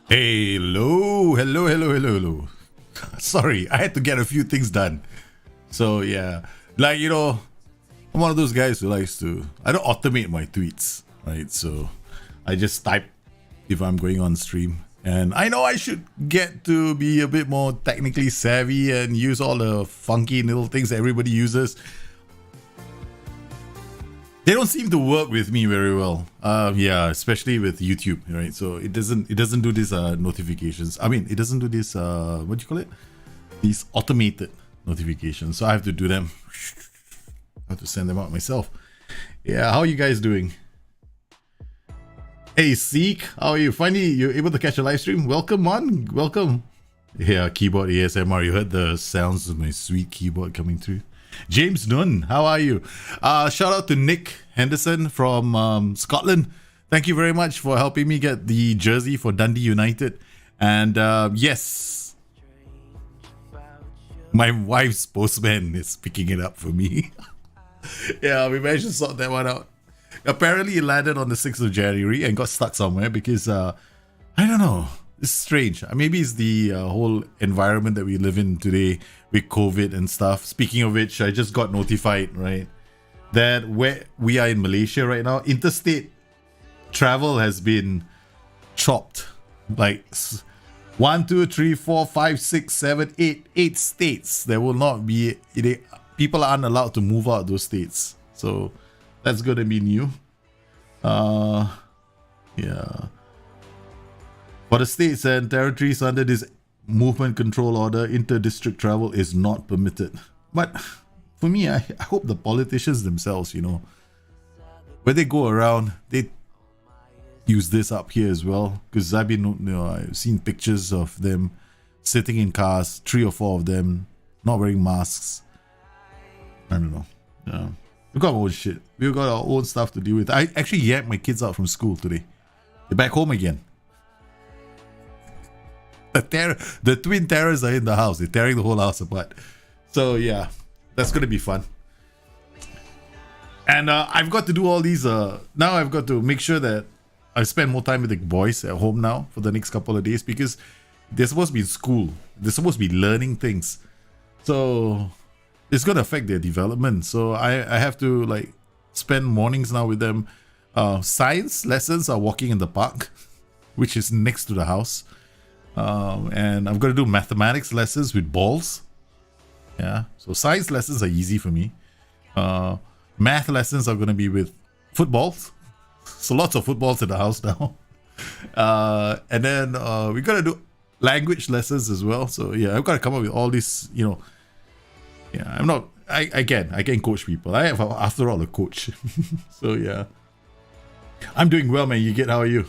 Hello. Sorry, I had to get a few things done. So yeah, like I'm one of those guys who likes to. I don't automate my tweets, right? So I just type if I'm going on stream, and I know I should get to be a bit more technically savvy and use all the funky little things that everybody uses. They don't seem to work with me very well. Yeah, especially with YouTube, right? So it doesn't do these notifications. I mean, it doesn't do this what do you call it? These automated notifications. So I have to do them. I have to send them out myself. Yeah, how are you guys doing? Hey Seek, how are you? Finally, you're able to catch a live stream. Welcome on, welcome. Yeah, keyboard ASMR. You heard the sounds of my sweet keyboard coming through. James Dunn, how are you? Shout out to Nick Henderson from Scotland. Thank you very much for helping me get the jersey for Dundee United. And yes, my wife's postman is picking it up for me. Yeah, we managed to sort that one out. Apparently it landed on the 6th of January and got stuck somewhere because I don't know. It's strange. Maybe it's the whole environment that we live in today with COVID and stuff. Speaking of which, I just got notified, right, that where we are in Malaysia right now, interstate travel has been chopped. Like 1, 2, 3, 4, 5, 6, 7, 8 states. There will not be, people aren't allowed to move out those states. So that's gonna be new. Yeah. For the states and territories under this movement control order, inter-district travel is not permitted. But for me, I hope the politicians themselves, when they go around, they use this up here as well. Because I've seen pictures of them sitting in cars, 3 or 4 of them, not wearing masks. I don't know. Yeah. We've got our own shit. We've got our own stuff to deal with. I actually yanked my kids out from school today. They're back home again. The twin terrors are in the house. They're tearing the whole house apart. So yeah, that's gonna be fun. And I've got to do all these. Now I've got to make sure that I spend more time with the boys at home now for the next couple of days because they're supposed to be in school. They're supposed to be learning things. So it's gonna affect their development. So I have to spend mornings now with them. Science lessons are walking in the park, which is next to the house. And I'm going to do mathematics lessons with balls. Yeah, so science lessons are easy for me. Math lessons are going to be with footballs. So lots of footballs in the house now. And then we're going to do language lessons as well. So yeah, I've got to come up with all this, Yeah, I can coach people. I have, after all, a coach. So yeah. I'm doing well, man. How are you?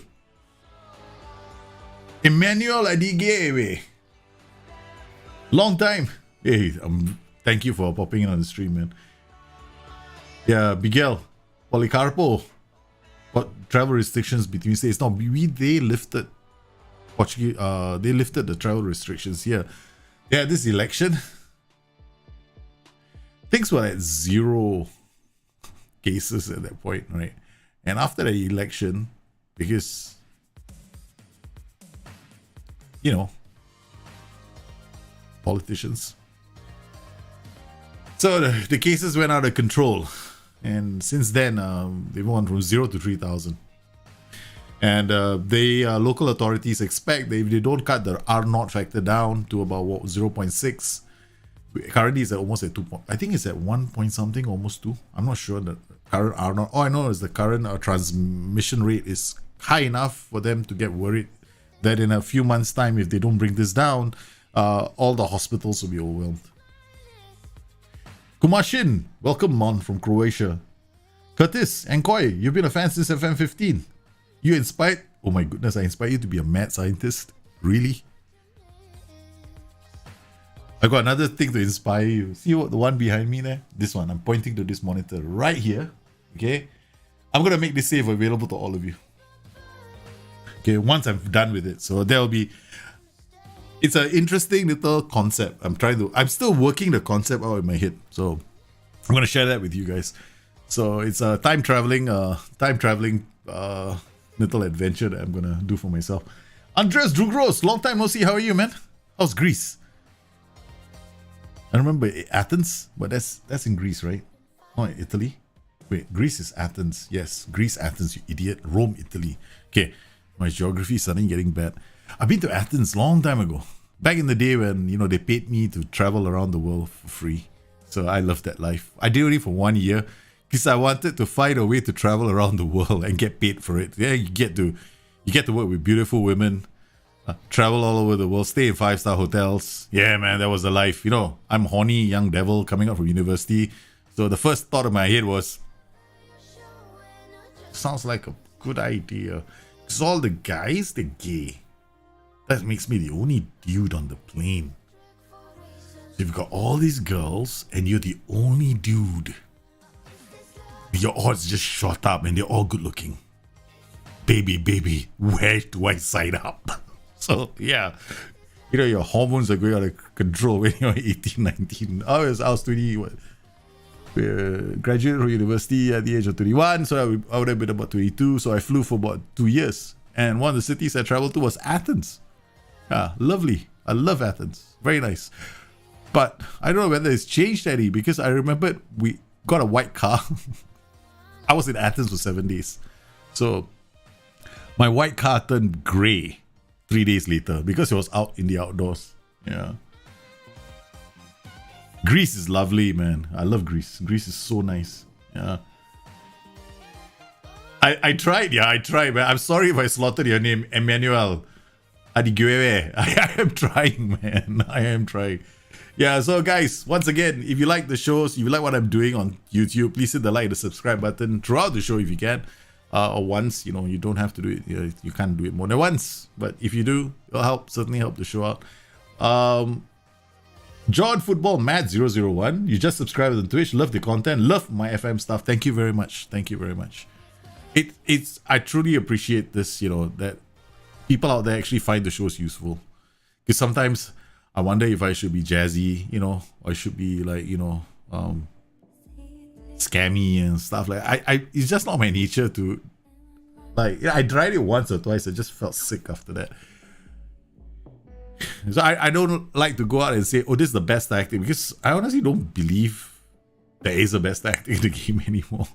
Emmanuel Adige. Long time. Hey, thank you for popping in on the stream, man. Yeah, Miguel Policarpo. What travel restrictions between states? No, they lifted Portuguese. They lifted the travel restrictions here. Yeah, this election, things were at 0 cases at that point, right? And after the election, because politicians. So the cases went out of control. And since then, they've gone from 0 to 3,000. And the local authorities expect that if they don't cut the R0 factor down to about 0.6, currently it's almost at 2. I think it's at 1 point something, almost 2. I'm not sure the current R0. All I know is the current transmission rate is high enough for them to get worried that in a few months' time, if they don't bring this down, all the hospitals will be overwhelmed. Kumashin, welcome on from Croatia. Curtis and Koi, you've been a fan since FM15. You inspired? Oh my goodness, I inspired you to be a mad scientist? Really? I got another thing to inspire you. See the one behind me there? This one. I'm pointing to this monitor right here. Okay? I'm going to make this save available to all of you. Okay, once I'm done with it. So there'll be... It's an interesting little concept. I'm still working the concept out in my head. So I'm going to share that with you guys. So it's a time traveling little adventure that I'm going to do for myself. Andres Drugros, long time no see. How are you, man? How's Greece? I remember Athens, but that's in Greece, right? Not in Italy. Wait, Greece is Athens. Yes, Greece, Athens, you idiot. Rome, Italy. Okay, my geography is suddenly getting bad. I've been to Athens long time ago. Back in the day when, they paid me to travel around the world for free. So I loved that life. I did it for 1 year because I wanted to find a way to travel around the world and get paid for it. Yeah, you get to work with beautiful women, travel all over the world, stay in 5-star hotels. Yeah, man, that was the life. I'm a horny young devil coming out from university. So the first thought in my head was, sounds like a good idea. Because all the guys, they're gay. That makes me the only dude on the plane. So you've got all these girls and you're the only dude. Your odds just shot up and they're all good looking. Baby, where do I sign up? So, yeah. Your hormones are going out of control when you're 18, 19. I was 20, graduated from university at the age of 21. So I would have been about 22. So I flew for about 2 years. And one of the cities I traveled to was Athens. Lovely. I love Athens. Very nice. But I don't know whether it's changed any because I remembered we got a white car. I was in Athens for 7 days. So my white car turned grey 3 days later because it was out in the outdoors. Yeah. Greece is lovely, man. I love Greece. Greece is so nice. Yeah. I tried, man. I'm sorry if I slaughtered your name, Emmanuel Adiguere. I am trying, man. I am trying. Yeah, so guys, once again, if you like the shows, if you like what I'm doing on YouTube, please hit the like, the subscribe button throughout the show if you can. Or once, you don't have to do it. You can't do it more than once. But if you do, it'll certainly help the show out. John Football Mad 001, you just subscribed on Twitch, love the content, love my FM stuff. Thank you very much. Thank you very much. I truly appreciate this, that people out there actually find the shows useful. Because sometimes I wonder if I should be jazzy, or I should be like, scammy and stuff like I it's just not my nature to I tried it once or twice. I just felt sick after that. So I don't like to go out and say, oh, this is the best tactic, because I honestly don't believe there is a best tactic in the game anymore.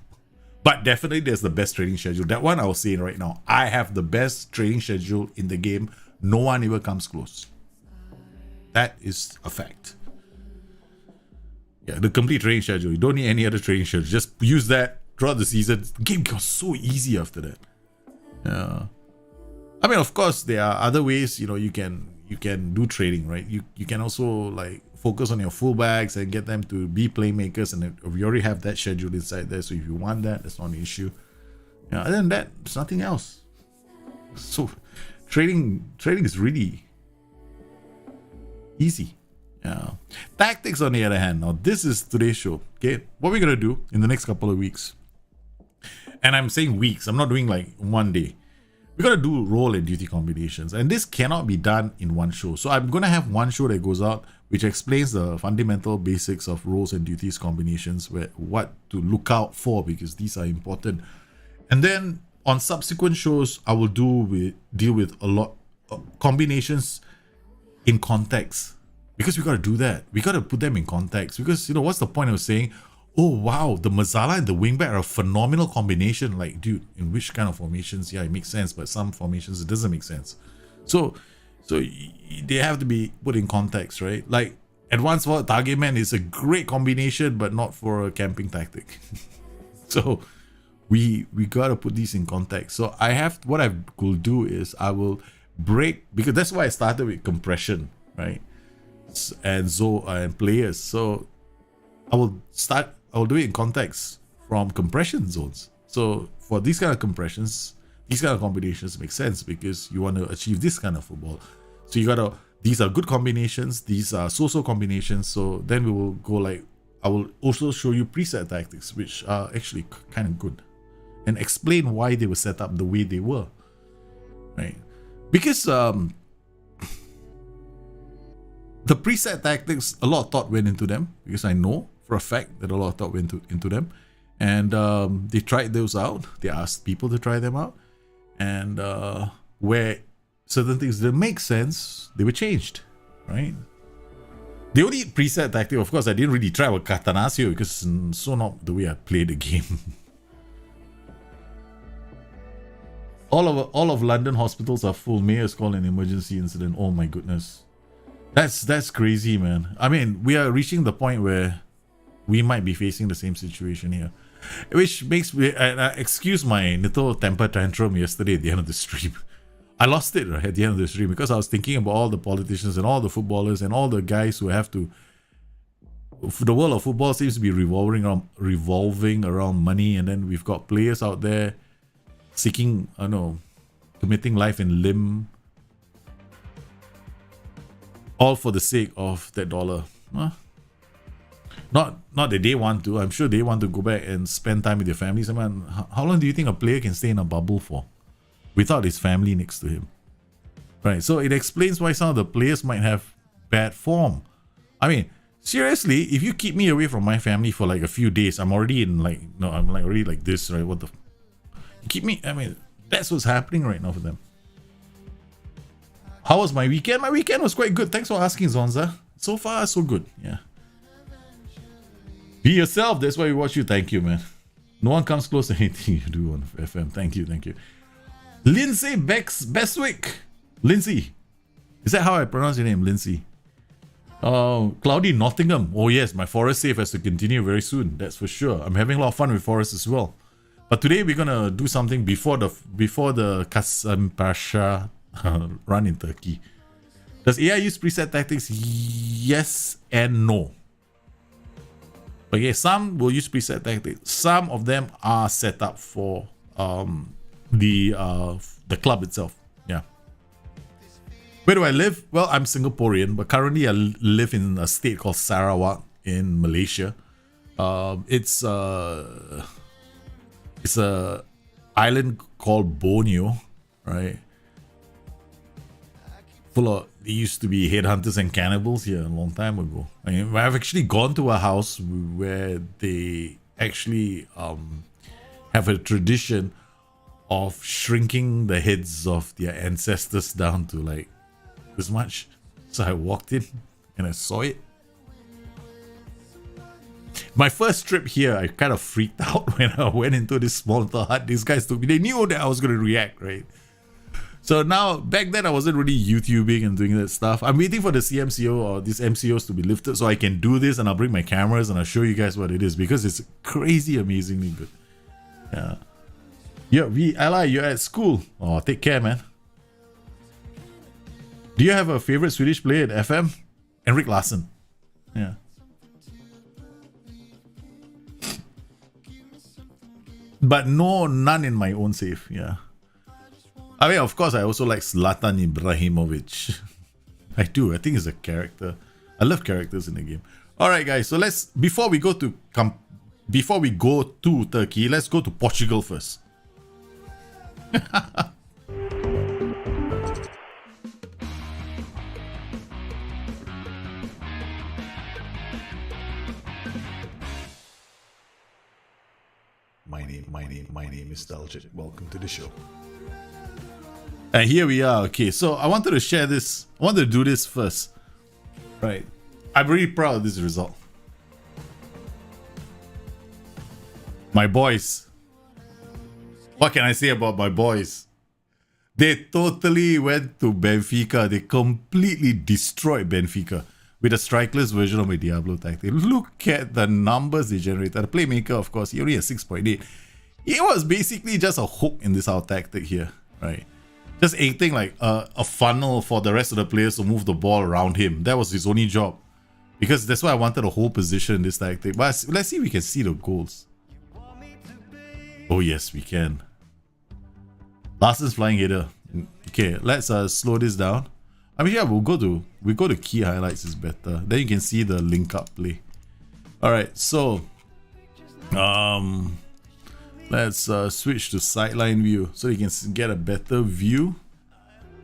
But definitely there's the best training schedule. That one I was saying right now. I have the best training schedule in the game. No one ever comes close. That is a fact. Yeah, the complete training schedule. You don't need any other training schedule. Just use that throughout the season. The game got so easy after that. Yeah. I mean, of course, there are other ways, you can do trading, right? You can also focus on your fullbacks and get them to be playmakers, and we already have that schedule inside there. So if you want that, that's not an issue. Yeah, other than that, there's nothing else. So trading is really easy. Yeah. Tactics, on the other hand, now this is today's show. Okay, what we're gonna do in the next couple of weeks, and I'm saying weeks, I'm not doing one day. We're gonna do role and duty combinations, and this cannot be done in one show. So I'm gonna have one show that goes out which explains the fundamental basics of roles and duties combinations, what to look out for, because these are important. And then on subsequent shows, I will deal with a lot of combinations in context, because we got to do that. We got to put them in context, because what's the point of saying, oh wow, the Mazzala and the wingback are a phenomenal combination? Dude, in which kind of formations? Yeah, it makes sense, but some formations it doesn't make sense. So they have to be put in context, right? Advanced Forward Target Man is a great combination, but not for a camping tactic. So we gotta put these in context. So what I will do is I will break, because that's why I started with compression, right? And and players. So I will do it in context from compression zones. So for these kind of compressions, these kind of combinations make sense, because you want to achieve this kind of football. So these are good combinations, these are so-so combinations. So then we will go I will also show you preset tactics, which are actually kind of good, and explain why they were set up the way they were, right? Because the preset tactics, a lot of thought went into them, because I know for a fact that a lot of thought went into them. And they tried those out. They asked people to try them out. And where certain things that make sense, they were changed, right? The only preset tactic, of course, I didn't really try with Catanasio because it's so not the way I played the game. all of London hospitals are full. Mayor's called an emergency incident. Oh my goodness. That's crazy, man. I mean, we are reaching the point where we might be facing the same situation here. Which makes me, excuse my little temper tantrum yesterday at the end of the stream. I lost it right at the end of the stream because I was thinking about all the politicians and all the footballers and all the guys who have to. The world of football seems to be revolving around money, and then we've got players out there seeking, I don't know, committing life and limb, all for the sake of that dollar. Huh? Not that they want to. I'm sure they want to go back and spend time with their families. I mean, how long do you think a player can stay in a bubble for without his family next to him? Right, so it explains why some of the players might have bad form. I mean, seriously, if you keep me away from my family for like a few days, I'm already in like, no, I'm like already like this, right? What the... You keep me, I mean, that's what's happening right now for them. How was my weekend? My weekend was quite good. Thanks for asking, Zonza. So far, so good, yeah. Be yourself, that's why we watch you. Thank you, man. No one comes close to anything you do on FM. Thank you, thank you. Lindsay Bestwick. Lindsay. Is that how I pronounce your name, Lindsay? Cloudy Nottingham. Oh yes, my Forest save has to continue very soon. That's for sure. I'm having a lot of fun with Forest as well. But today we're gonna do something before the Kasam Pasha run in Turkey. Does AI use preset tactics? Yes and no. Okay, some will use preset tactics. Some of them are set up for the club itself. Yeah. Where do I live? Well, I'm Singaporean, but currently I live in a state called Sarawak in Malaysia. It's a island called Borneo, right? Full of, there used to be headhunters and cannibals here a long time ago. I mean, I've actually gone to a house where they actually have a tradition of shrinking the heads of their ancestors down to like this much. So I walked in and I saw it. My first trip here, I kind of freaked out when I went into this small little hut. These guys took me. They knew that I was going to react, right? So now, back then I wasn't really YouTubing and doing that stuff. I'm waiting for the CMCO or these MCOs to be lifted so I can do this, and I'll bring my cameras and I'll show you guys what it is because it's crazy, amazingly good. Yeah. Ally, you're at school. Oh, take care, man. Do you have a favorite Swedish player at FM? Henrik Larsson. Yeah. But none in my own save. Yeah. I mean, of course, I also like Zlatan Ibrahimovic. I do. I think he's a character. I love characters in the game. All right, guys. So before we go to Turkey, let's go to Portugal first. My name is Daljit. Welcome to the show. And here we are. Okay, so I wanted to share this. I wanted to do this first. Right. I'm really proud of this result. My boys. What can I say about my boys? They totally went to Benfica. They completely destroyed Benfica with a strikerless version of my Diablo tactic. Look at the numbers they generated. The playmaker, of course, he only has 6.8. It was basically just a hook in this our tactic here, right? Just acting like a funnel for the rest of the players to move the ball around him. That was his only job. Because that's why I wanted a whole position in this tactic. But let's see if we can see the goals. Oh yes, we can. Larsson's flying header. Okay, let's slow this down. I mean, yeah, we'll go to key highlights is better. Then you can see the link up play. Alright, so let's switch to sideline view so you can get a better view.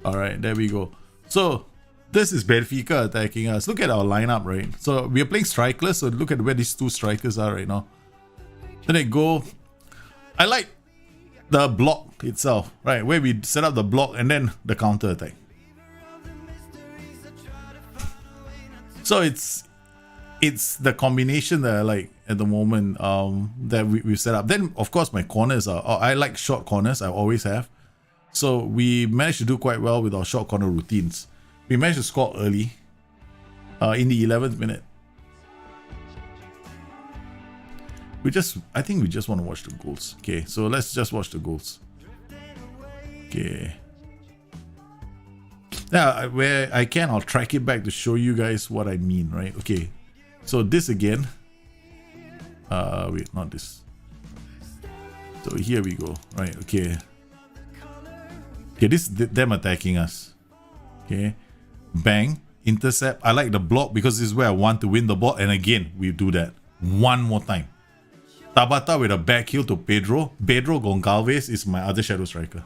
Alright, there we go. So this is Benfica attacking us. Look at our lineup, right? So we are playing strikerless, so look at where these two strikers are right now. Then they go. I like the block block itself, right? Where we set up the block and then the counter attack. So it's the combination that I like at the moment that we set up. Then of course my corners are, I like short corners, I always have. So we managed to do quite well with our short corner routines. We managed to score early in the 11th minute. I think we just want to watch the goals. Okay, so let's just watch the goals. Okay. Now, where I can, I'll track it back to show you guys what I mean, right? Okay. So this again. Wait, not this. So here we go. Right, okay. Okay, this is them attacking us. Okay. Bang. Intercept. I like the block because this is where I want to win the ball. And again, we do that. One more time. Tabata with a back heel to Pedro. Pedro Goncalves is my other shadow striker.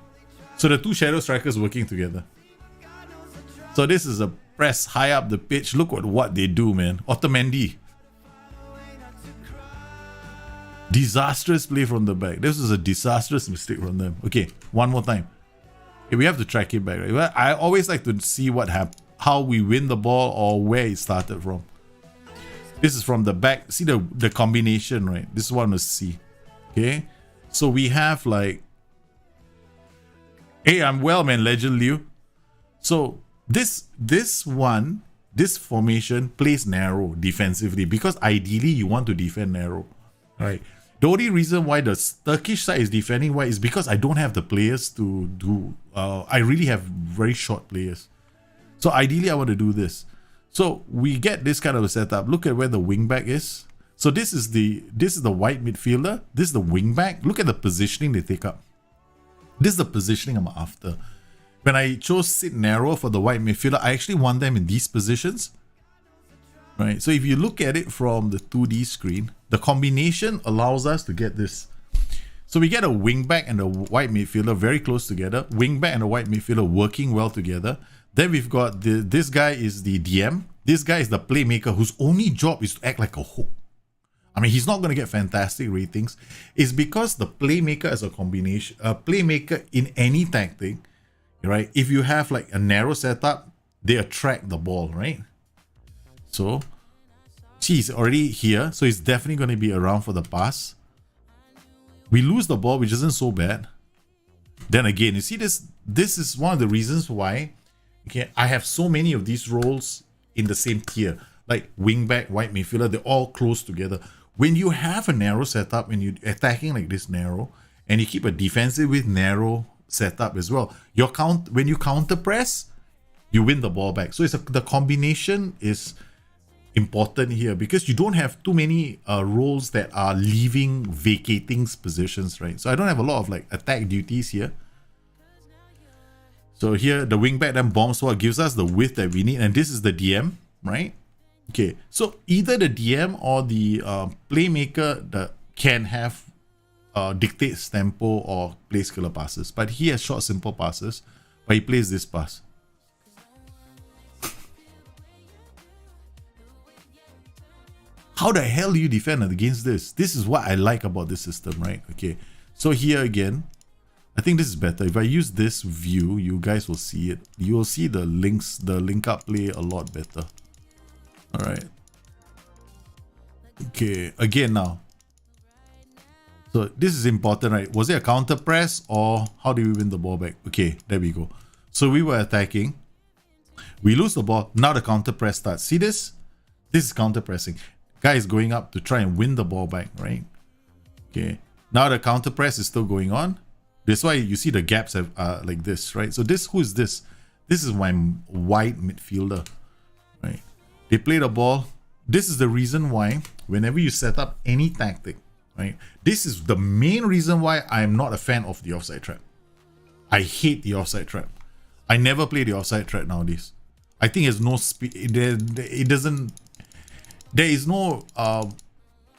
So the two shadow strikers working together. So this is a press high up the pitch. Look at what they do, man. Otamendi. Disastrous play from the back. This is a disastrous mistake from them. Okay, one more time. Okay, we have to track it back, right? I always like to see what happened, how we win the ball or where it started from. This is from the back. See the combination, right? This is what I must see. Okay, so we have like, hey, I'm well, man, Legend Liu. So this formation plays narrow defensively because ideally you want to defend narrow, right? The only reason why the Turkish side is defending wide is because I don't have the players to do. I really have very short players, so ideally I want to do this. So we get this kind of a setup. Look at where the wing back is. So this is the white midfielder. This is the wing back. Look at the positioning they take up. This is the positioning I'm after. When I chose sit narrow for the white midfielder, I actually want them in these positions. Right. So if you look at it from the 2D screen, the combination allows us to get this. So we get a wing back and a white midfielder very close together. Wing back and a white midfielder working well together. Then we've got this guy is the DM. This guy is the playmaker whose only job is to act like a hook. I mean, he's not going to get fantastic ratings. It's because the playmaker as a combination, a playmaker in any tactic, right? If you have like a narrow setup, they attract the ball, right? So, he's already here. So he's definitely going to be around for the pass. We lose the ball, which isn't so bad. Then again, you see this is one of the reasons why, okay, I have so many of these roles in the same tier. Like wingback, white midfielder, they're all close together. When you have a narrow setup and you're attacking like this narrow, and you keep a defensive with narrow setup as well, when you counter press, you win the ball back. So the combination is important here because you don't have too many roles that are vacating positions, right? So I don't have a lot of like attack duties here. So here the wingback then bomb swat gives us the width that we need, and this is the DM, right? Okay, so either the DM or the playmaker that can have dictates tempo or plays killer passes, but he has short simple passes, but he plays this pass. How the hell do you defend against this? This is what I like about this system, right? Okay, so here again, I think this is better. If I use this view, you guys will see it. You will see the link up play a lot better. All right. Okay, again now. So this is important, right? Was it a counter press or how do we win the ball back? Okay, there we go. So we were attacking. We lose the ball. Now the counter press starts. See this? This is counter pressing. Guy is going up to try and win the ball back, right? Okay. Now the counter press is still going on. That's why you see the gaps have like this, right? So who is this? This is my wide midfielder, right? They play the ball. This is the reason why whenever you set up any tactic, right? This is the main reason why I'm not a fan of the offside trap. I hate the offside trap. I never play the offside trap nowadays. I think there's no speed. It doesn't. There is no.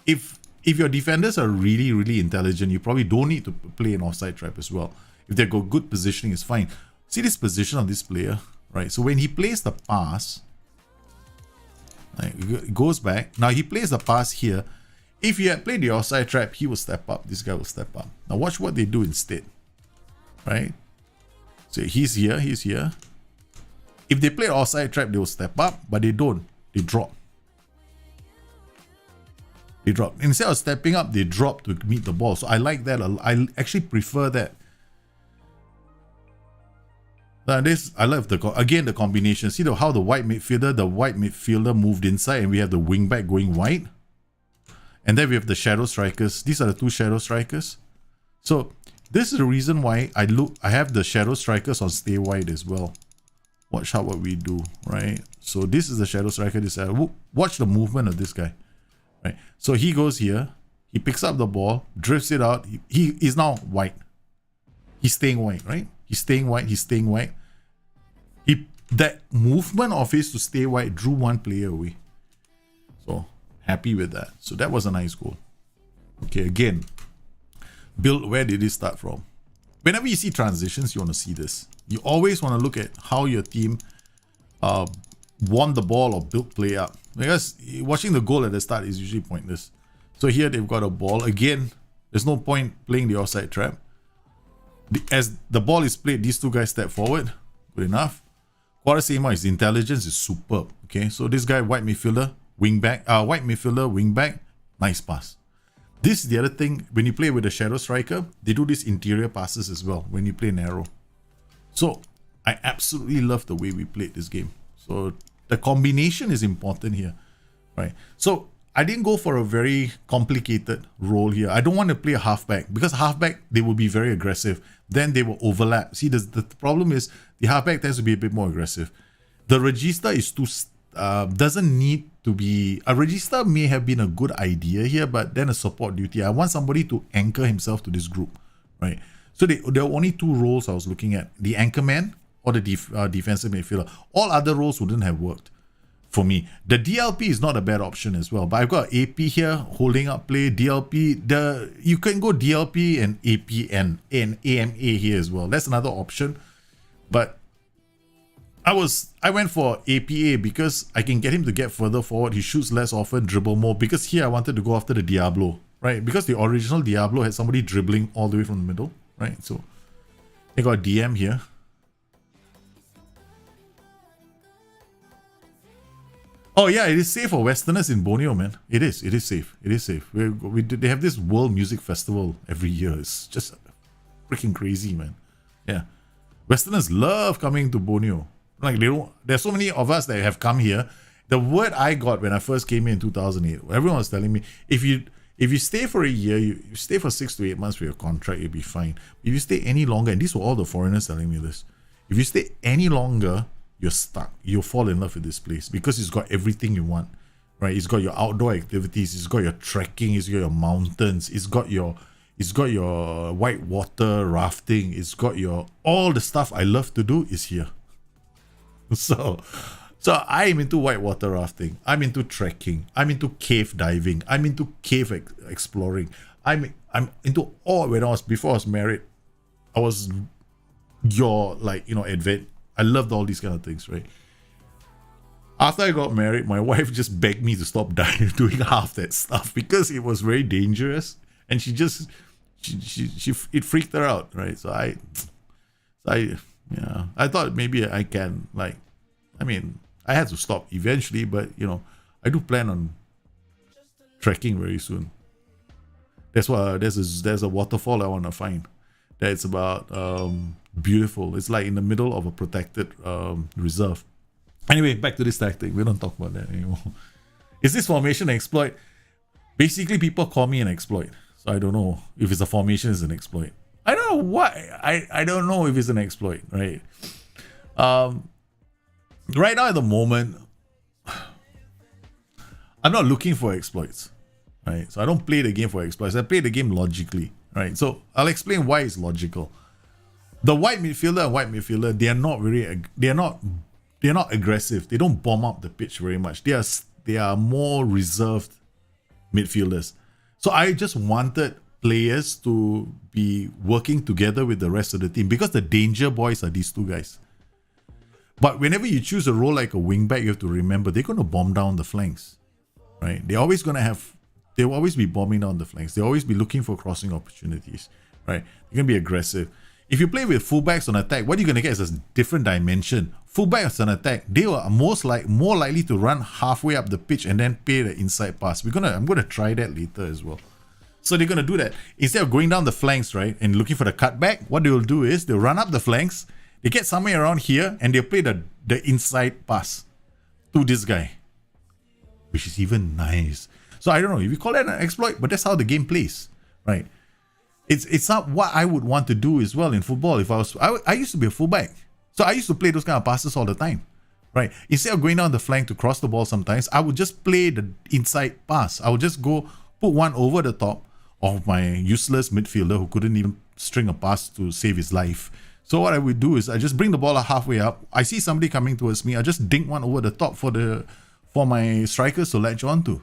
If your defenders are really, really intelligent, you probably don't need to play an offside trap as well. If they've got good positioning, it's fine. See this position of this player, right? So when he plays the pass, right, it goes back. Now he plays the pass here. If he had played the offside trap, he will step up. This guy will step up. Now watch what they do instead. right? So he's here, he's here. If they play offside trap, they will step up, but they don't. They drop. They drop. Instead of stepping up, they drop to meet the ball. So I like that. I actually prefer that. I love the combination. See how the white midfielder moved inside, and we have the wing back going wide. And then we have the shadow strikers. These are the two shadow strikers. So this is the reason why I have the shadow strikers on stay wide as well. Watch out what we do, right? So this is the shadow striker. Watch the movement of this guy, right? So he goes here. He picks up the ball, drifts it out. He is now wide. He's staying wide, right? He's staying wide. He's staying wide. That movement of his to stay wide drew one player away. So happy with that. So that was a nice goal. Okay, again, build. Where did it start from? Whenever you see transitions, you want to see this. You always want to look at how your team won the ball or built play up. Because watching the goal at the start is usually pointless. So here they've got a ball. Again, there's no point playing the offside trap. As the ball is played, these two guys step forward. Good enough. Quaresma, his intelligence is superb. Okay, so this guy, white midfielder, wing back, nice pass. This is the other thing, when you play with a shadow striker, they do these interior passes as well when you play narrow. So I absolutely love the way we played this game. So the combination is important here, right? So I didn't go for a very complicated role here. I don't want to play a halfback, because halfback, they will be very aggressive. Then they will overlap. See, the problem is the halfback tends to be a bit more aggressive. The regista is too doesn't need to be. A regista may have been a good idea here, but then a support duty. I want somebody to anchor himself to this group, right? So there are only two roles I was looking at: the anchorman or the defensive midfielder. All other roles wouldn't have worked for me. The DLP is not a bad option as well, but I've got AP here holding up play. DLP, you can go DLP and APN and AMA here as well. That's another option, but I went for APA because I can get him to get further forward. He shoots less often, dribble more, because here I wanted to go after the Diablo, right? Because the original Diablo had somebody dribbling all the way from the middle, right? So they got DM here. Oh yeah, it is safe for Westerners in Borneo, man. It is safe. It is safe. They have this World Music Festival every year. It's just freaking crazy, man. Yeah, Westerners love coming to Borneo. Like there's so many of us that have come here. The word I got when I first came here in 2008, everyone was telling me, if you stay for a year, you stay for 6 to 8 months for your contract, you'll be fine. If you stay any longer, and these were all the foreigners telling me this, if you stay any longer, you're stuck. You'll fall in love with this place because it's got everything you want, right? It's got your outdoor activities, it's got your trekking, it's got your mountains, it's got your white water rafting, it's got all the stuff I love to do is here. So I'm into whitewater rafting. I'm into trekking. I'm into cave diving. I'm into cave exploring. I'm into all. Before I was married, I was advent. I loved all these kind of things, right? After I got married, my wife just begged me to stop doing half that stuff because it was very dangerous, and it freaked her out, right? So I thought maybe I can, I had to stop eventually, but I do plan on trekking very soon. That's why there's a waterfall I want to find. That's about beautiful. It's like in the middle of a protected reserve. Anyway, back to this tactic. We don't talk about that anymore. Is this formation an exploit? Basically, people call me an exploit. So I don't know if it's a formation is an exploit. I don't know why. I don't know if it's an exploit, right? Right now at the moment, I'm not looking for exploits, right? So I don't play the game for exploits. I play the game logically, right? So I'll explain why it's logical. The white midfielder, they're not aggressive. They don't bomb up the pitch very much. They are more reserved midfielders. So I just wanted players to be working together with the rest of the team because the danger boys are these two guys. But whenever you choose a role like a wingback, you have to remember they're going to bomb down the flanks, right? They'll always be bombing down the flanks. They'll always be looking for crossing opportunities, right? They're going to be aggressive. If you play with fullbacks on attack, what you're going to get is a different dimension. Fullbacks on attack, they are more likely to run halfway up the pitch and then play the inside pass. I'm gonna try that later as well. So they're gonna do that instead of going down the flanks, right, and looking for the cutback. What they'll do is they'll run up the flanks, they get somewhere around here, and they'll play the inside pass to this guy, which is even nice. So I don't know if you call that an exploit, but that's how the game plays, right? It's not what I would want to do as well in football. If I used to be a fullback, so I used to play those kind of passes all the time, right? Instead of going down the flank to cross the ball sometimes, I would just play the inside pass. I would just go put one over the top of my useless midfielder who couldn't even string a pass to save his life. So what I would do is I just bring the ball halfway up. I see somebody coming towards me. I just dink one over the top for my strikers to latch onto.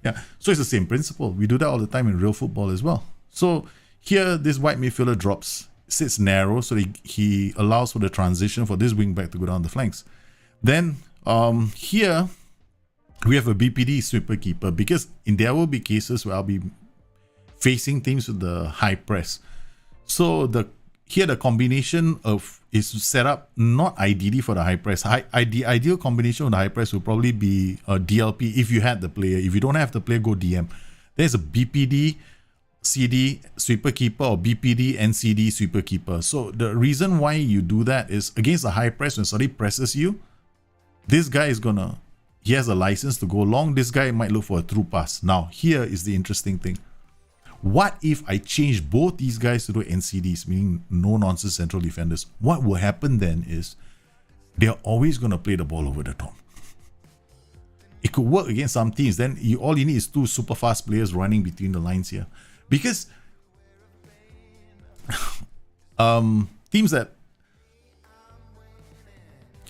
Yeah, so it's the same principle. We do that all the time in real football as well. So here, this white midfielder sits narrow, so he allows for the transition for this wing back to go down the flanks. Then here we have a BPD sweeper keeper, because there will be cases where I'll be facing teams with the high press. So the combination is set up not ideally for the high press. The ideal combination of the high press will probably be a DLP if you had the player. If you don't have the player, go DM. There's a BPD CD sweeper keeper or BPD NCD sweeper keeper. So the reason why you do that is against the high press, when somebody presses you, this guy he has a license to go long. This guy might look for a through pass. Now here is the interesting thing. What if I change both these guys to do NCDs, meaning no nonsense central defenders? What will happen then is they're always going to play the ball over the top. It could work against some teams. Then all you need is two super fast players running between the lines here. Because teams that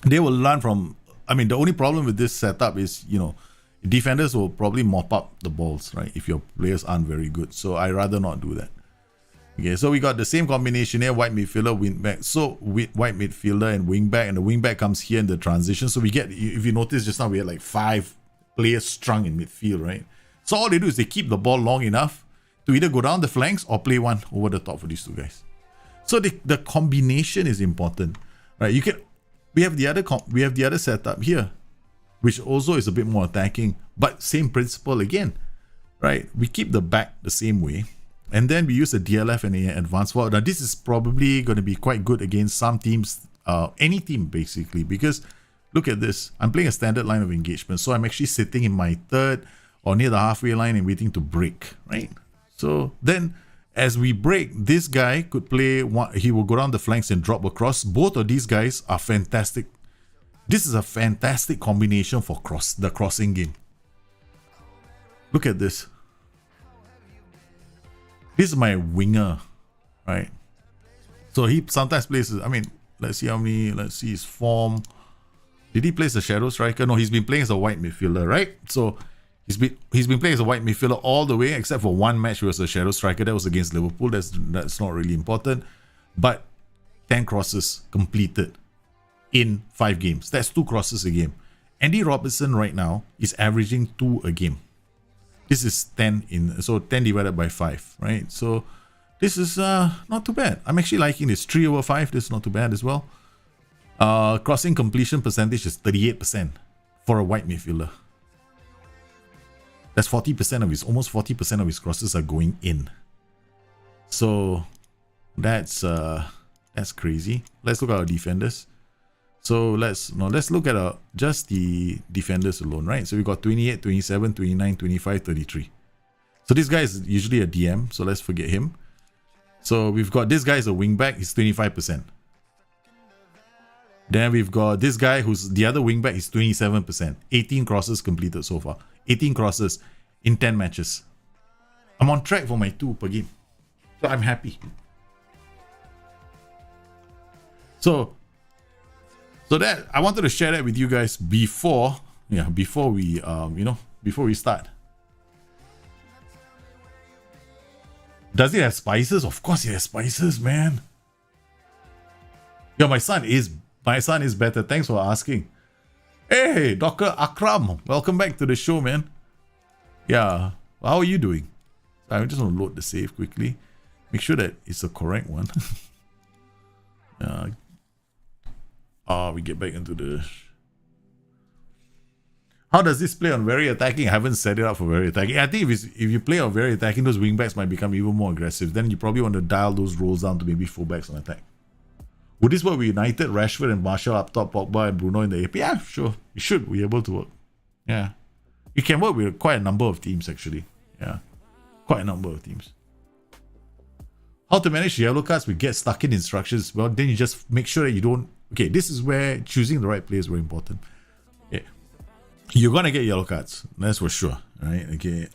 they will learn from, the only problem with this setup is, defenders will probably mop up the balls, right? If your players aren't very good. So I rather not do that. Okay, so we got the same combination here, white midfielder, wing back. So with white midfielder and wing back, and the wing back comes here in the transition. So we get, if you notice just now, we had like 5 players strung in midfield, right? So all they do is they keep the ball long enough to either go down the flanks or play one over the top for these two guys. So the combination is important, right? We have the other setup here, which also is a bit more attacking, but same principle again, right? We keep the back the same way, and then we use the DLF and the advanced forward. Now this is probably going to be quite good against some teams, any team basically, because look at this. I'm playing a standard line of engagement, so I'm actually sitting in my third or near the halfway line and waiting to break, right? So then as we break, this guy could play one, he will go down the flanks and drop across. Both of these guys are fantastic. This is a fantastic combination for the crossing game. Look at this. This is my winger, right? So he sometimes plays, let's see his form. Did he play as a shadow striker? No, he's been playing as a white midfielder, right? So he's been playing as a white midfielder all the way, except for one match where he was a shadow striker. That was against Liverpool. That's not really important. But 10 crosses completed in 5 games. That's 2 crosses a game. Andy Robertson right now is averaging 2 a game. This is 10 divided by 5, right? So this is not too bad. I'm actually liking this. 3 over 5, this is not too bad as well. Crossing completion percentage is 38% for a white midfielder. That's almost 40% of his crosses are going in. So that's crazy. Let's look at our defenders. So let's look at just the defenders alone, right? So we got 28, 27, 29, 25, 33. So this guy is usually a DM, so let's forget him. So we've got this guy is a wing back, he's 25%. Then we've got this guy who's the other wing back, he's 27%. 18 crosses completed so far. 18 crosses in 10 matches. I'm on track for my 2 per game. So I'm happy. So that I wanted to share that with you guys before we start. Does it have spices? Of course it has spices, man. Yeah, my son is better. Thanks for asking. Hey, Dr. Akram, welcome back to the show, man. Yeah, how are you doing? I just want to load the save quickly. Make sure that it's the correct one. We get back into the... How does this play on very attacking? I haven't set it up for very attacking. I think if you play on very attacking, those wingbacks might become even more aggressive. Then you probably want to dial those roles down to maybe fullbacks on attack. Would this work with United, Rashford and Martial up top, Pogba and Bruno in the AP? Yeah, sure. It should be able to work. Yeah. It can work with quite a number of teams, actually. Yeah. Quite a number of teams. How to manage yellow cards? We get stuck in instructions. Well, then you just make sure that you don't... Okay, this is where choosing the right player is very important. Yeah. You're going to get yellow cards. That's for sure. Right? Okay.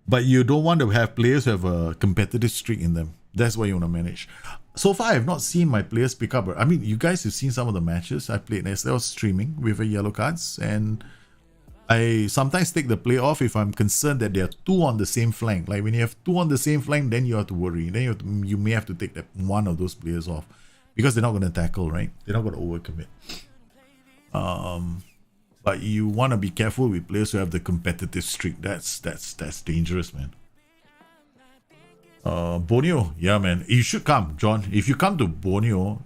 But you don't want to have players who have a competitive streak in them. That's what you want to manage. So far, I have not seen my players pick up. I mean, you guys have seen some of the matches I played. I was streaming with yellow cards, and I sometimes take the play off if I'm concerned that there are two on the same flank. Like when you have two on the same flank, then you have to worry. Then you may have to take that one of those players off because they're not going to tackle, right? They're not going to overcommit. But you want to be careful with players who have the competitive streak. That's dangerous, man. Borneo, yeah, man. You should come, John. If you come to Borneo,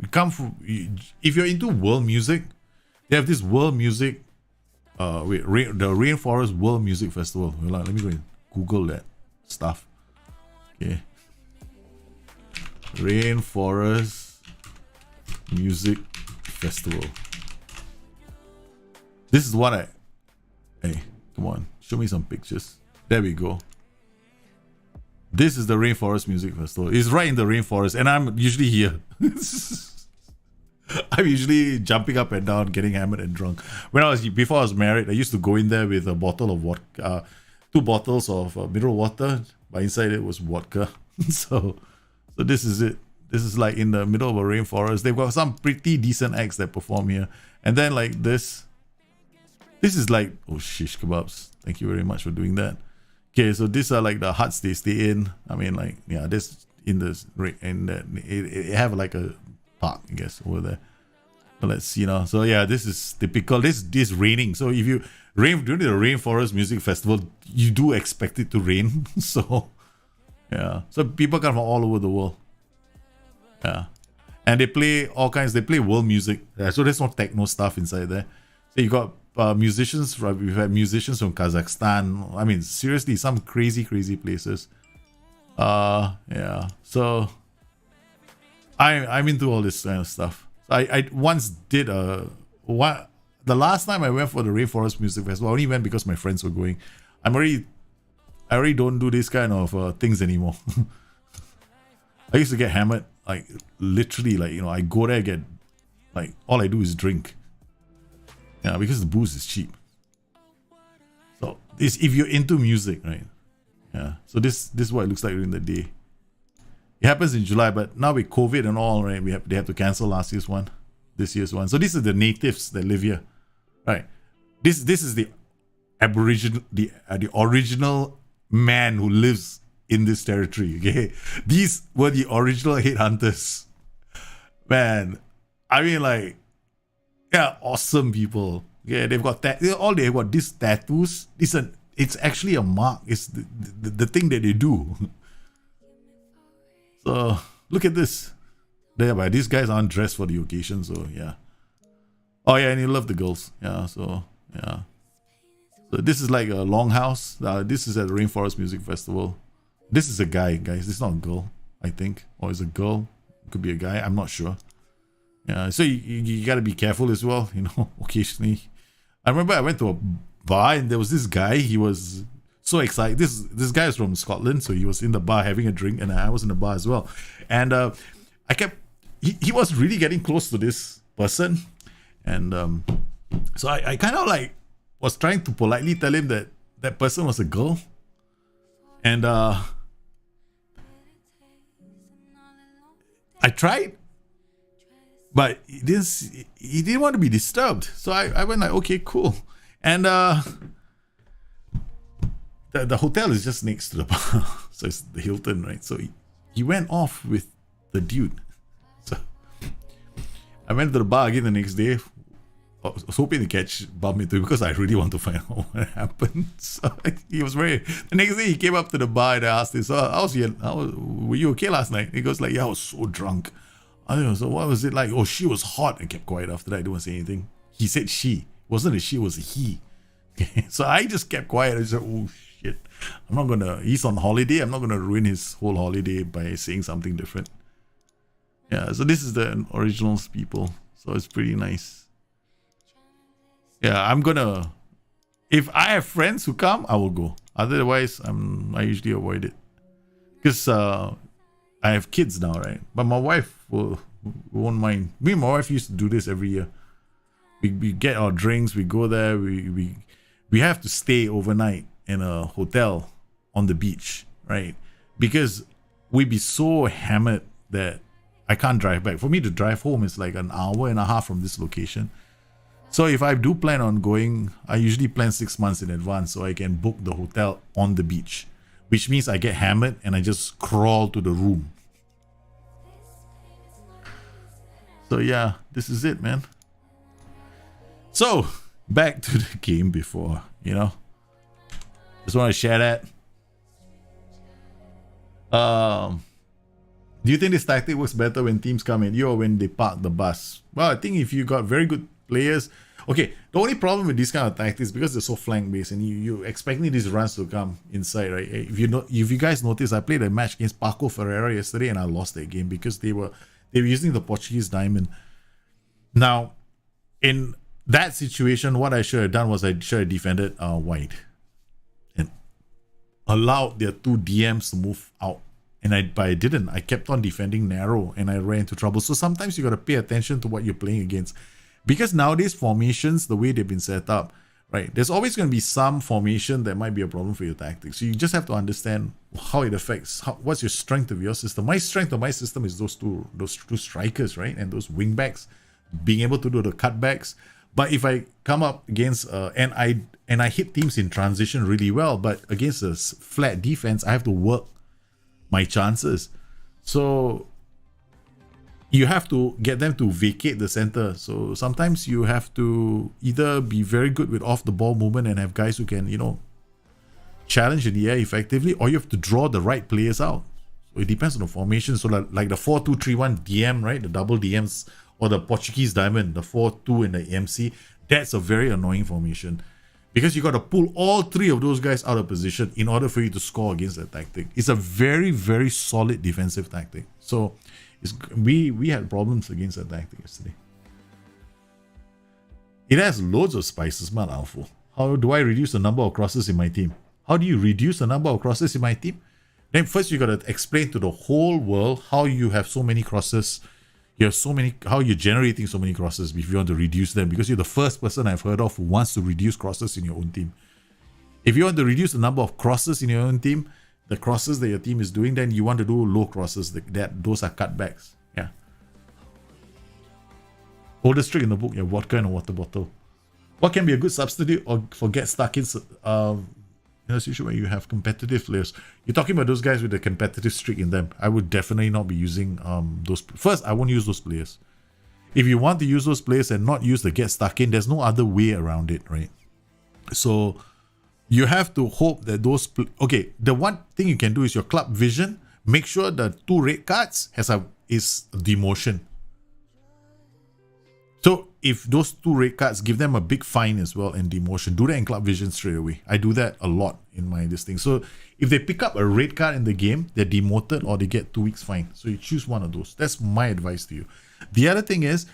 if you're into world music, they have this world music. The Rainforest World Music Festival. Let me go and Google that stuff. Okay. Rainforest Music Festival. This is what Hey, come on. Show me some pictures. There we go. This is the Rainforest Music Festival. It's right in the rainforest, and I'm usually here. I'm usually jumping up and down, getting hammered and drunk. Before I was married, I used to go in there with a bottle of vodka, 2 bottles of mineral water, but inside it was vodka. so this is it. This is like in the middle of a rainforest. They've got some pretty decent acts that perform here, and then like this. This is like, oh shish kebabs. Thank you very much for doing that. Okay, so these are like the huts they stay in. I mean, like, yeah, this in this and it have like a park, I guess, over there. But let's see now. So yeah, this is typical. This raining. So if you rain during the Rainforest Music Festival, you do expect it to rain. So yeah, so people come from all over the world. Yeah, and they play all kinds. They play world music. Yeah, so there's no techno stuff inside there. So you got musicians. We've had musicians from Kazakhstan. I mean, seriously, some crazy places. Yeah. So I'm into all this kind of stuff. I once did the last time I went for the Rainforest Music Festival, I only went because my friends were going. I already don't do this kind of things anymore. I used to get hammered, like literally, like, you know, I go there, get like, all I do is drink. Yeah, because the booze is cheap. So this, if you're into music, right? Yeah. So this is what it looks like during the day. It happens in July, but now with COVID and all, right? They have to cancel last year's one, this year's one. So this is the natives that live here, right? This is the Aboriginal, the original man who lives in this territory. Okay, these were the original headhunters. Man, I mean, like, yeah, awesome people. Yeah, they've got they've got these tattoos. It's actually a mark. It's the thing that they do. So look at this. There, but these guys aren't dressed for the occasion. So yeah. Oh yeah, and you love the girls. Yeah. So yeah. So this is like a longhouse. This is at the Rainforest Music Festival. This is a guy, guys. This is not a girl, I think, or is a girl. It could be a guy. I'm not sure. Yeah, so you got to be careful as well, you know, occasionally. I remember I went to a bar and there was this guy. He was so excited. This guy is from Scotland, so he was in the bar having a drink, and I was in the bar as well. And he was really getting close to this person. And so I kind of like was trying to politely tell him that that person was a girl. And I tried. But he didn't want to be disturbed. So I went like, okay, cool. And the hotel is just next to the bar. So it's the Hilton, right? So he went off with the dude. So I went to the bar again the next day. I was hoping to bump into him because I really want to find out what happened. So he was the next day he came up to the bar and I asked him, so were you okay last night? He goes like, yeah, I was so drunk. I don't know, so what was it like? Oh, she was hot. I kept quiet after that. I didn't say anything. He said she. It wasn't a she, it was a he. Okay, so I just kept quiet. I said, oh shit. I'm not gonna, he's on holiday. I'm not gonna ruin his whole holiday by saying something different. Yeah, so this is the originals people. So it's pretty nice. Yeah, I'm gonna, if I have friends who come, I will go. Otherwise, I usually avoid it. Because I have kids now, right? But my wife won't mind. Me and my wife used to do this every year. We get our drinks, we go there, we have to stay overnight in a hotel on the beach, right? Because we'd be so hammered that I can't drive back. For me to drive home is like an hour and a half from this location. So if I do plan on going, I usually plan 6 months in advance so I can book the hotel on the beach, which means I get hammered and I just crawl to the room. So yeah, this is it, man. So back to the game before, you know. Just want to share that. Do you think this tactic works better when teams come at you or when they park the bus? Well, I think if you got very good players. Okay, the only problem with these kind of tactics, because they're so flank based and you're expecting these runs to come inside, right? If you guys notice, I played a match against Paco Ferreira yesterday and I lost that game because they were using the Portuguese diamond. Now, in that situation, what I should have done was I should have defended wide and allowed their two DMs to move out. But I didn't. I kept on defending narrow and I ran into trouble. So sometimes you got to pay attention to what you're playing against. Because nowadays formations, the way they've been set up, right? There's always going to be some formation that might be a problem for your tactics. So you just have to understand how it affects, what's your strength of your system. My strength of my system is those two strikers, right? And those wing backs, being able to do the cutbacks. But if I come up against, and I hit teams in transition really well, but against a flat defense, I have to work my chances. So you have to get them to vacate the center. So sometimes you have to either be very good with off the ball movement and have guys who can, you know, challenge in the air effectively, or you have to draw the right players out. So it depends on the formation. So like the 4-2-3-1 DM, right? The double DMs, or the Portuguese diamond, the 4-2 and the MC. That's a very annoying formation because you got to pull all three of those guys out of position in order for you to score against that tactic. It's a very, very solid defensive tactic. So we had problems against that tactic yesterday. It has loads of spices, man, Alfo. How do I reduce the number of crosses in my team? How do you reduce the number of crosses in my team? Then first you got to explain to the whole world how you have so many crosses. You have so many, how you're generating so many crosses if you want to reduce them, because you're the first person I've heard of who wants to reduce crosses in your own team. If you want to reduce the number of crosses in your own team, the crosses that your team is doing, then you want to do low crosses. Those are cutbacks. Yeah. Oldest trick in the book, yeah, vodka and a water bottle. What can be a good substitute or for get stuck in a situation where you have competitive players? You're talking about those guys with a competitive streak in them. I would definitely not be using those. First, I won't use those players. If you want to use those players and not use the get stuck in, there's no other way around it, right? So you have to hope that those... Okay, the one thing you can do is your club vision. Make sure the 2 red cards is demotion. So if those 2 red cards, give them a big fine as well and demotion. Do that in club vision straight away. I do that a lot in my this thing. So if they pick up a red card in the game, they're demoted or they get 2 weeks fine. So you choose one of those. That's my advice to you. The other thing is,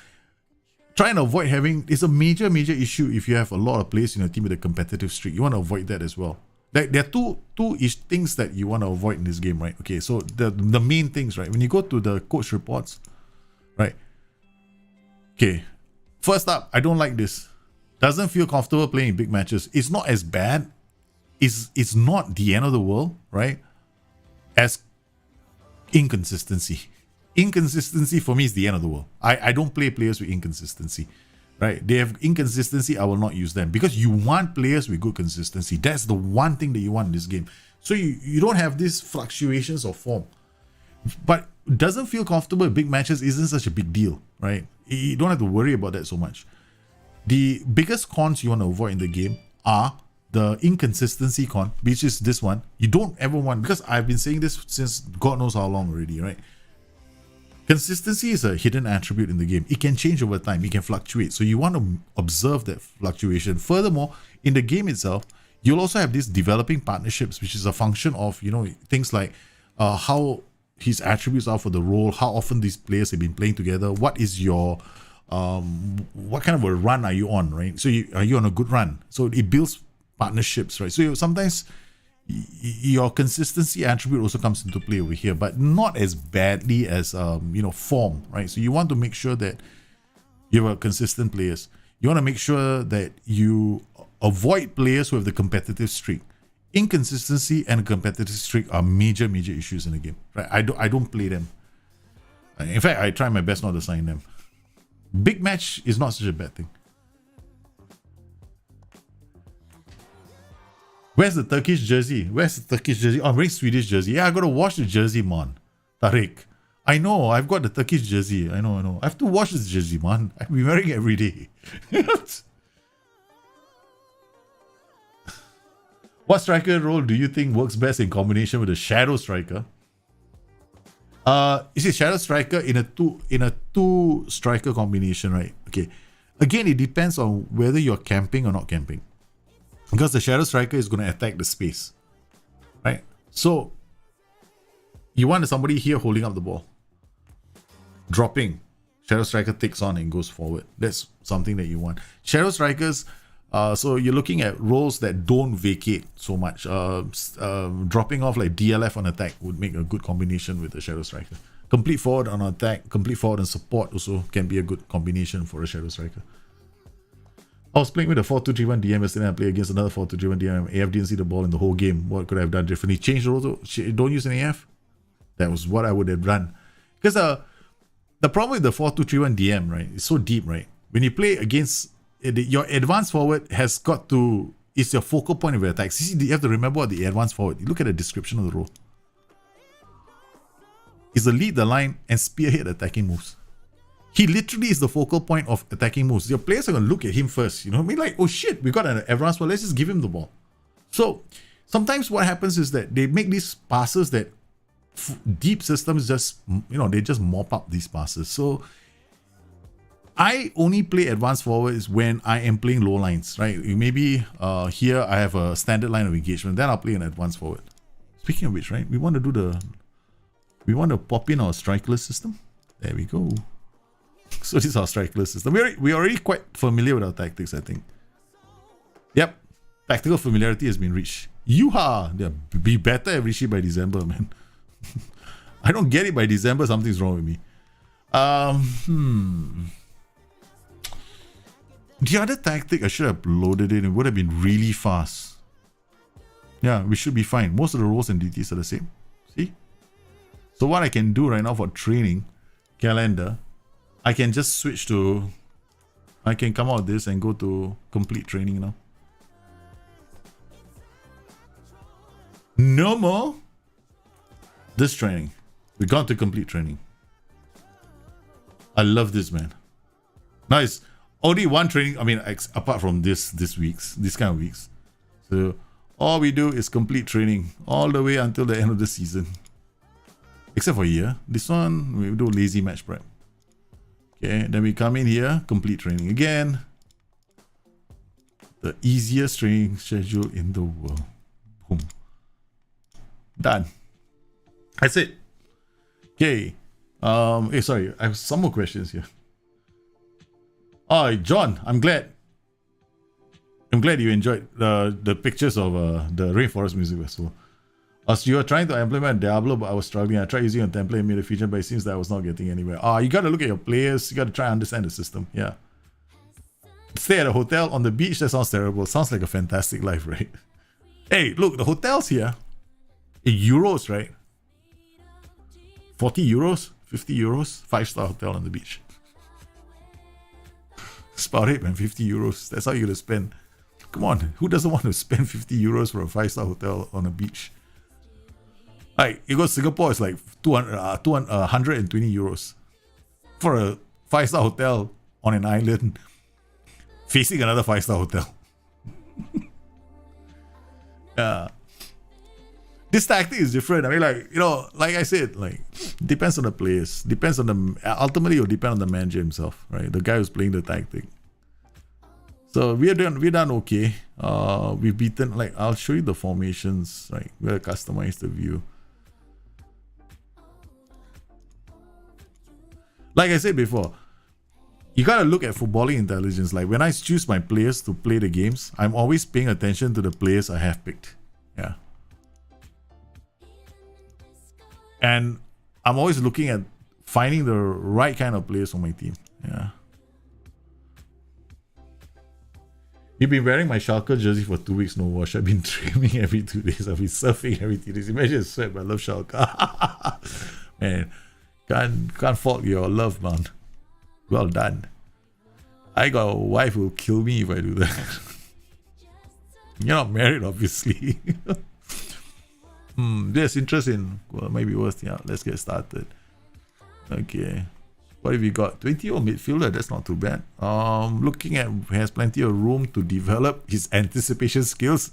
try and avoid having... It's a major issue if you have a lot of players in your team with a competitive streak. You want to avoid that as well. Like there are two-ish things that you want to avoid in this game, right? Okay, so the main things, right? When you go to the coach reports, right? Okay, first up, I don't like this. Doesn't feel comfortable playing in big matches. It's not as bad. It's not the end of the world, right? As inconsistency. Inconsistency for me is the end of the world. I don't play players with inconsistency, right? They have inconsistency, I will not use them because you want players with good consistency. That's the one thing that you want in this game. So you don't have these fluctuations of form. But doesn't feel comfortable in big matches isn't such a big deal, right? You don't have to worry about that so much. The biggest cons you want to avoid in the game are the inconsistency con, which is this one. You don't ever want, because I've been saying this since God knows how long already, right? Consistency is a hidden attribute in the game. It can change over time. It can fluctuate. So you want to observe that fluctuation. Furthermore, in the game itself, you'll also have these developing partnerships, which is a function of, things like how his attributes are for the role, how often these players have been playing together, what is your, what kind of a run are you on, right? So are you on a good run? So it builds partnerships, right? So sometimes your consistency attribute also comes into play over here, but not as badly as form, right? So you want to make sure that you have consistent players. You want to make sure that you avoid players who have the competitive streak. Inconsistency and competitive streak are major issues in the game, right? I don't play them. In fact, I try my best not to sign them. Big match is not such a bad thing. Where's the Turkish jersey? Oh, I'm wearing Swedish jersey. Yeah, I gotta wash the jersey, man. Tariq. I know, I've got the Turkish jersey. I know. I have to wash this jersey, man. I've been wearing it every day. What striker role do you think works best in combination with a shadow striker? You see, shadow striker in a two striker combination, right? Okay. Again, it depends on whether you're camping or not camping. Because the shadow striker is going to attack the space, right? So you want somebody here holding up the ball, dropping. Shadow striker takes on and goes forward. That's something that you want. Shadow strikers, so you're looking at roles that don't vacate so much. Dropping off like DLF on attack would make a good combination with a shadow striker. Complete forward on attack, complete forward on support also can be a good combination for a shadow striker. I was playing with a 4-2-3-1 DM yesterday. I played against another 4-2-3-1 DM. AF didn't see the ball in the whole game. What could I have done differently? Change the role. Don't use an AF. That was what I would have done. Because the problem with the 4-2-3-1 DM, right, it's so deep, right? When you play against your advanced forward is your focal point of your attacks. You have to remember what the advanced forward. You look at the description of the role. It's to lead the line and spearhead attacking moves. He literally is the focal point of attacking moves. Your players are going to look at him first. You know what I mean? Like, oh shit, we got an advanced forward. Let's just give him the ball. So sometimes what happens is that they make these passes that deep systems just, they just mop up these passes. So I only play advanced forwards when I am playing low lines, right? Maybe here I have a standard line of engagement. Then I'll play an advanced forward. Speaking of which, right? We want to pop in our strikerless system. There we go. So this is our strikerless system. We're already quite familiar with our tactics, I think. Yep. Tactical familiarity has been reached. Yoo-ha! Yeah, be better every shit by December, man. I don't get it by December, something's wrong with me. The other tactic, I should have loaded it. It would have been really fast. Yeah, we should be fine. Most of the roles and DTs are the same. See? So what I can do right now for training calendar, I can just switch to... I can come out of this and go to complete training now. No more this training. We got to complete training. I love this, man. Nice. Only one training, I mean, apart from this kind of weeks. So all we do is complete training all the way until the end of the season. Except for here. This one, we do lazy match prep. Okay, then we come in here, complete training again. The easiest training schedule in the world. Boom. Done. That's it. Okay. Sorry, I have some more questions here. Oh, John, I'm glad you enjoyed the pictures of the Rainforest Music Festival. As you were trying to implement Diablo, but I was struggling. I tried using a template and made a feature, but it seems that I was not getting anywhere. You got to look at your players. You got to try and understand the system. Yeah. Stay at a hotel on the beach. That sounds terrible. Sounds like a fantastic life, right? Hey, look, the hotels here in euros, right? 40 euros, 50 euros, 5-star hotel on the beach. That's about it, man. 50 euros. That's how you're going to spend. Come on. Who doesn't want to spend 50 euros for a 5-star hotel on a beach? Like, you go to Singapore, it's like 120 euros for a 5-star hotel on an island facing another 5-star hotel. Yeah. This tactic is different. I mean, like, like I said, like, Depends on the players. Depends on the. Ultimately, it will depend on the manager himself, right? The guy who's playing the tactic. So we're done okay. We've beaten, like, I'll show you the formations, right? We're gonna customize the view. Like I said before, you gotta look at footballing intelligence. Like when I choose my players to play the games, I'm always paying attention to the players I have picked. Yeah. And I'm always looking at finding the right kind of players for my team. Yeah. You've been wearing my Schalke jersey for 2 weeks, no wash. I've been training every 2 days. I've been surfing every 2 days. Imagine sweat, but I love Schalke. Man, can't fault your love, man. Well done. I got a wife who will kill me if I do that. You're not married, obviously. There's interest in, well, maybe worth. Yeah, let's get started. Okay. What have we got? 20-year-old midfielder, that's not too bad. Looking at, has plenty of room to develop his anticipation skills.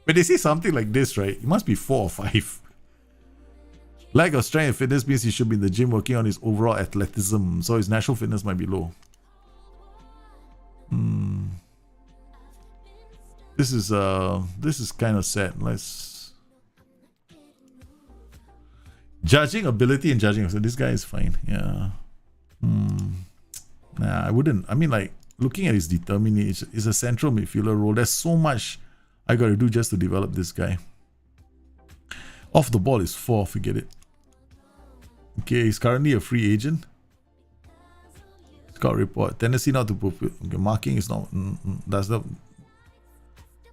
When they say something like this, right, it must be 4 or 5. Lack of strength and fitness means he should be in the gym working on his overall athleticism, so his natural fitness might be low. This is kind of sad. Let's judging ability and judging. So this guy is fine. Yeah. Nah, I wouldn't. I mean, like, looking at his determination, it's a central midfielder role. There's so much I got to do just to develop this guy. Off the ball is 4, forget it. Okay, he's currently a free agent. Scout report. Tendency not to put. Okay, marking is not. That's the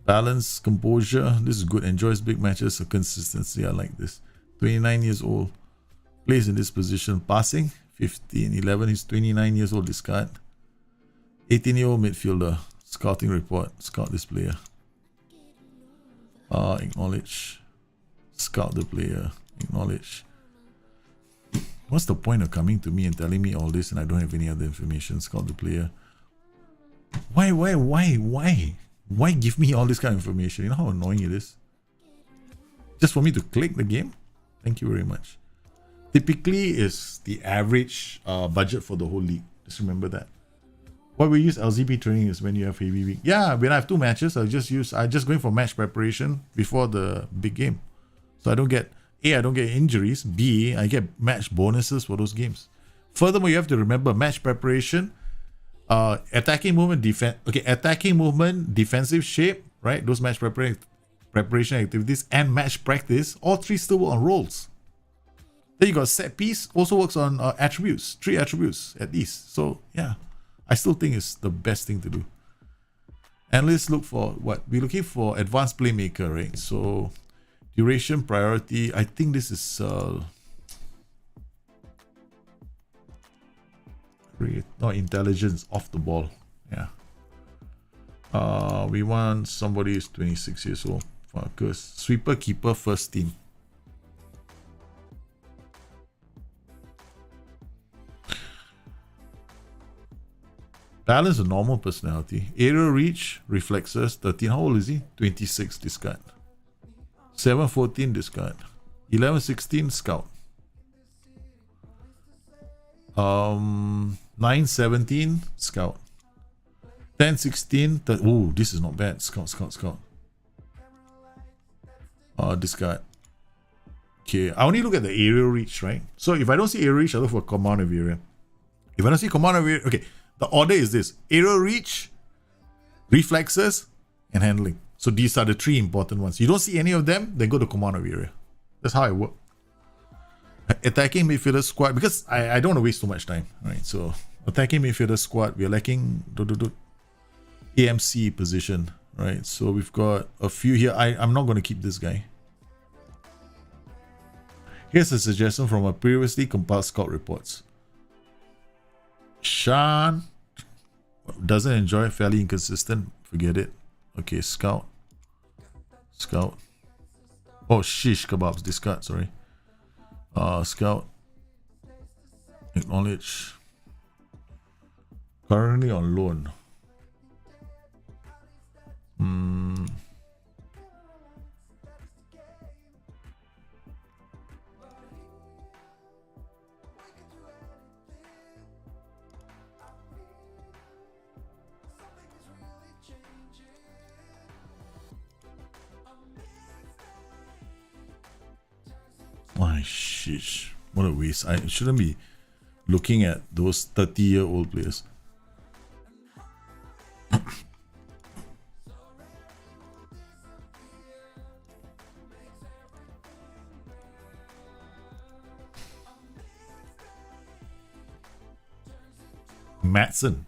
balance, composure. This is good. Enjoys big matches. So consistency. I like this. 29 years old. Plays in this position. Passing 15, 11. He's 29 years old. Discard. 18-year-old midfielder. Scouting report. Scout this player. Acknowledge. Scout the player. Acknowledge. What's the point of coming to me and telling me all this and I don't have any other information? Scout the player. Why give me all this kind of information? You know how annoying it is? Just for me to click the game? Thank you very much. Typically is the average budget for the whole league. Just remember that. Why we use LZB training is when you have heavy week. Yeah, when I have 2 matches, I just going for match preparation before the big game. So I don't get injuries. B, I get match bonuses for those games. Furthermore, you have to remember match preparation, attacking movement, defense. Okay, attacking movement, defensive shape, right? Those match preparation activities and match practice, all 3 still work on roles. Then you got set piece, also works on attributes, 3 attributes at least. So yeah, I still think it's the best thing to do. And let's look for what we're looking for: advanced playmaker, right? So duration, priority. I think this is intelligence off the ball. Yeah. We want somebody who's 26 years old. Focus. Sweeper, keeper, first team. Balance, a normal personality. Aerial reach, reflexes, 13. How old is he? 26, discard. 7-14, discard. 11-16, scout. 9-17, scout. 10-16, oh, this is not bad. Scout. Discard. Okay, I only look at the aerial reach, right? So if I don't see aerial reach, I look for command of area. If I don't see command of area, okay, the order is this: aerial reach, reflexes, and handling. So these are the 3 important ones. You don't see any of them, then go to command of area. That's how I work. Attacking midfielder squad, because I don't want to waste too much time, right? So attacking midfielder squad, we're lacking AMC position, right? So we've got a few here. I'm not going to keep this guy. Here's a suggestion from a previously compiled scout reports. Sean doesn't enjoy, fairly inconsistent. Forget it. Okay, scout. Oh, shish kebabs. Discard, sorry. Scout. Acknowledge. Currently on loan. My shish. What a waste. I shouldn't be looking at those 30-year-old players. Matson.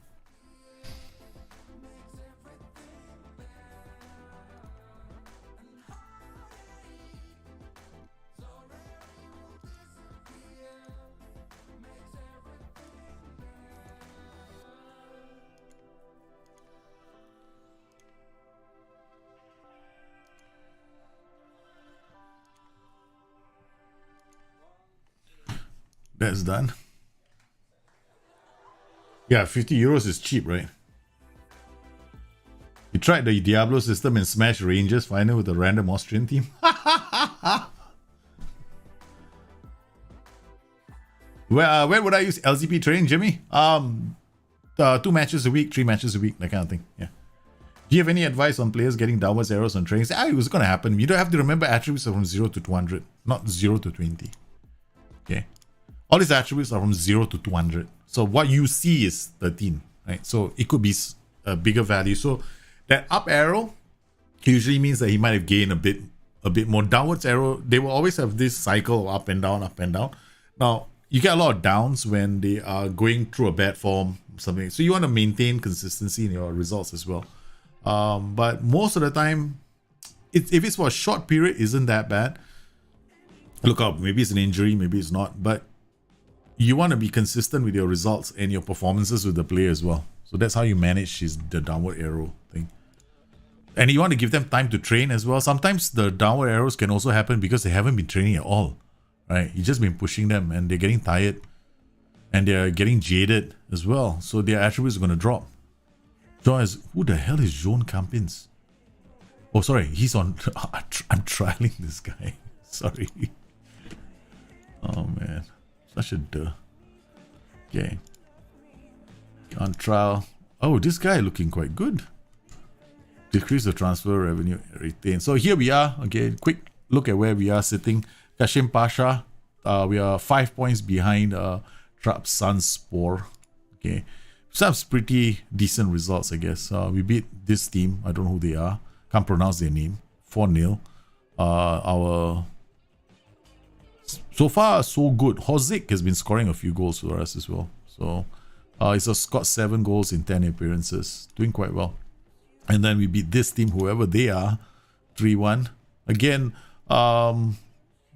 That's done. Yeah, 50 euros is cheap, right? You tried the Diablo system and smashed Rangers final with a random Austrian team? Where would I use LZP training, Jimmy? 2 matches a week, 3 matches a week, that kind of thing. Yeah. Do you have any advice on players getting downwards arrows on trainings? It was going to happen. You don't have to remember attributes are from 0 to 200, not 0 to 20. Okay. All these attributes are from 0 to 200. So what you see is 13, right? So it could be a bigger value. So that up arrow usually means that he might have gained a bit more. Downwards arrow, they will always have this cycle of up and down, up and down. Now, you get a lot of downs when they are going through a bad form, something. So you want to maintain consistency in your results as well. But most of the time, if it's for a short period, isn't that bad. Look up, maybe it's an injury, maybe it's not. But you want to be consistent with your results and your performances with the player as well. So that's how you manage the downward arrow thing. And you want to give them time to train as well. Sometimes the downward arrows can also happen because they haven't been training at all, right? You've just been pushing them and they're getting tired and they're getting jaded as well. So their attributes are going to drop. Who the hell is Joan Campins? Oh, sorry. He's on... I'm trialing this guy. Sorry. Oh, man. Such a duh. Okay. On trial. Oh, this guy looking quite good. Decrease the transfer revenue retained. So here we are. Okay, quick look at where we are sitting. Kashim Pasha. We are 5 points behind Trabzonspor. Okay. Some pretty decent results, I guess. We beat this team. I don't know who they are. Can't pronounce their name. 4-0. So far, so good. Hozik has been scoring a few goals for us as well. So he's got 7 goals in 10 appearances. Doing quite well. And then we beat this team, whoever they are, 3-1. Again,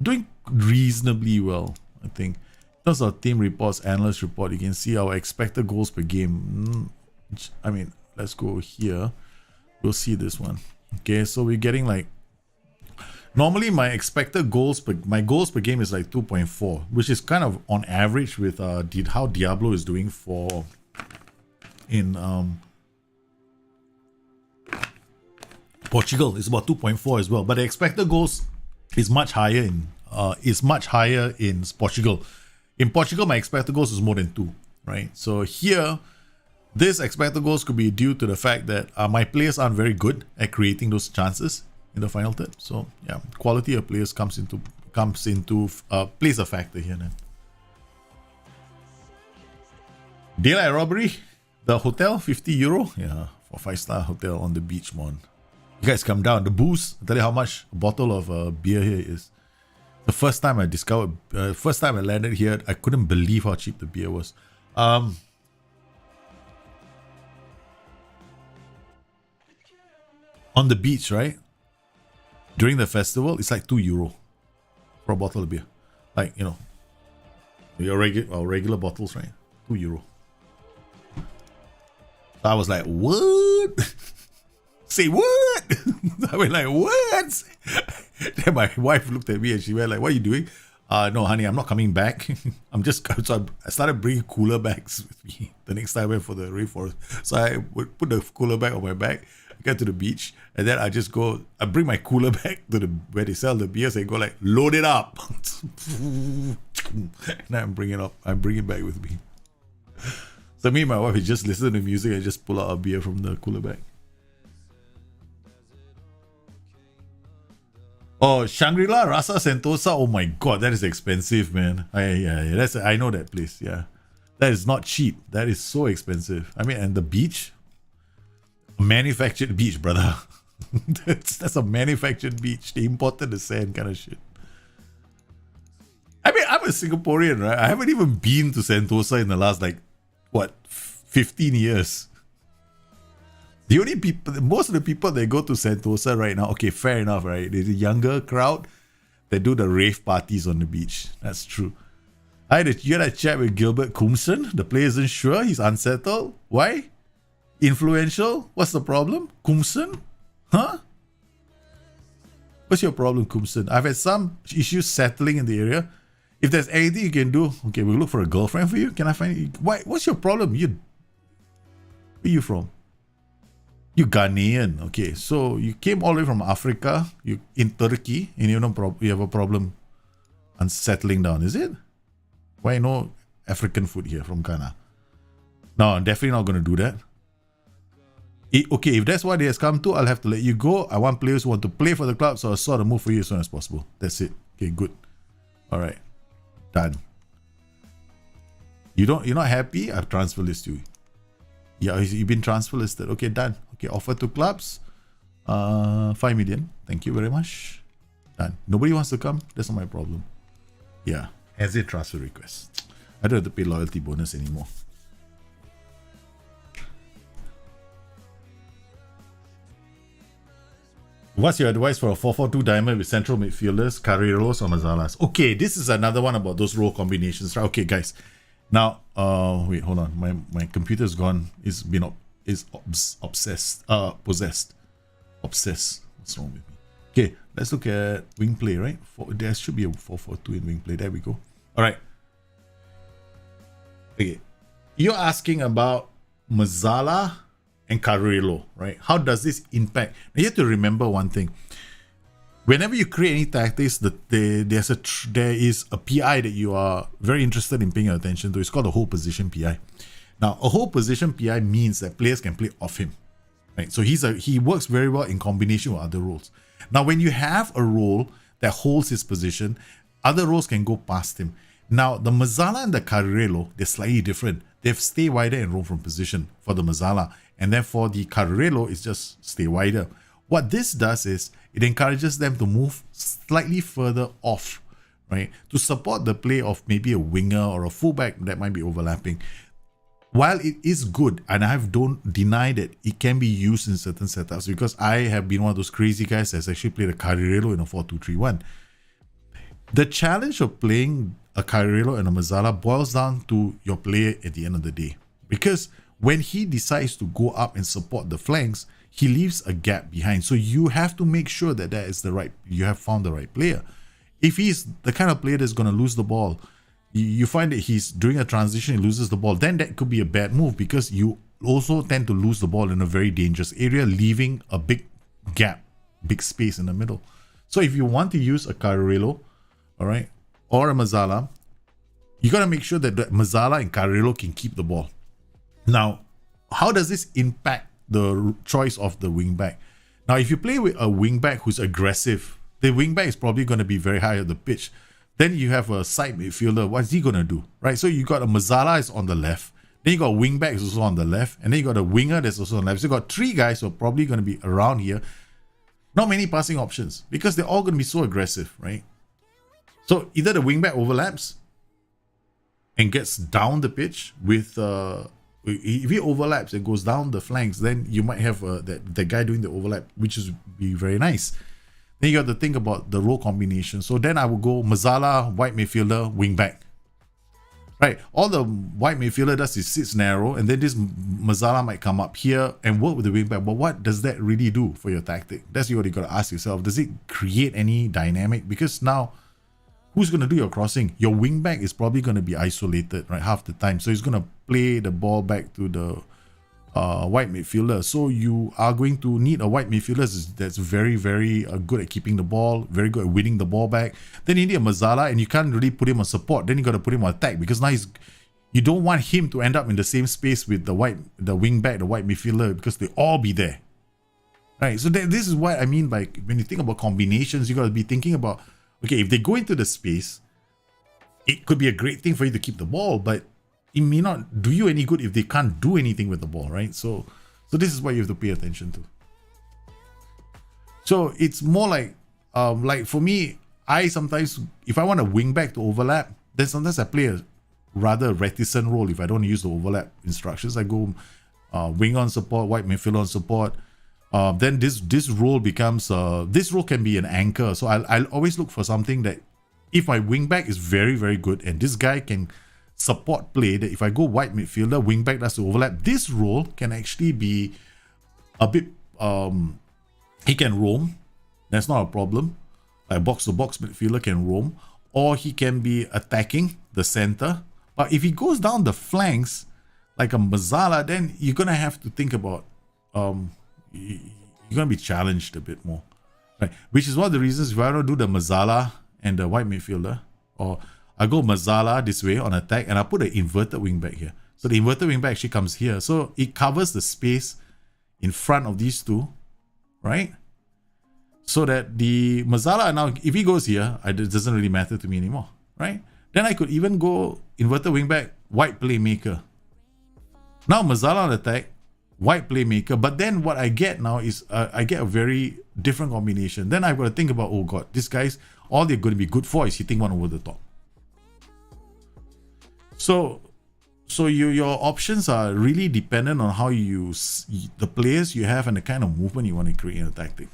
doing reasonably well, I think. In terms of team reports, analyst report, you can see our expected goals per game. I mean, let's go here. We'll see this one. Okay, so we're getting like... Normally, my expected goals per game is like 2.4, which is kind of on average with how Diablo is doing in Portugal. It's about 2.4 as well, but the expected goals is much higher in Portugal. In Portugal, my expected goals is more than 2, right? So here, this expected goals could be due to the fact that my players aren't very good at creating those chances in the final third. So yeah, quality of players plays a factor here then. Daylight robbery, the hotel, 50 euro. Yeah, for 5-star hotel on the beach, man. You guys come down. The booze, I'll tell you how much a bottle of beer here is. The first time I landed here, I couldn't believe how cheap the beer was. On the beach, right? During the festival, it's like 2 euro for a bottle of beer. Like, you know, our regular bottles, right? 2 euro. So I was like, what? Say what? I went like, what? Then my wife looked at me and she went like, what are you doing? No, honey, I'm not coming back. So I started bringing cooler bags with me the next time I went for the rainforest. So I would put the cooler bag on my back, get to the beach, and then I bring my cooler bag to where they sell the beers and go like, load it up. And I bring it back with me. So me and my wife, we just listen to music and just pull out a beer from the cooler bag. Oh, Shangri-La Rasa Sentosa. Oh my god, that is expensive, man. I know that place. Yeah, that is not cheap. That is so expensive. I mean, and the beach, manufactured beach, brother. that's a manufactured beach. They imported the sand, kind of shit. I mean, I'm a Singaporean, right? I haven't even been to Sentosa in the last 15 years. The only people, most of the people that go to Sentosa right now, okay, fair enough, right? There's a younger crowd that do the rave parties on the beach. That's true. You had a chat with Gilbert Coomson. The player isn't sure. He's unsettled. Why? Influential? What's the problem? Coomson? Huh? What's your problem, Coomson? I've had some issues settling in the area. If there's anything you can do, okay, we'll look for a girlfriend for you. Can I find you? Why? What's your problem? Where are you from? You Ghanaian. Okay, so you came all the way from Africa. You in Turkey, and you have a problem unsettling down, is it? Why no African food here from Ghana? No, I'm definitely not going to do that. Okay, if that's what it has come to, I'll have to let you go. I want players who want to play for the club, so I'll sort of move for you as soon as possible. That's it. Okay, good. All right, done. You're not happy? I've transfer listed you. Yeah, you've been transfer listed. Okay, done. Okay, offer to clubs. 5 million. Thank you very much. Done. Nobody wants to come. That's not my problem. Yeah, as a transfer request. I don't have to pay loyalty bonus anymore. What's your advice for a 4-4-2 diamond with central midfielders, Carreros or Mazalas? Okay, this is another one about those role combinations, right? Okay, guys. Now, wait, hold on. My computer's gone. Possessed. Obsessed. What's wrong with me? Okay, let's look at wing play, right? There should be a 4-4-2 in wing play. There we go. All right. Okay, you're asking about Mazala and Carrello, right? How does this impact? Now you have to remember one thing. Whenever you create any tactics, there is a PI that you are very interested in paying attention to. It's called a whole position PI. Now, a whole position PI means that players can play off him, right? So he works very well in combination with other roles. Now, when you have a role that holds his position, other roles can go past him. Now, the Mazala and the Carrello, they're slightly different. They have stay wider and roam from position for the Mazala, and therefore the Carrello is just stay wider. What this does is it encourages them to move slightly further off, right, to support the play of maybe a winger or a fullback that might be overlapping. While it is good, and I don't deny that it can be used in certain setups, because I have been one of those crazy guys that's actually played a Carrello in a 4-2-3-1. The challenge of playing a Carrello and a Mazala boils down to your player at the end of the day. Because when he decides to go up and support the flanks, he leaves a gap behind. So you have to make sure that you have found the right player. If he's the kind of player that's going to lose the ball, you find that he's doing a transition, he loses the ball, then that could be a bad move, because you also tend to lose the ball in a very dangerous area, leaving a big gap, big space in the middle. So if you want to use a Carrello, all right, or a Mazala, you got to make sure that the Mazala and Carrello can keep the ball. Now, how does this impact the choice of the wingback? Now, if you play with a wingback who's aggressive, the wingback is probably going to be very high at the pitch. Then you have a side midfielder. What's he going to do? Right? So you got a Mazala is on the left. Then you got a wingback is also on the left. And then you got a winger that's also on the left. So you got three guys who are probably going to be around here. Not many passing options, because they're all going to be so aggressive, right? So either the wingback overlaps and gets down the pitch with... if he overlaps and goes down the flanks, then you might have the guy doing the overlap, which is be very nice. Then you got to think about the role combination. So then I would go Mazala, white midfielder, wing back. Right, all the white midfielder does is sits narrow, and then this Mazala might come up here and work with the wing back. But what does that really do for your tactic? That's what you got to ask yourself. Does it create any dynamic? Because now, who's going to do your crossing? Your wing back is probably going to be isolated, right, half the time. So he's going to play the ball back to the white midfielder. So you are going to need a white midfielder that's very, very good at keeping the ball, very good at winning the ball back. Then you need a Mazala, and you can't really put him on support. Then you got to put him on attack, because now you don't want him to end up in the same space with the wing back, the white midfielder, because they all be there. right? So this is what I mean by when you think about combinations, you got to be thinking about, okay, if they go into the space, it could be a great thing for you to keep the ball, but it may not do you any good if they can't do anything with the ball, right? So this is what you have to pay attention to. So it's more like for me, I sometimes, if I want a wing back to overlap, then sometimes I play a rather reticent role. If I don't use the overlap instructions, I go wing on support, wide midfield on support. Then this role becomes, this role can be an anchor. So I'll always look for something that, if my wing back is very, very good and this guy can support play, that if I go wide midfielder, wing back does the overlap, this role can actually be a bit, he can roam. That's not a problem. Like box-to-box midfielder can roam. Or he can be attacking the center. But if he goes down the flanks, like a Mazzala, then you're going to have to think about, you're going to be challenged a bit more. Right? Which is one of the reasons if I don't do the Mazzala and the wide midfielder, or I go Mazzala this way on attack, and I put an inverted wing back here. So the inverted wing back actually comes here. So it covers the space in front of these two, right? So that the Mazzala now, if he goes here, it doesn't really matter to me anymore, right? Then I could even go inverted wing back, wide playmaker. Now Mazzala on attack, wide playmaker. But then what I get now is I get a very different combination. Then I've got to think about, oh God, these guys, all they're going to be good for is hitting one over the top. So your options are really dependent on how you use the players you have and the kind of movement you want to create in a tactic.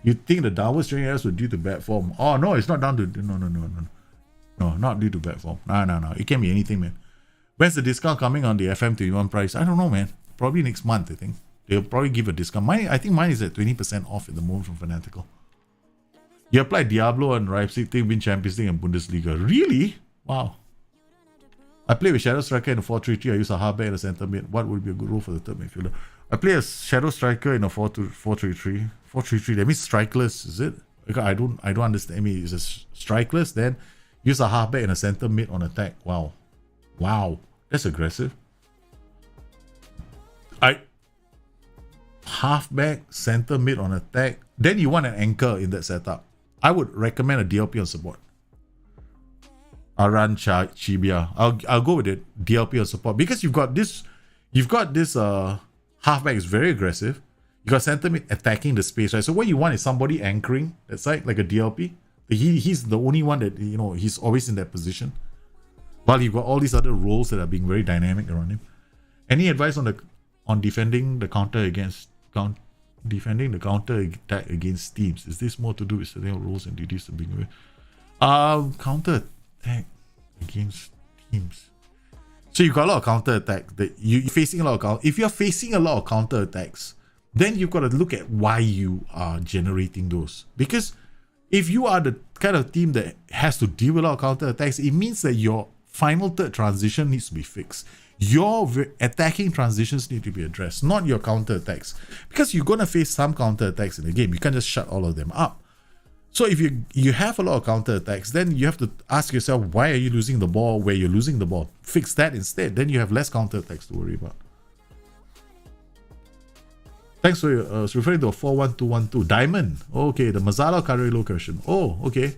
You think the downward string errors were due to bad form? Oh no, it's not down to no, not due to bad form. No. It can be anything, man. When's the discount coming on the FM21 price? I don't know, man. Probably next month, I think. They'll probably give a discount. I think mine is at 20% off at the moment from Fanatical. You apply Diablo and Leipzig thing, win Champions League and Bundesliga. Really? Wow. I play with Shadow Striker in a 4-3-3. I use a halfback and a centre mid. What would be a good role for the third midfielder? I play a Shadow Striker in a 4-3-3. 4-3-3. That means strikeless, is it? I don't understand. I mean, it's a strikeless. Then use a halfback and a centre mid on attack. Wow. That's aggressive. Halfback, centre mid on attack. Then you want an anchor in that setup. I would recommend a DLP on support. Aran Chibia. I'll go with it. DLP on support because you've got this halfback is very aggressive. You got center mid attacking the space, right? So what you want is somebody anchoring that side, like a DLP. He's the only one that, he's always in that position. While you've got all these other roles that are being very dynamic around him. Any advice on defending the counter attack against teams? Is this more to do with setting roles and duties to begin with? Counter attack against teams. So you've got a lot of counter attack that you're facing a lot of if you're facing a lot of counter attacks, then you've got to look at why you are generating those. Because if you are the kind of team that has to deal with a lot of counter attacks, it means that your final third transition needs to be fixed. Your attacking transitions need to be addressed, not your counter attacks. Because you're going to face some counter attacks in the game. You can't just shut all of them up. So if you have a lot of counter attacks, then you have to ask yourself, why are you losing the ball where you're losing the ball? Fix that instead. Then you have less counter attacks to worry about. Thanks for referring to a 4-1-2-1-2. Diamond. Okay, the Mazzala Carrillo question. Oh, okay.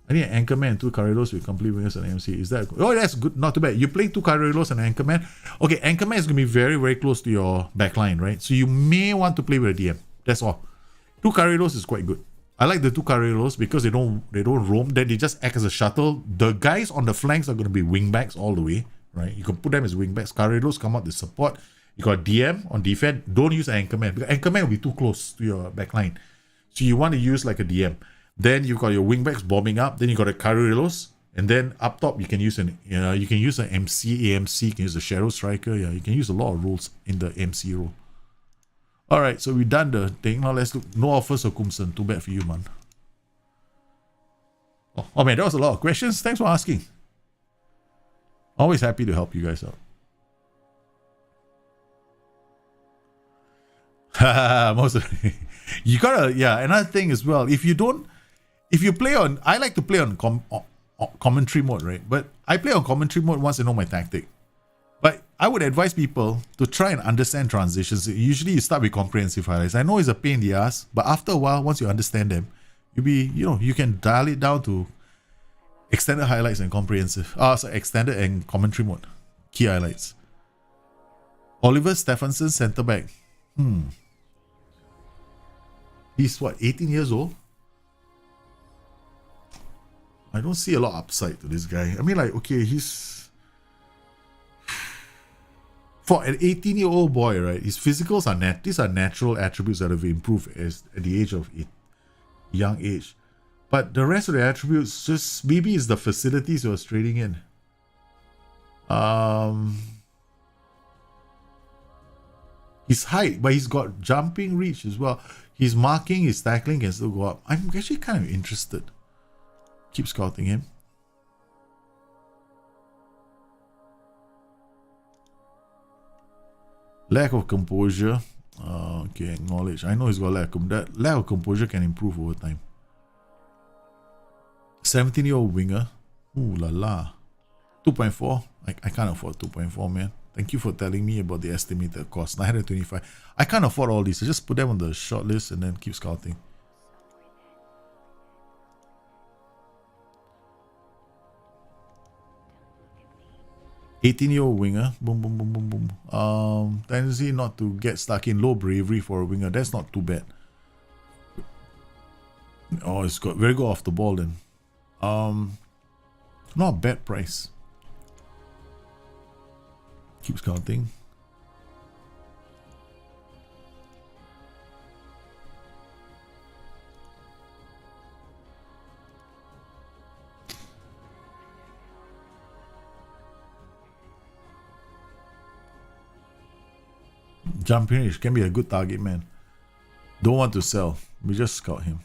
I need an Anchorman and 2 Carrillos with complete wingers and MC. Is that... Oh, that's good. Not too bad. You're playing 2 Carrillos and Anchorman. Okay, Anchorman is going to be very, very close to your backline, right? So you may want to play with a DM. That's all. 2 Carrillos is quite good. I like the 2 Carrillos because they don't roam. Then they just act as a shuttle. The guys on the flanks are going to be wingbacks all the way, right? You can put them as wingbacks. Carrillos come out to support. You got DM on defense. Don't use Anchorman because Anchorman will be too close to your backline. So you want to use like a DM. Then you've got your wingbacks bombing up. Then you got a Carrillos, and then up top you can use an MC, AMC. You can use a Shadow Striker. Yeah, you can use a lot of roles in the MC role. All right, so we've done the thing. Now let's look. No offers of Kumsen. Too bad for you, man. Oh man, that was a lot of questions. Thanks for asking. Always happy to help you guys out. Most of you gotta, another thing as well, if you play on, I like to play on commentary mode, right? But I play on commentary mode once I know my tactic. But I would advise people to try and understand transitions. Usually you start with comprehensive highlights. I know it's a pain in the ass, but after a while, once you understand them, you can dial it down to extended highlights and comprehensive. Extended and commentary mode. Key highlights. Oliver Stephenson, centre back. He's what, 18 years old? I don't see a lot of upside to this guy. I mean, like, okay, he's... For an 18-year-old boy, right, his physicals are these are natural attributes that have improved at the age of young age. But the rest of the attributes, just maybe it's the facilities he was trading in. His height, but he's got jumping reach as well. His marking, his tackling can still go up. I'm actually kind of interested. Keep scouting him. Lack of composure. Okay, acknowledge. I know he's got that lack of composure can improve over time. 17-year-old winger. Ooh la la. 2.4. I can't afford 2.4, man. Thank you for telling me about the estimated cost. 925. I can't afford all these. I just put them on the short list and then keep scouting. (18-year-old winger. Boom, boom, boom, boom, boom. Tendency not to get stuck in. Low bravery for a winger. That's not too bad. Oh, it's got very good off the ball then. Not a bad price. Keep counting. Jumping range can be a good target, man. Don't want to sell. We just scout him.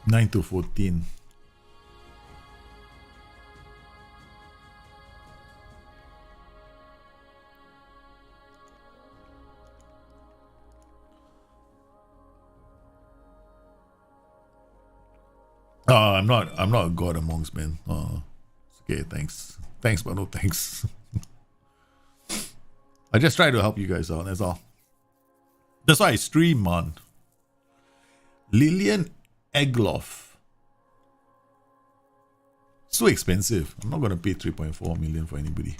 (9 to 14). I'm not a god amongst men. Okay, thanks, but no thanks. I just try to help you guys out. That's all. That's why I stream, man. Lillian Egloff. So expensive. I'm not gonna pay 3.4 million for anybody.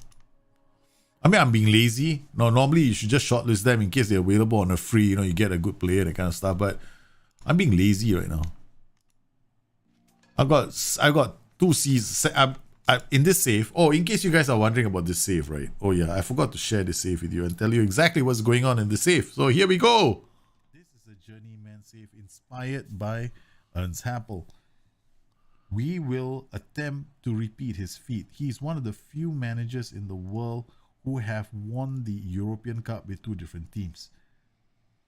I mean, I'm being lazy. No, normally you should just shortlist them in case they're available on a free. You get a good player, that kind of stuff. But I'm being lazy right now. I got 2 C's in this save. Oh, in case you guys are wondering about this save, right? Oh yeah, I forgot to share this save with you and tell you exactly what's going on in the save. So here we go. This is a journeyman save inspired by Ernst Happel. We will attempt to repeat his feat. He is one of the few managers in the world who have won the European Cup with 2 different teams.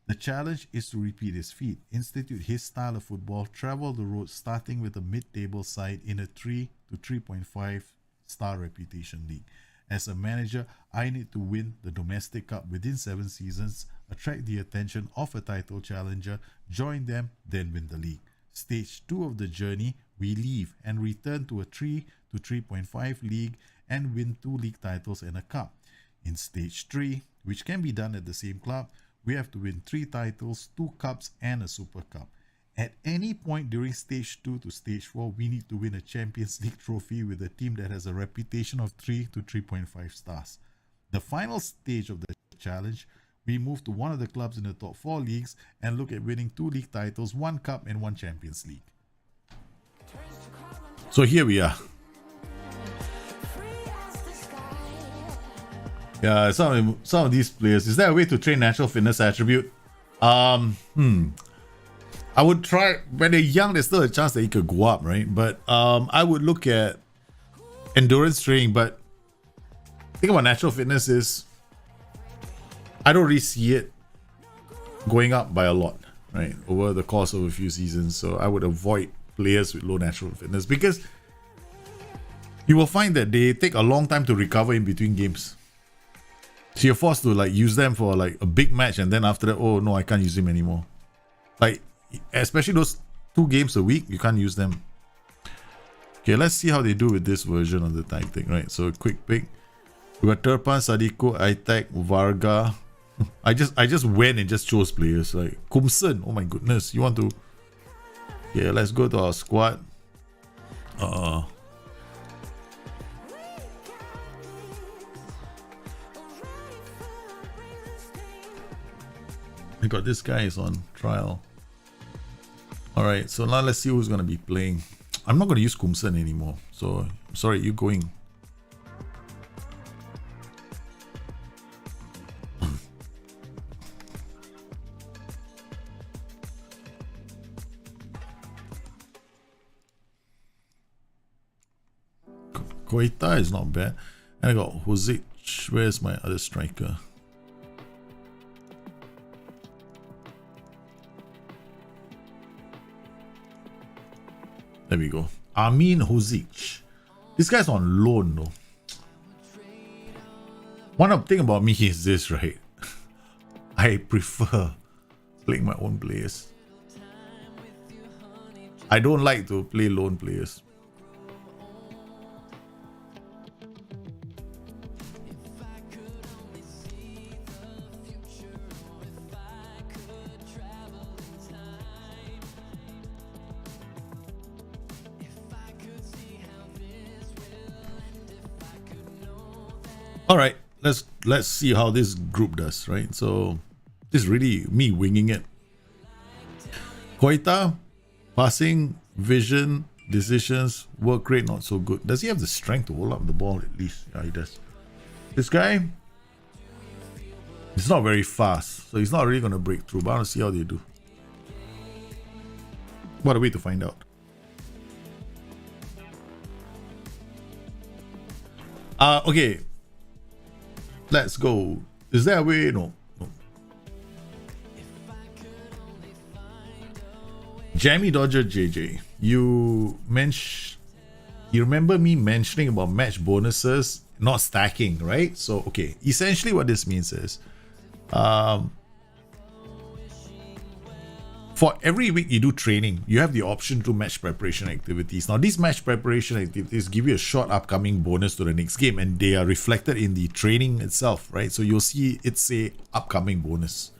The challenge is to repeat his feat, institute his style of football, travel the road starting with a mid-table side in a 3 to 3.5 star reputation league. As a manager, I need to win the domestic cup within 7 seasons, attract the attention of a title challenger, join them, then win the league. Stage 2 of the journey, we leave and return to a 3 to 3.5 league and win 2 league titles and a cup. In stage 3, which can be done at the same club, we have to win 3 titles, 2 cups and a super cup. At any point during stage 2 to stage 4, we need to win a Champions League trophy with a team that has a reputation of 3 to 3.5 stars. The final stage of the challenge, we move to one of the clubs in the top 4 leagues and look at winning 2 league titles, 1 cup and 1 Champions League. So here we are. Yeah, some of these players. Is there a way to train natural fitness attribute? I would try. When they're young, there's still a chance that he could go up, right? But I would look at endurance training. But the thing about natural fitness is I don't really see it going up by a lot, right, over the course of a few seasons. So I would avoid players with low natural fitness because you will find that they take a long time to recover in between games. So you're forced to use them for a big match, and then after that, oh no, I can't use him anymore. Like, especially those 2 games a week, you can't use them. Okay, let's see how they do with this version of the tactic, right? So quick pick. We got Turpan, Sadiko, Itek, Varga. I just went and just chose players like Kumsen. Oh my goodness, you want to? Yeah, let's go to our squad. I got this guy is on trial. All right, so now let's see who's gonna be playing. I'm not gonna use Kumsen anymore. So I'm sorry, you going. Koita is not bad. And I got Hozic. Where's my other striker? There we go. Amin Hozic. This guy's on loan though. One thing about me is this, right? I prefer playing my own players. I don't like to play loan players. All right, let's see how this group does, right? So this is really me winging it. Koita, passing, vision, decisions, work rate not so good. Does he have the strength to hold up the ball at least? Yeah, he does. This guy, he's not very fast, so he's not really going to break through, but I want to see how they do. What a way to find out. Okay. Let's go. Is there a way? No. Jamie Dodger JJ, you remember me mentioning about match bonuses not stacking, right? So okay, essentially what this means is for every week you do training, you have the option to match preparation activities. Now, these match preparation activities give you a short upcoming bonus to the next game, and they are reflected in the training itself, right? So you'll see it's a upcoming bonus.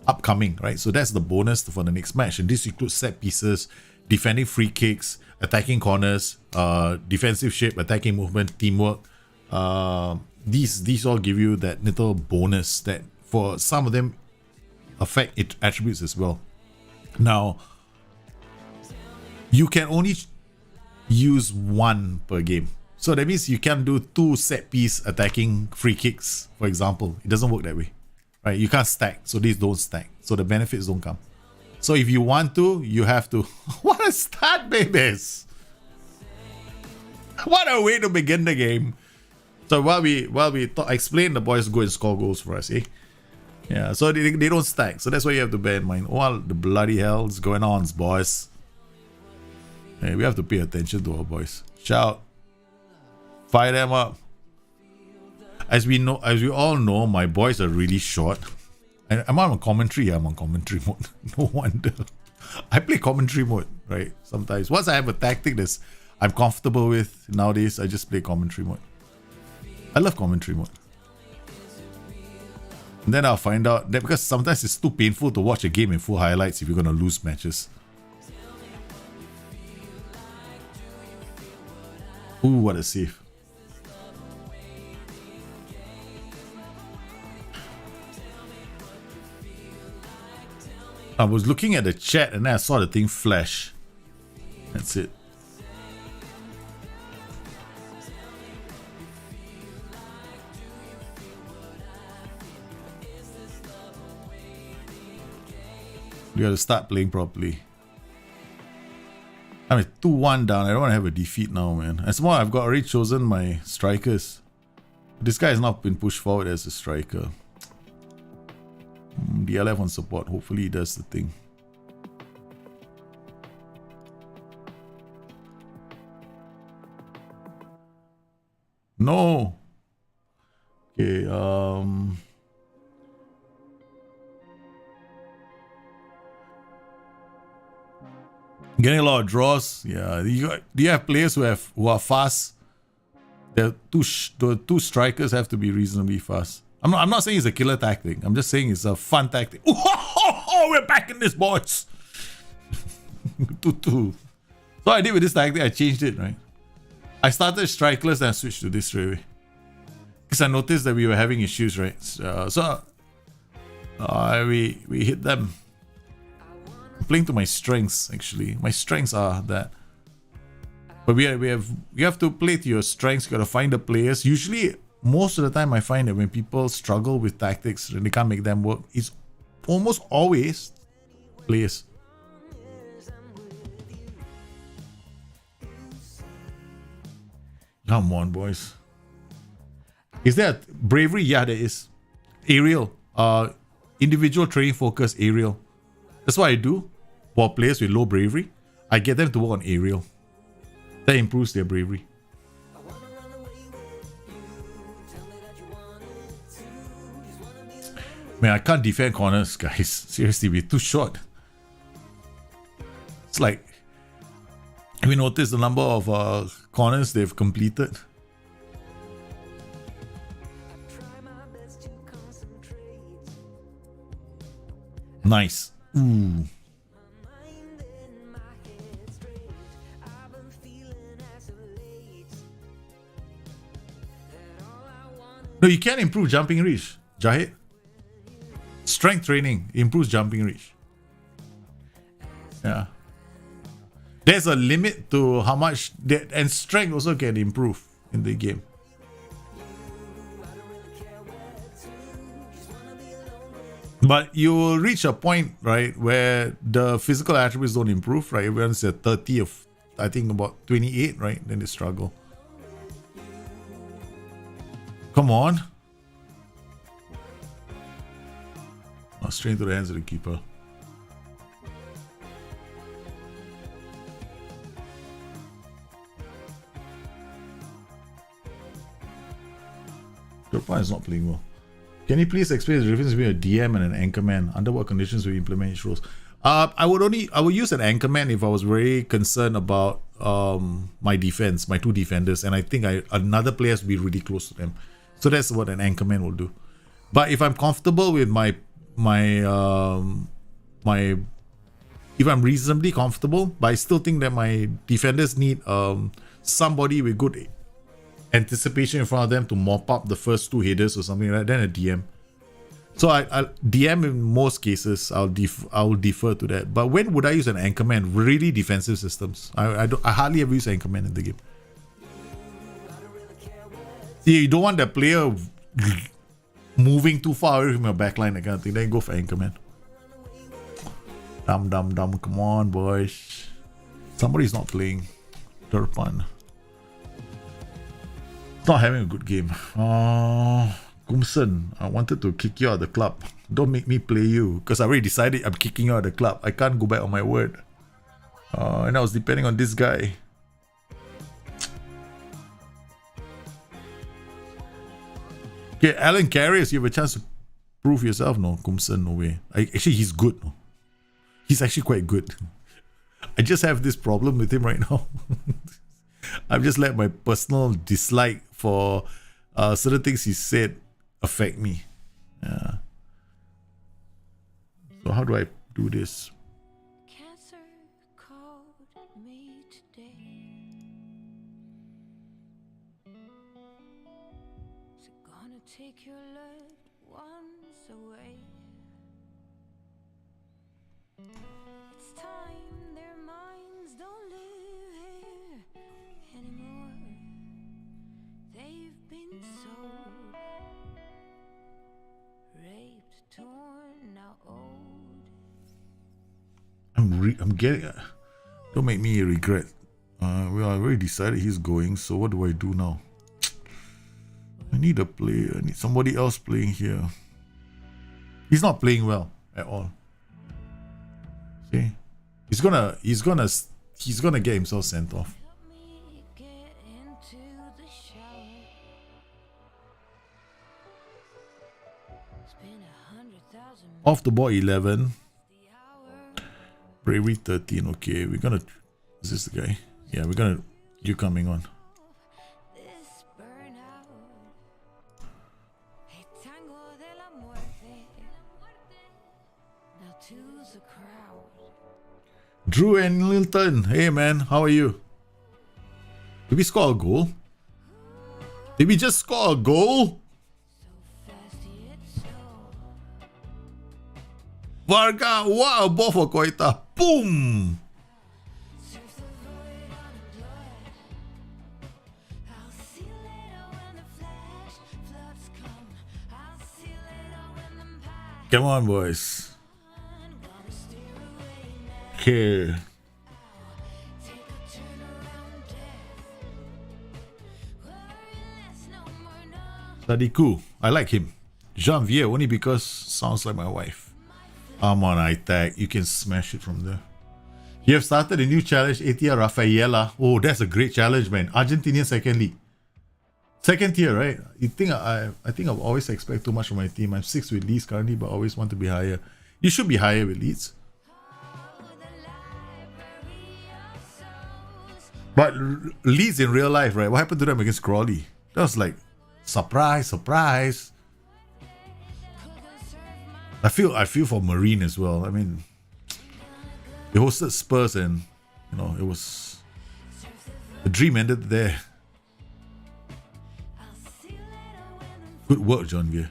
Upcoming, right? So that's the bonus for the next match. And this includes set pieces, defending free kicks, attacking corners, defensive shape, attacking movement, teamwork. These all give you that little bonus that for some of them affect its attributes as well. Now, you can only use 1 per game. So that means you can do 2 set piece attacking free kicks, for example. It doesn't work that way, right? You can't stack, so these don't stack. So the benefits don't come. So if you want to, you have to. What a start, babies! What a way to begin the game. So while we explain, the boys go and score goals for us, eh? Yeah, so they don't stack. So that's what you have to bear in mind. What the bloody hell is going on, boys? Hey, we have to pay attention to our boys. Shout. Fire them up. As we all know, my boys are really short. And I'm on commentary. I'm on commentary mode. No wonder. I play commentary mode, right? Sometimes. Once I have a tactic that I'm comfortable with nowadays, I just play commentary mode. I love commentary mode. And then I'll find out that because sometimes it's too painful to watch a game in full highlights if you're going to lose matches. Ooh, what a save. I was looking at the chat and then I saw the thing flash. That's it. You gotta start playing properly. I'm 2-1 down. I don't want to have a defeat now, man. As more, I've already chosen my strikers. This guy has not been pushed forward as a striker. DLF on support. Hopefully he does the thing. No. Okay, I Getting a lot of draws. Yeah. Do you have players who are fast? The two strikers have to be reasonably fast. I'm not saying it's a killer tactic. I'm just saying it's a fun tactic. Oh, we're back in this, boys. 2-2. So I did with this tactic, I changed it, right? I started strikeless and I switched to this straight away. Because I noticed that we were having issues, right? We hit them. I'm playing to my strengths, actually. My strengths are that. But you have to play to your strengths. You gotta find the players. Usually, most of the time I find that when people struggle with tactics and they can't make them work, it's almost always players. Come on, boys. Is there bravery? Yeah, there is. Aerial. Individual training focus aerial. That's what I do for players with low bravery. I get them to work on aerial. That improves their bravery. Man, I can't defend corners, guys. Seriously, we're too short. It's like, have you noticed the number of corners they've completed? Nice. Ooh. No, you can improve jumping reach, Jahid. Strength training improves jumping reach. Yeah. There's a limit to how much that, and strength also can improve in the game. But you will reach a point, right, where the physical attributes don't improve, right? Everyone's at 30 of, I think about 28, right? Then they struggle. Come on. Oh, straight into the hands of the keeper. Turpan is not playing well. Can you please explain the difference between a DM and an Anchorman? Under what conditions will you implement each roles? I would use an Anchorman if I was very concerned about my defense, my two defenders, and I think another player has to be really close to them. So that's what an Anchorman will do. But if I'm comfortable with if I'm reasonably comfortable, but I still think that my defenders need somebody with good anticipation in front of them to mop up the first two headers or something like that, then a DM. So I DM in most cases, I'll defer to that. But when would I use an Anchorman? Really defensive systems. I hardly ever use Anchorman in the game. You don't want the player moving too far away from your backline, that kind of thing. Then go for Anchorman. Dumb. Come on, boys. Somebody's not playing. Turpan. Not having a good game. Gumson, I wanted to kick you out of the club. Don't make me play you, because I already decided I'm kicking you out of the club. I can't go back on my word. And I was depending on this guy. Okay, Alan Carriers, you have a chance to prove yourself. No, Gumson, no way. Actually, he's good. No. He's actually quite good. I just have this problem with him right now. I've just let my personal dislike for certain things he said affect me. Yeah. So how do I do this? Cancer called me today. Is it gonna take your loved ones away? It's time their minds don't live here anymore. They've been sold, raped, torn, now old. I'm getting. Don't make me regret. Well, I already decided he's going. So what do I do now? I need a player. I need somebody else playing here. He's not playing well at all. See, he's gonna get himself sent off. Off the ball 11. Bravery 13. Okay, we're gonna. Is this the guy? Yeah, we're gonna. You coming on? This burnout. Hey, tango de la muerte. Now two's a crowd. Drew and Lilton. Hey man, how are you? Did we score a goal? Did we just score a goal? Fast yet slow. Varga, what a ball for Koita. Boom! Surf the void on a blood. I'll see you later when the flash floods come. I'll see you later when them pie. Come on, boys. Gonna steer away now. Okay. Take a turn around death. Worry less, no more no. Sadiku, I like him. Janvier, only because sounds like my wife. I'm on iTag. You can smash it from there. You have started a new challenge, ATR Rafaela. Oh, that's a great challenge, man. Argentinian second league. Second tier, right? You think I think I've always expect too much from my team. I'm 6th with Leeds currently, but always want to be higher. You should be higher with Leeds. But Leeds in real life, right? What happened to them against Crawley? That was like surprise, surprise. I feel for Marine as well. I mean, they hosted Spurs and you know it was the dream ended there. Good work, John Veer.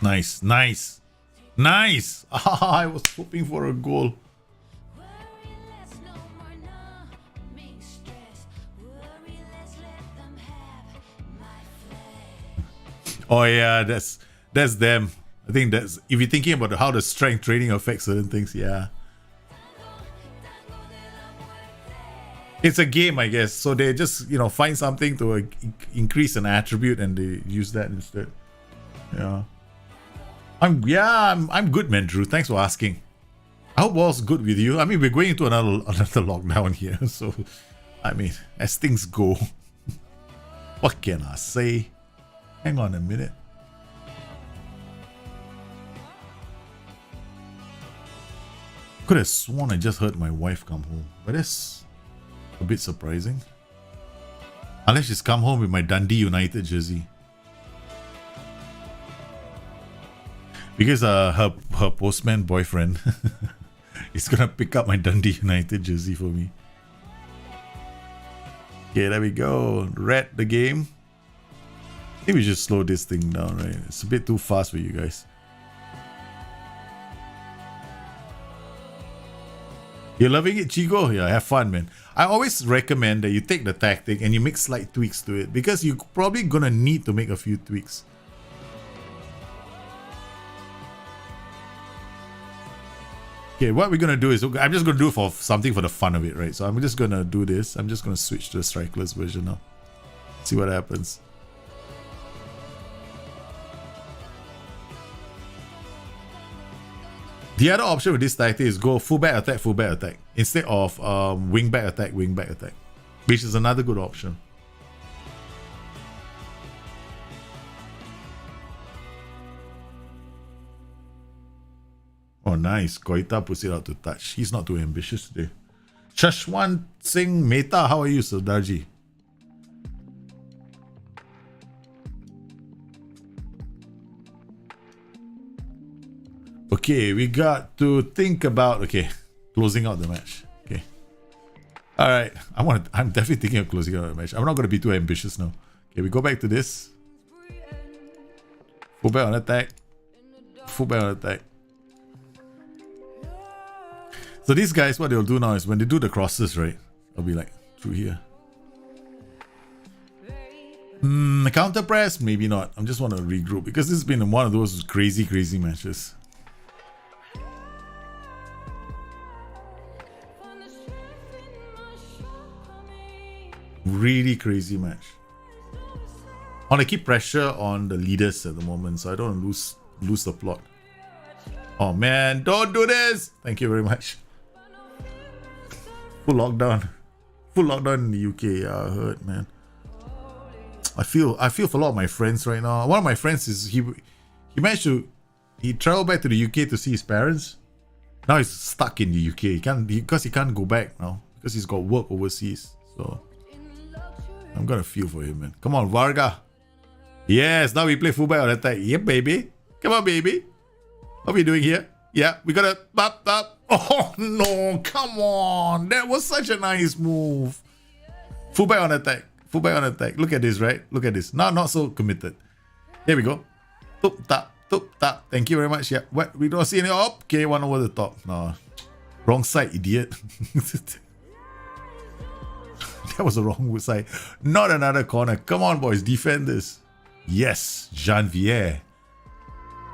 Nice, nice, nice. I was hoping for a goal. Oh yeah, that's them. I think that's if you're thinking about how the strength training affects certain things. Yeah, it's a game, I guess. So they just find something to increase an attribute and they use that instead. Yeah, I'm good, man. Drew, thanks for asking. I hope all's good with you. I mean, we're going into another lockdown here, so I mean, as things go, what can I say? Hang on a minute. Could have sworn I just heard my wife come home, but that's a bit surprising. Unless she's come home with my Dundee United jersey. Because her postman boyfriend is gonna pick up my Dundee United jersey for me. Okay, there we go. Read the game. I think we should slow this thing down, right? It's a bit too fast for you guys. You're loving it, Chigo? Yeah, have fun, man. I always recommend that you take the tactic and you make slight tweaks to it because you're probably gonna need to make a few tweaks. Okay, what we're gonna do is I'm just gonna do for something for the fun of it, right? So I'm just gonna do this. I'm just gonna switch to the strikeless version now. See what happens. The other option with this tactic is go fullback attack instead of wingback attack, which is another good option. Oh, nice. Koita puts it out to touch. He's not too ambitious today. Shashwan Singh Mehta, how are you, Sardarji? Okay, we got to think about closing out the match. Okay. Alright. I'm definitely thinking of closing out the match. I'm not gonna be too ambitious now. Okay, we go back to this. Fullback on attack. Fullback on attack. So these guys, what they'll do now is when they do the crosses, right? I'll be like through here. Counter press? Maybe not. I just want to regroup because this has been one of those crazy matches. Really crazy match. I want to keep pressure on the leaders at the moment, so I don't want to lose the plot. Oh man, don't do this! Thank you very much. Full lockdown in the UK. Yeah, I heard, man. I feel for a lot of my friends right now. One of my friends is he managed to traveled back to the UK to see his parents. Now he's stuck in the UK. Because he can't go back now because he's got work overseas. So I'm gonna feel for him, man. Come on, Varga. Yes, now we play fullback on attack. Yep, baby. Come on, baby. What are we doing here? Yeah, we gotta up. Oh no, come on. That was such a nice move. Fullback on attack. Fullback on attack. Look at this, right? Look at this. Now not so committed. Here we go. Tup tap. Thank you very much. Yeah. What? We don't see any. Okay, one over the top. No. Wrong side, idiot. That was the wrong side. Not another corner. Come on, boys. Defend this. Yes. Janvier.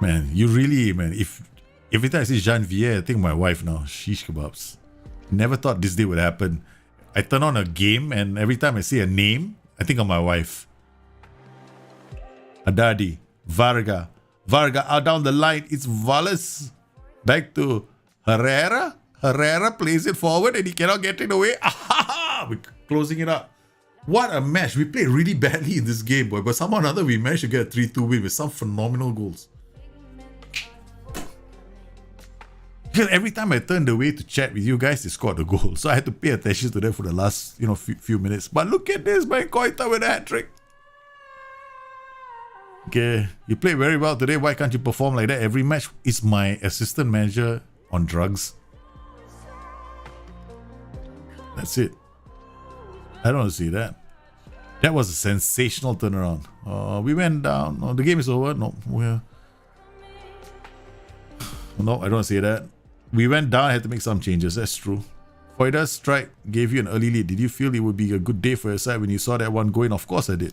Man, you really, man. If every time I see Janvier, I think of my wife now. Shish kebabs. Never thought this day would happen. I turn on a game and every time I see a name, I think of my wife. Adadi. Varga out down the line. It's Wallace. Back to Herrera. Herrera plays it forward and he cannot get it away. We're closing it up. What a match. We played really badly in this game, boy. But somehow or another, we managed to get a 3-2 win with some phenomenal goals. Because every time I turned away to chat with you guys, they scored a goal. So I had to pay attention to them for the last, few minutes. But look at this, man. Koita with a hat-trick. Okay, you played very well today. Why can't you perform like that every match? Is my assistant manager on drugs? That's it. I don't see that. That was a sensational turnaround. We went down. Oh, the game is over. No, no, I don't see that. We went down. I had to make some changes. That's true. Foida's strike gave you an early lead. Did you feel it would be a good day for your side when you saw that one going? Of course I did.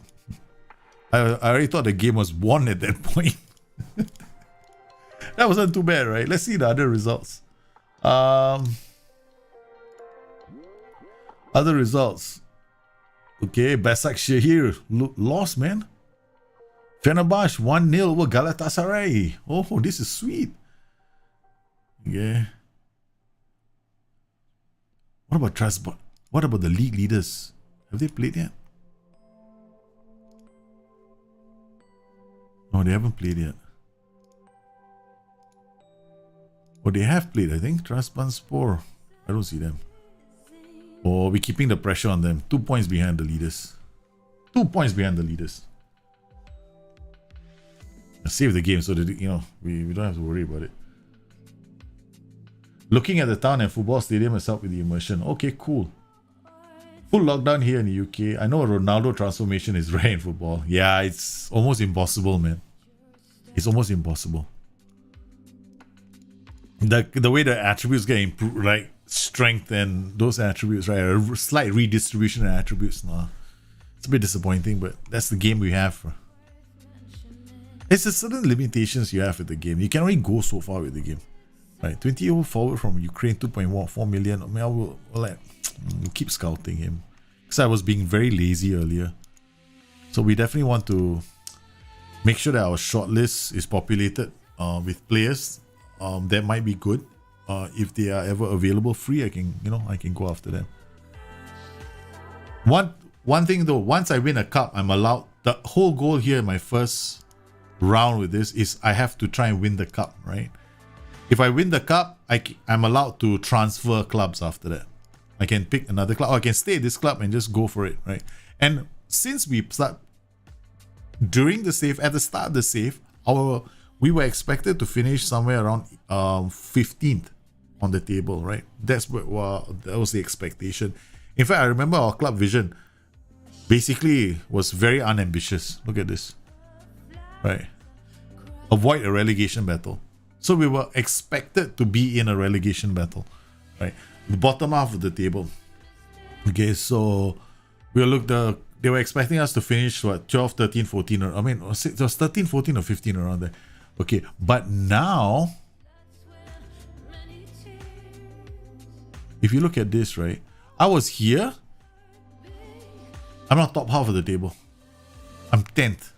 I already thought the game was won at that point. That wasn't too bad, right? Let's see the other results. Other results. Okay, Basak Shahir lost, man. Fenerbahce 1-0 over Galatasaray. Oh, this is sweet. Yeah. What about Transport? What about the league leaders? Have they played yet? No, they haven't played yet. Oh, they have played, I think. Trabzonspor. I don't see them. Oh, we're keeping the pressure on them. 2 points behind the leaders. 2 points behind the leaders. Let's save the game so that, we don't have to worry about it. Looking at the town and football stadium has helped with the immersion. Okay, cool. Full lockdown here in the UK. I know a Ronaldo transformation is rare in football. Yeah, it's almost impossible, man. It's almost impossible. The way the attributes get improved, like strength and those attributes, right? A slight redistribution of attributes. Nah, it's a bit disappointing, but that's the game we have. It's a certain limitations you have with the game. You can only go so far with the game. Right, 20-year-old forward from Ukraine, 2.4 million. I mean, we'll keep scouting him. Because I was being very lazy earlier. So we definitely want to make sure that our shortlist is populated with players that might be good. If they are ever available free, I can go after them. One thing though, once I win a cup, I'm allowed. The whole goal here in my first round with this is I have to try and win the cup, right? If I win the cup, I'm allowed to transfer clubs after that. I can pick another club, or I can stay at this club and just go for it, right? And since we start during the save, at the start of the save, we were expected to finish somewhere around 15th on the table, right? That was the expectation. In fact, I remember our club vision basically was very unambitious. Look at this, right? Avoid a relegation battle. So we were expected to be in a relegation battle, right? The bottom half of the table. Okay, so they were expecting us to finish 12, 13, 14, or it was 13, 14 or 15 around there. Okay, but now if you look at this, right? I was here. I'm not top half of the table. I'm 10th.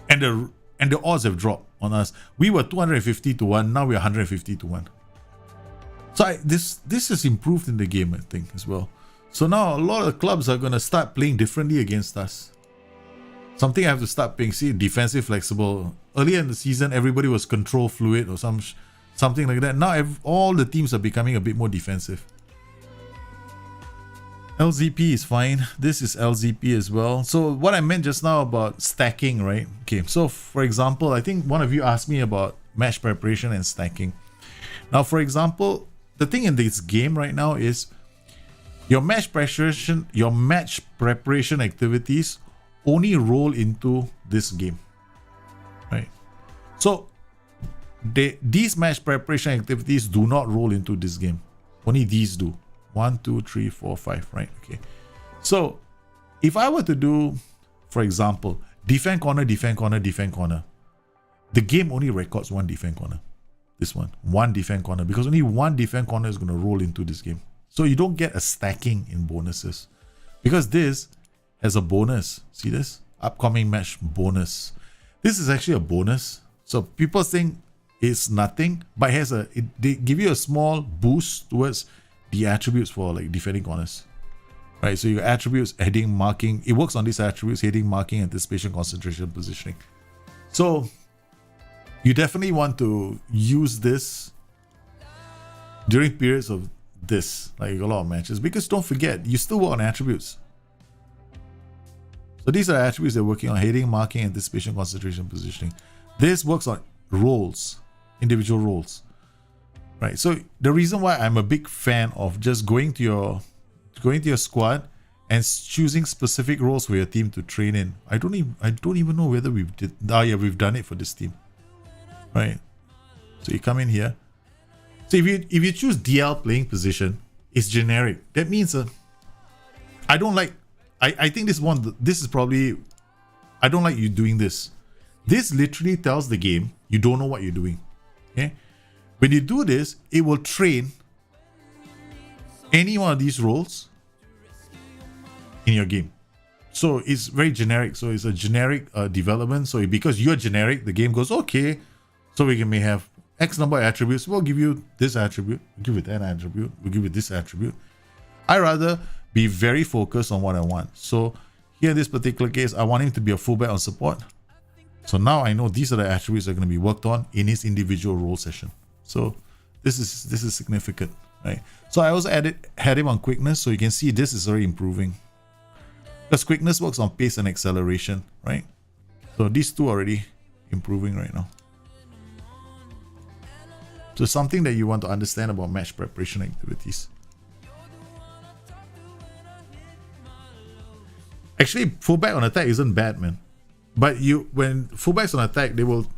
And the odds have dropped on us. We were 250 to 1. Now we're 150 to 1. So this has improved in the game, I think, as well. So now a lot of clubs are going to start playing differently against us. Something I have to start playing. See, defensive flexible. Earlier in the season, everybody was control fluid or something like that. Now all the teams are becoming a bit more defensive. LZP is fine. This is LZP as well. So what I meant just now about stacking, right? Okay, so for example, I think one of you asked me about match preparation and stacking. Now, for example, the thing in this game right now is your match preparation activities only roll into this game, right? So these match preparation activities do not roll into this game. Only these do. 1, 2, 3, 4, 5, right? Okay. So if I were to do, for example, defend corner, defend corner, defend corner, the game only records one defend corner. This one defend corner, because only one defend corner is going to roll into this game. So you don't get a stacking in bonuses, because this has a bonus. See this? Upcoming match bonus. This is actually a bonus. So people think it's nothing, but they give you a small boost towards the attributes for like defending corners, right? So your attributes, heading, marking, it works on these attributes: heading, marking, anticipation, concentration, positioning. So you definitely want to use this during periods of this, like a lot of matches, because don't forget, you still work on attributes. So these are attributes they're working on: heading, marking, anticipation, concentration, positioning. This works on roles, individual roles. Right, so the reason why I'm a big fan of just going to your squad and choosing specific roles for your team to train in. I don't even know whether we've done it for this team. Right, so you come in here. So if you choose DL playing position, it's generic. That means I don't like. I think this is probably, I don't like you doing this. This literally tells the game you don't know what you're doing. Okay. When you do this, it will train any one of these roles in your game. So it's very generic. So it's a generic development. So because you're generic, the game goes, okay, so we may have X number of attributes. We'll give you this attribute. We'll give you that attribute. We'll give you this attribute. I rather be very focused on what I want. So here in this particular case, I want him to be a fullback on support. So now I know these are the attributes that are going to be worked on in his individual role session. So this is significant, right? So I also had him on quickness, so you can see this is already improving. Because quickness works on pace and acceleration, right? So these two are already improving right now. So something that you want to understand about match preparation activities. Actually, fullback on attack isn't bad, man. But when fullbacks on attack, they will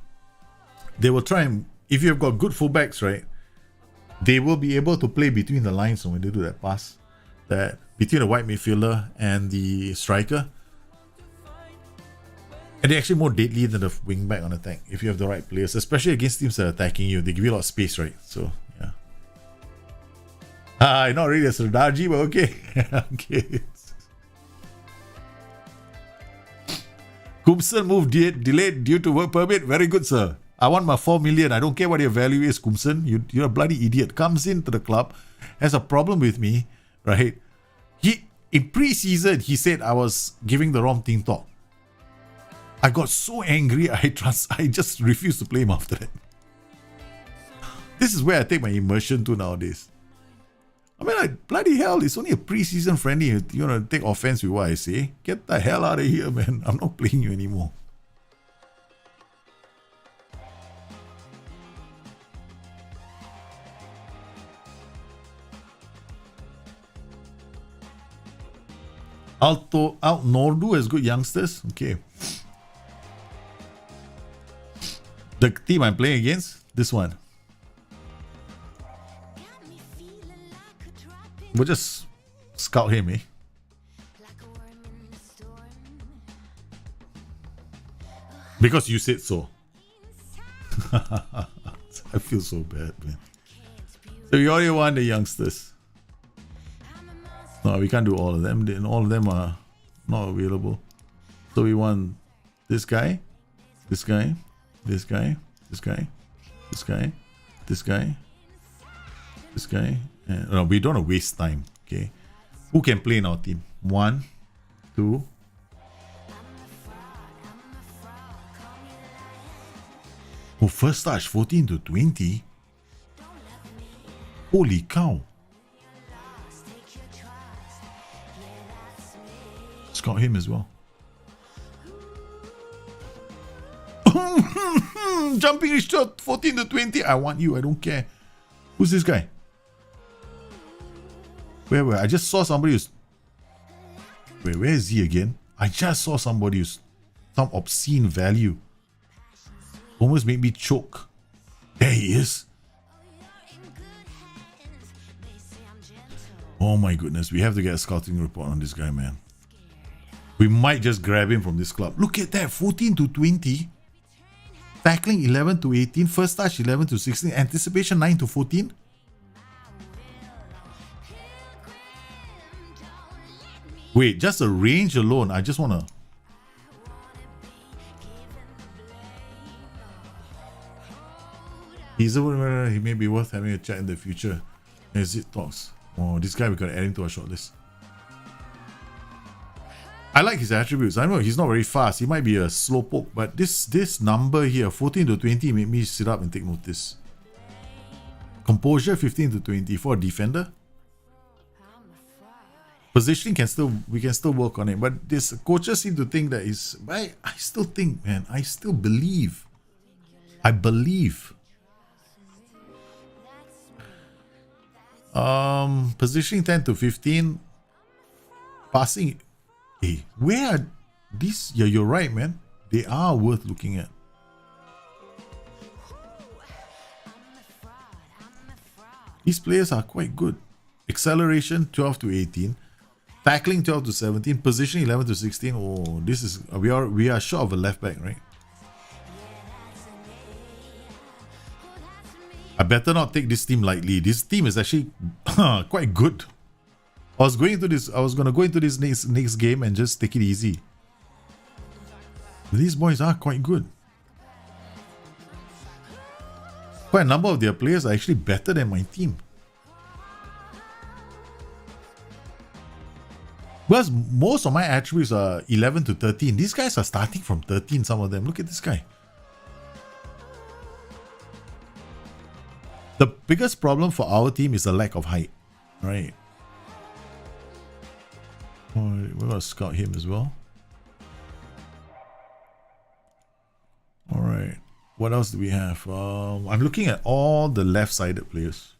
try and, if you've got good fullbacks, right, they will be able to play between the lines when they do that pass, that between the wide midfielder and the striker. And they're actually more deadly than the wing back on attack if you have the right players, especially against teams that are attacking you. They give you a lot of space, right? So yeah. Not really a Sardaji, but okay. Okay. Kumsen move delayed due to work permit. Very good, sir. I want my 4 million. I don't care what your value is, Kumsen. You're a bloody idiot. Comes into the club, has a problem with me, right? In pre-season, he said I was giving the wrong team talk. I got so angry, I just refused to play him after that. This is where I take my immersion to nowadays. I mean, like, bloody hell, it's only a pre-season friendly. You're gonna take offense with what I say? Get the hell out of here, man. I'm not playing you anymore. Alt Nordu has good youngsters. Okay. The team I'm playing against, this one. We'll just scout him, eh? Because you said so. I feel so bad, man. So we already want the youngsters. No, we can't do all of them. All of them are not available. So we want this guy, this guy, this guy, this guy, this guy, this guy, this guy. And, no, we don't want to waste time. Okay, Who can play in our team? 1, 2. Oh, first touch 14 to 20. Holy cow. Scout him as well. Jumping his shot 14 to 20. I want you. I don't care. Who's this guy? Where? I just saw somebody who's... Wait, where is he again? I just saw somebody who's some obscene value. Almost made me choke. There he is. Oh my goodness. We have to get a scouting report on this guy, man. We might just grab him from this club. Look at that. 14 to 20. Tackling 11 to 18. First touch 11 to 16. Anticipation 9 to 14. Wait, just the range alone. I just want to... He may be worth having a chat in the future as it talks. Oh, this guy we gotta add him to our shortlist. I like his attributes. I know he's not very fast. He might be a slowpoke, but this number here, 14 to 20, made me sit up and take notice. Composure 15 to 20 for a defender. Positioning we can still work on it, but this coaches seem to think that is. I still think, man. I still believe. I believe. Positioning 10 to 15. Passing. Hey, where are these? Yeah, you're right, man. They are worth looking at. These players are quite good. Acceleration 12 to 18. Tackling 12 to 17. Positioning 11 to 16. Oh, this is we are short of a left back, right? I better not take this team lightly. This team is actually quite good. I was gonna go into this next game and just take it easy. These boys are quite good. Quite a number of their players are actually better than my team. Because most of my attributes are 11 to 13. These guys are starting from 13, some of them. Look at this guy. The biggest problem for our team is the lack of height. Right. We're going to scout him as well. Alright. What else do we have? I'm looking at all the left-sided players.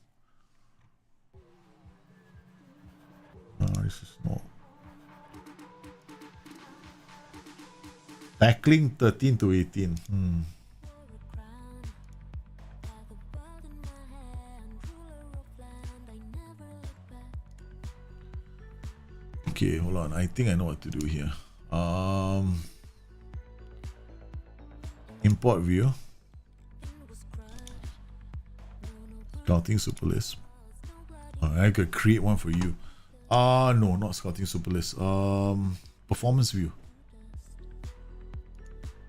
This is not... Tackling 13 to 18. Okay, hold on. I think I know what to do here. Import view. Scouting super list. I could create one for you. No, not scouting super list. Performance view.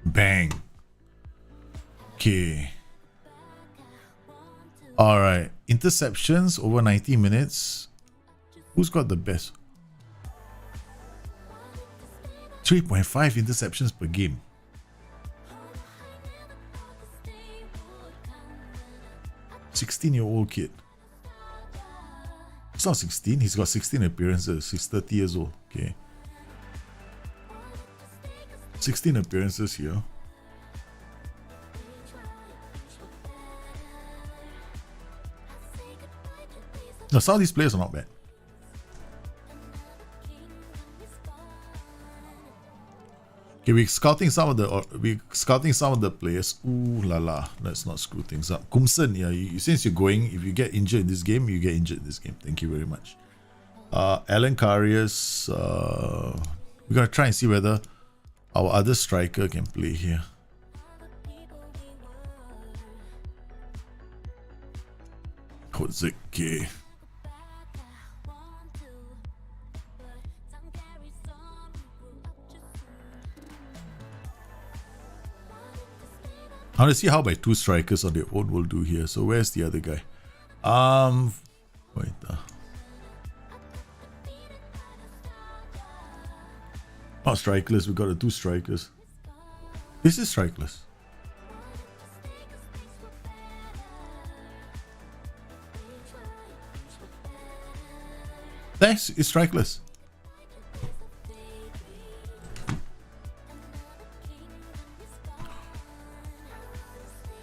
Bang. Okay. Alright. Interceptions over 90 minutes. Who's got the best? 3.5 interceptions per game. "16-year-old kid." It's not 16. He's got 16 appearances. He's 30 years old. Okay. 16 appearances here. Now, some of these players are not bad. Okay, we're scouting some of the players. Ooh la la, let's not screw things up. Kumsen, yeah, since you're going, if you get injured in this game, you get injured in this game. Thank you very much. Alan Karius, we're gonna try and see whether our other striker can play here. Kozeke. I want to see how my two strikers on their own will do here. So where's the other guy? Wait. Not strikeless, we got the 2 strikers. This is strikeless. Thanks, it's strikeless.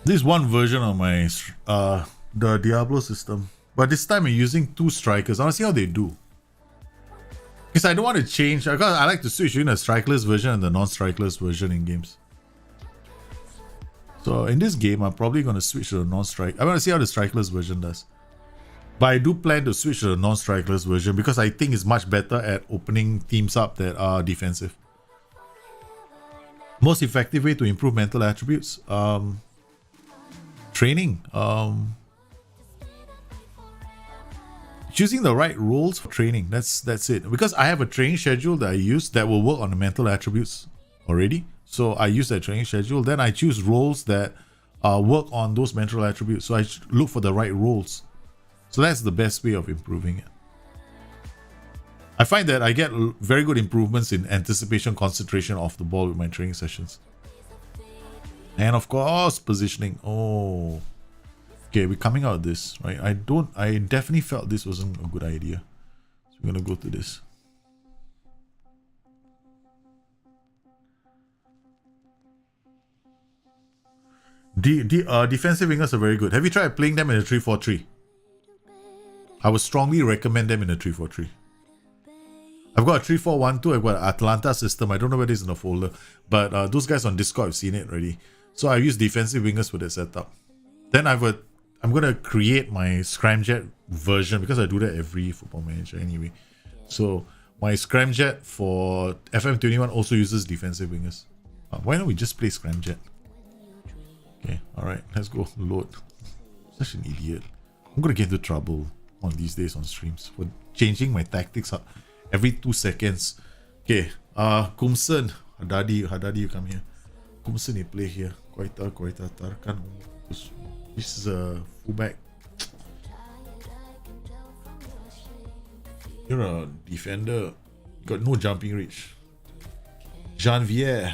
This is one version of my the Diablo system, but this time I'm using 2 strikers. I want to see how they do. Because I don't want to change. Because I like to switch between a strikeless version and the non-strikeless version in games. So in this game, I'm probably going to switch to the non-strike. I want to see how the strikeless version does. But I do plan to switch to the non-strikeless version because I think it's much better at opening teams up that are defensive. Most effective way to improve mental attributes? Training. Choosing the right roles for training. That's it. Because I have a training schedule that I use that will work on the mental attributes already. So I use that training schedule. Then I choose roles that work on those mental attributes. So I look for the right roles. So that's the best way of improving it. I find that I get very good improvements in anticipation, concentration off the ball with my training sessions. And of course, positioning. Oh. Okay, we're coming out of this, right? I definitely felt this wasn't a good idea. So we're gonna go to this. Defensive wingers are very good. Have you tried playing them in a 3-4-3? I would strongly recommend them in a 3-4-3. I've got a 3-4-1-2. I've got an Atlanta system. I don't know whether it's in a folder, but those guys on Discord have seen it already. So I use defensive wingers for that setup. Then I'm gonna create my Scramjet version because I do that every Football Manager anyway. So my Scramjet for FM21 also uses defensive wingers. Why don't we just play Scramjet? Okay, alright, let's go load. Such an idiot. I'm gonna get into trouble on these days on streams for changing my tactics up every 2 seconds. Okay, Kumsen, Hadadi, you come here. Kumsen, you play here. Koita, Tarkan. This is a fullback. You're a defender. Got no jumping reach. Janvier.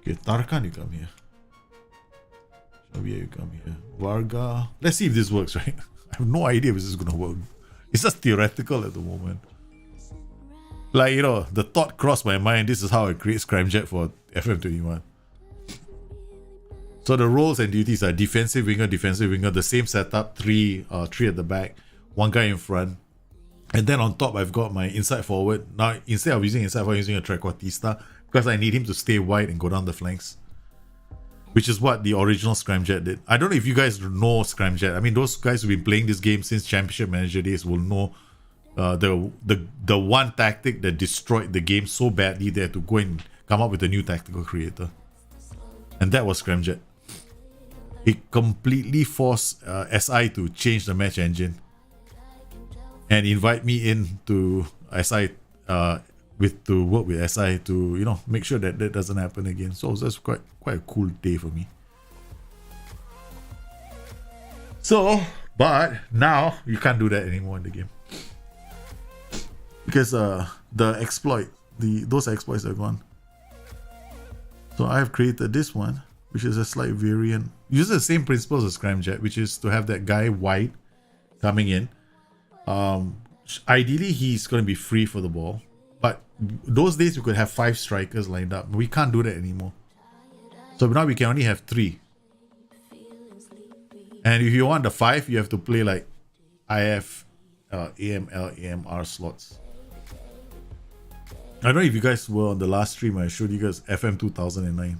Okay, Tarkan, you come here. Janvier, you come here. Varga. Let's see if this works, right? I have no idea if this is gonna work. It's just theoretical at the moment. Like, you know, the thought crossed my mind. This is how I create Scramjet for FM21. So the roles and duties are defensive winger, the same setup, three at the back, 1 guy in front. And then on top, I've got my inside forward. Now, instead of using inside forward, I'm using a trequartista because I need him to stay wide and go down the flanks, which is what the original Scramjet did. I don't know if you guys know Scramjet. I mean, those guys who've been playing this game since Championship Manager days will know the one tactic that destroyed the game so badly they had to go and come up with a new tactical creator. And that was Scramjet. It completely forced SI to change the match engine and invite me in to SI to work with SI to, you know, make sure that that doesn't happen again. So that's quite a cool day for me. So, but now you can't do that anymore in the game because those exploits are gone. So I have created this one, which is a slight variant. Uses the same principles as Scramjet, which is to have that guy wide coming in. Ideally, he's going to be free for the ball. But those days, we could have 5 strikers lined up. We can't do that anymore. So now we can only have 3. And if you want the 5, you have to play like IF, AML, AMR slots. I don't know if you guys were on the last stream. I showed you guys FM 2009.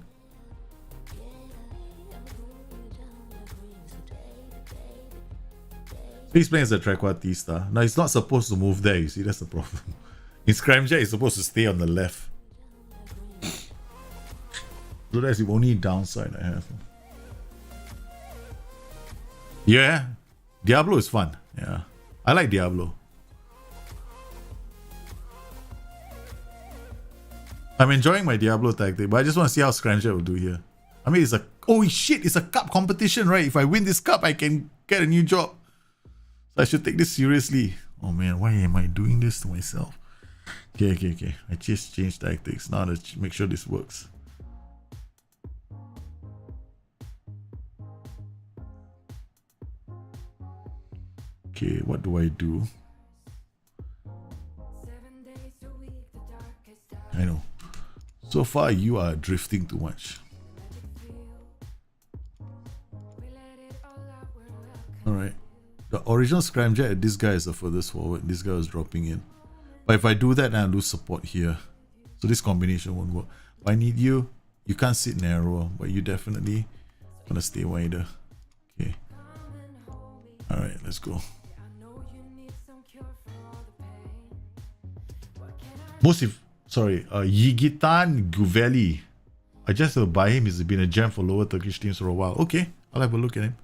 He's playing as a trequartista. Now, he's not supposed to move there, you see, that's the problem. In Scramjet, he's supposed to stay on the left. So that's the only downside I have. Yeah, Diablo is fun. Yeah, I like Diablo. I'm enjoying my Diablo tactic, but I just want to see how Scramjet will do here. I mean, it's a... Oh shit, it's a cup competition, right? If I win this cup, I can get a new job. So I should take this seriously. Oh man, why am I doing this to myself? Okay. I just changed tactics. Now let's make sure this works. Okay, what do I do? I know. So far, you are drifting too much. Alright. The original Scramjet, this guy is the furthest forward. This guy is dropping in. But if I do that, I lose support here. So this combination won't work. But I need you. You can't sit narrower, but you definitely gonna stay wider. Okay. Alright, let's go. Yigitan Guveli. I just have to buy him. He's been a gem for lower Turkish teams for a while. Okay, I'll have a look at him.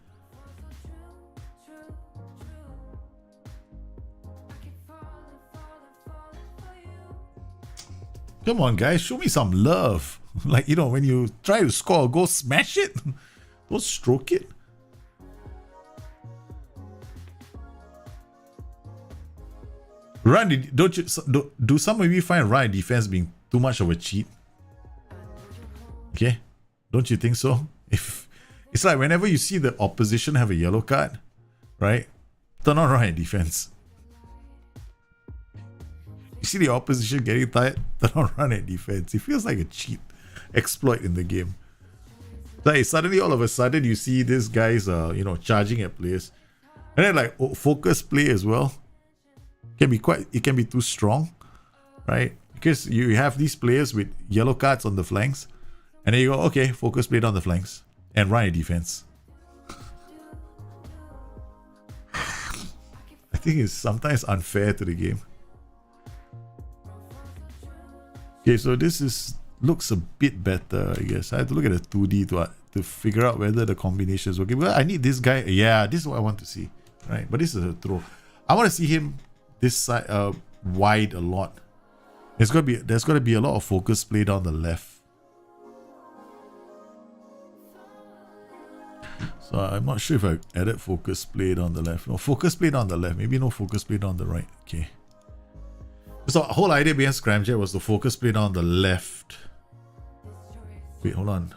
Come on, guys, show me some love. Like, you know, when you try to score a goal, smash it. Don't stroke it. Run, do some of you find run defense being too much of a cheat? Okay, don't you think so? If it's like whenever you see the opposition have a yellow card, right? Turn on run defense. You see the opposition getting tired, turn on run at defense. It feels like a cheat exploit in the game. Like suddenly, all of a sudden, you see these guys, you know, charging at players, and then like focus play as well. It can be too strong, right? Because you have these players with yellow cards on the flanks, and then you go, okay, focus play on the flanks and run a defense. I think it's sometimes unfair to the game. Okay, so this looks a bit better, I guess. I have to look at the 2D to figure out whether the combinations work. Well, I need this guy. Yeah, this is what I want to see, right? But this is a throw. I want to see him this side wide a lot. There's gotta be a lot of focus play down the left. So I'm not sure if I added focus play down the left. No focus play down the left. Maybe no focus play down the right. Okay. So the whole idea behind Scramjet was to focus play down the left. Wait, hold on.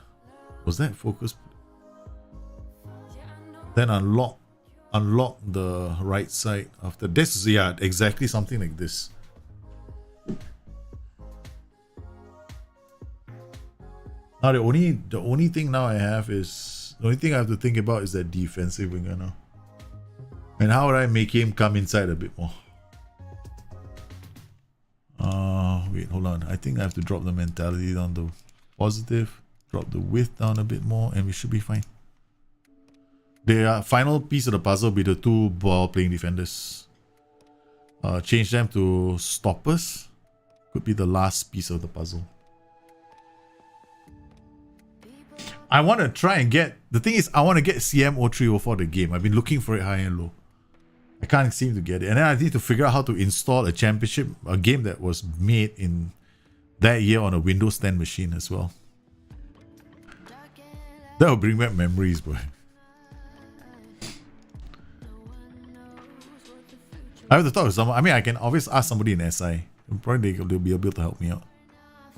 Was that focus? Then unlock the right side after this. Yeah, exactly something like this. Now the only thing now I have is the only thing I have to think about is that defensive winger now. And how would I make him come inside a bit more? Wait, hold on. I think I have to drop the mentality down to positive, drop the width down a bit more, and we should be fine. The final piece of the puzzle will be the two ball playing defenders. Change them to stoppers. Could be the last piece of the puzzle. I want to try and get... The thing is, I want to get CM0304 the game. I've been looking for it high and low. I can't seem to get it. And then I need to figure out how to install a championship, a game that was made in that year on a Windows 10 machine as well. That will bring back memories, boy. I have to talk to someone. I mean, I can always ask somebody in SI. Probably they'll be able to help me out.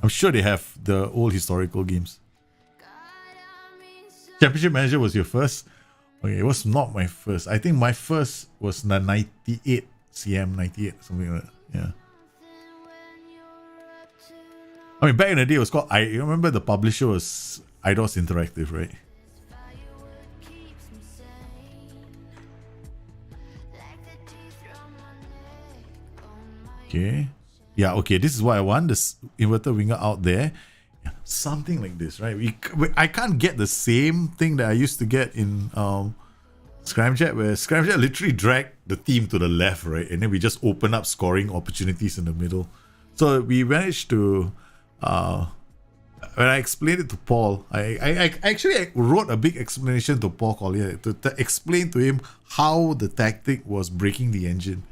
I'm sure they have the old historical games. Championship Manager was your first? Okay, it was not my first. I think my first was the 98 CM 98, something like that. Yeah. I mean, back in the day, it was called. I remember the publisher was IDOS Interactive, right? Okay. Yeah, okay, this is what I want. This inverted winger out there. Yeah, something like this, right? I can't get the same thing that I used to get in Scramjet, where Scramjet literally dragged the team to the left, right? And then we just open up scoring opportunities in the middle. So we managed to... when I explained it to Paul, I actually wrote a big explanation to Paul Collier to explain to him how the tactic was breaking the engine.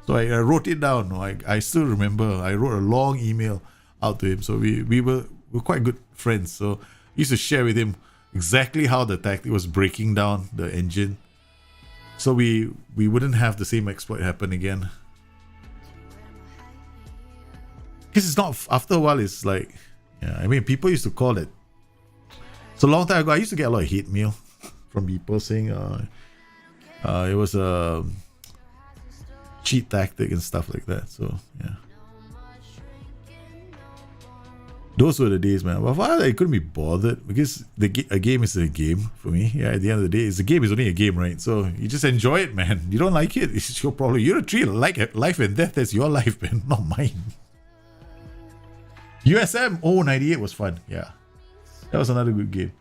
So I wrote it down. I still remember. I wrote a long email out to him. So we were quite good friends. So I used to share with him exactly how the tactic was breaking down the engine. So we wouldn't have the same exploit happen again. Because it's not, after a while, it's like, yeah, I mean, people used to call it. So a long time ago, I used to get a lot of hate mail from people saying it was a cheat tactic and stuff like that. So, yeah. Those were the days, man. But I couldn't be bothered because a game is a game for me. Yeah, at the end of the day, the game is only a game, right? So you just enjoy it, man. You don't like it, it's your problem. You don't treat like it. Life and death, that's your life, man, not mine. USM 98 was fun. Yeah, that was another good game.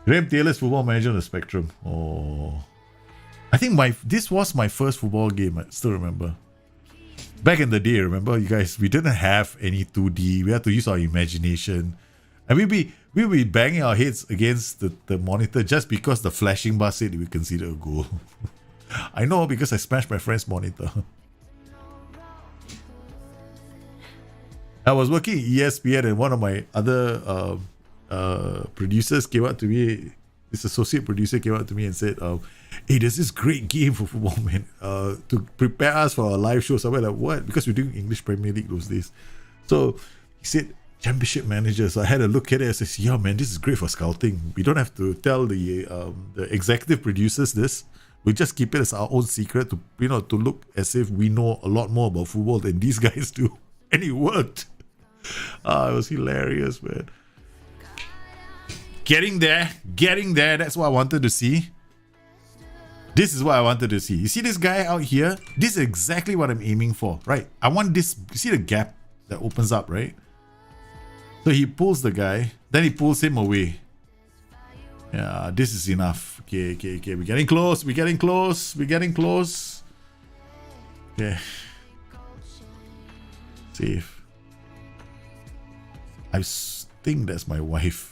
Graham Taylor's Football Manager on the Spectrum. Oh, I think this was my first football game. I still remember. Back in the day, remember, you guys, we didn't have any 2D. We had to use our imagination. And we'd be banging our heads against the monitor just because the flashing bar said we consider a goal. I know, because I smashed my friend's monitor. I was working at ESPN and one of my other producers came up to me. This associate producer came up to me and said, hey, there's this great game for football, man, to prepare us for our live show. So I went like, what? Because we're doing English Premier League those days. So he said, Championship Manager. So I had a look at it. I said, yeah, man, this is great for scouting. We don't have to tell the executive producers this. We just keep it as our own secret to, to look as if we know a lot more about football than these guys do. And it worked. It was hilarious, man. Getting there. That's what I wanted to see. This is what I wanted to see. You see this guy out here? This is exactly what I'm aiming for, right? I want this. You see the gap that opens up, right? So he pulls the guy, then he pulls him away. Yeah, this is enough. Okay. We're getting close. Okay. Safe. I think that's my wife.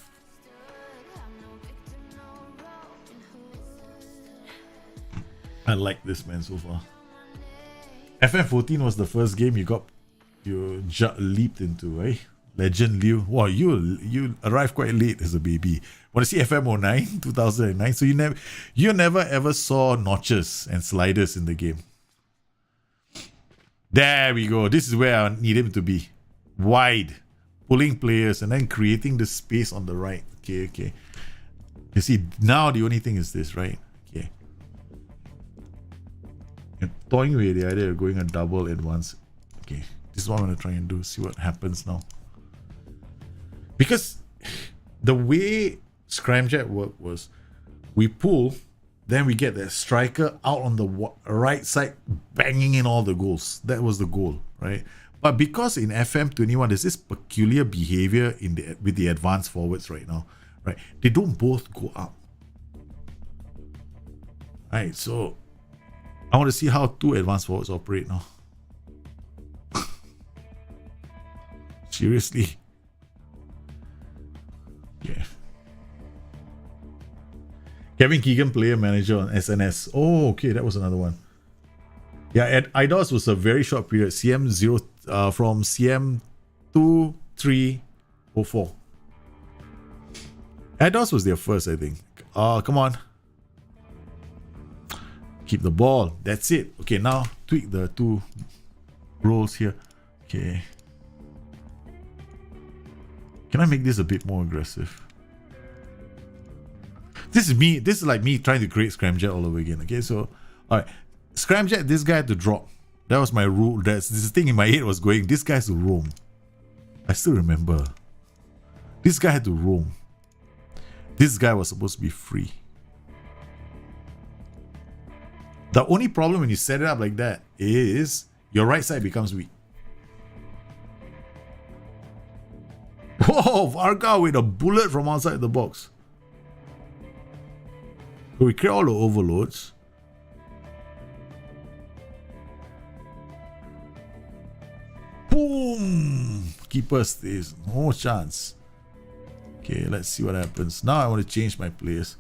I like this, man, so far. FM14 was the first game you leaped into, eh? Legend Liu. Wow, you arrived quite late as a baby. Want to see FM09 2009? So you never ever saw notches and sliders in the game. There we go. This is where I need him to be. Wide. Pulling players and then creating the space on the right. Okay. You see, now the only thing is this, right? Okay. You're toying with the idea of going a double at once. Okay. This is what I'm going to try and do. See what happens now. Because the way Scramjet worked was we pull, then we get that striker out on the right side, banging in all the goals. That was the goal, right? But because in FM21 there's this peculiar behavior with the advanced forwards right now, right? They don't both go up. Right, so I want to see how two advanced forwards operate now. Seriously. Yeah. Kevin Keegan, player manager on SNS. Oh, okay, that was another one. Yeah, at IDOS was a very short period. CM0 from CM 2304. IDOS was their first, I think. Come on. Keep the ball. That's it. Okay, now tweak the two roles here. Okay. Can I make this a bit more aggressive? This is like me trying to create Scramjet all over again. Okay, so alright. Scramjet, this guy had to drop. That was my rule. This thing in my head was going, this guy has to roam. I still remember. This guy had to roam. This guy was supposed to be free. The only problem when you set it up like that is your right side becomes weak. Whoa, Varga with a bullet from outside the box. So we create all the overloads. Boom! Keeper stays. No chance. Okay, let's see what happens. Now I want to change my players.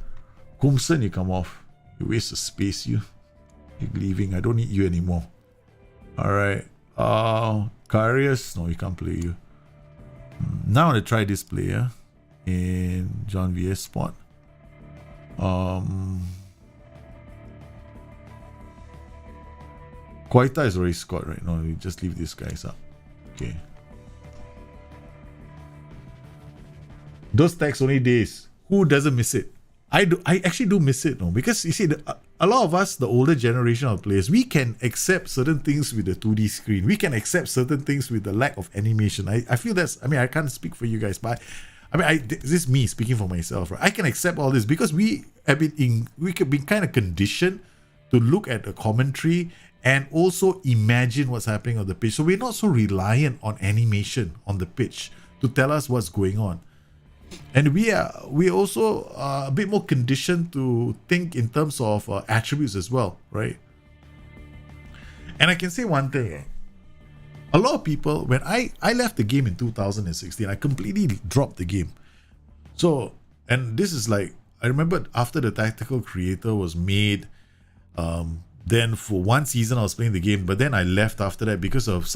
Kumson, you come off. You waste the space, you. You're leaving. I don't need you anymore. Alright. Karius. No, you can't play you. Now I want to try this player in John VS spot. Koita is already scored right now. You just leave these guys up. Okay. Those tax only days, who doesn't miss it? I do. I actually do miss it, no, because you see, a lot of us, the older generation of players, we can accept certain things with the 2D screen. We can accept certain things with the lack of animation. I feel that's. I mean, I can't speak for you guys, but this is me speaking for myself. Right? I can accept all this because we have we could be kind of conditioned to look at the commentary and also imagine what's happening on the pitch. So we're not so reliant on animation on the pitch to tell us what's going on. And we also a bit more conditioned to think in terms of attributes as well, right? And I can say one thing. A lot of people, when I left the game in 2016, I completely dropped the game. So, and this is like, I remember after the Tactical Creator was made, then for one season I was playing the game, but then I left after that because of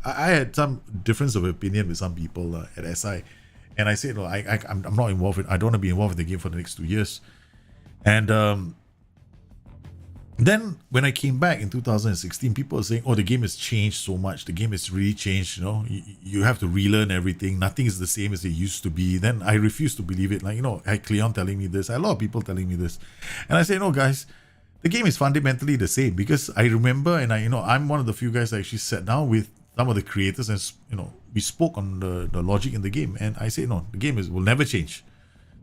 I had some difference of opinion with some people at SI. And I said, no, I'm not involved I don't want to be involved in the game for the next 2 years. And then when I came back in 2016, people were saying, oh, the game has changed so much. The game has really changed, you know. You have to relearn everything. Nothing is the same as it used to be. Then I refused to believe it. Like, you know, I had Cleon telling me this. I had a lot of people telling me this. And I said, no, guys, the game is fundamentally the same. Because I remember, and I'm one of the few guys that actually sat down with some of the creators and, you know, we spoke on the logic in the game. And I said, no, the game will never change.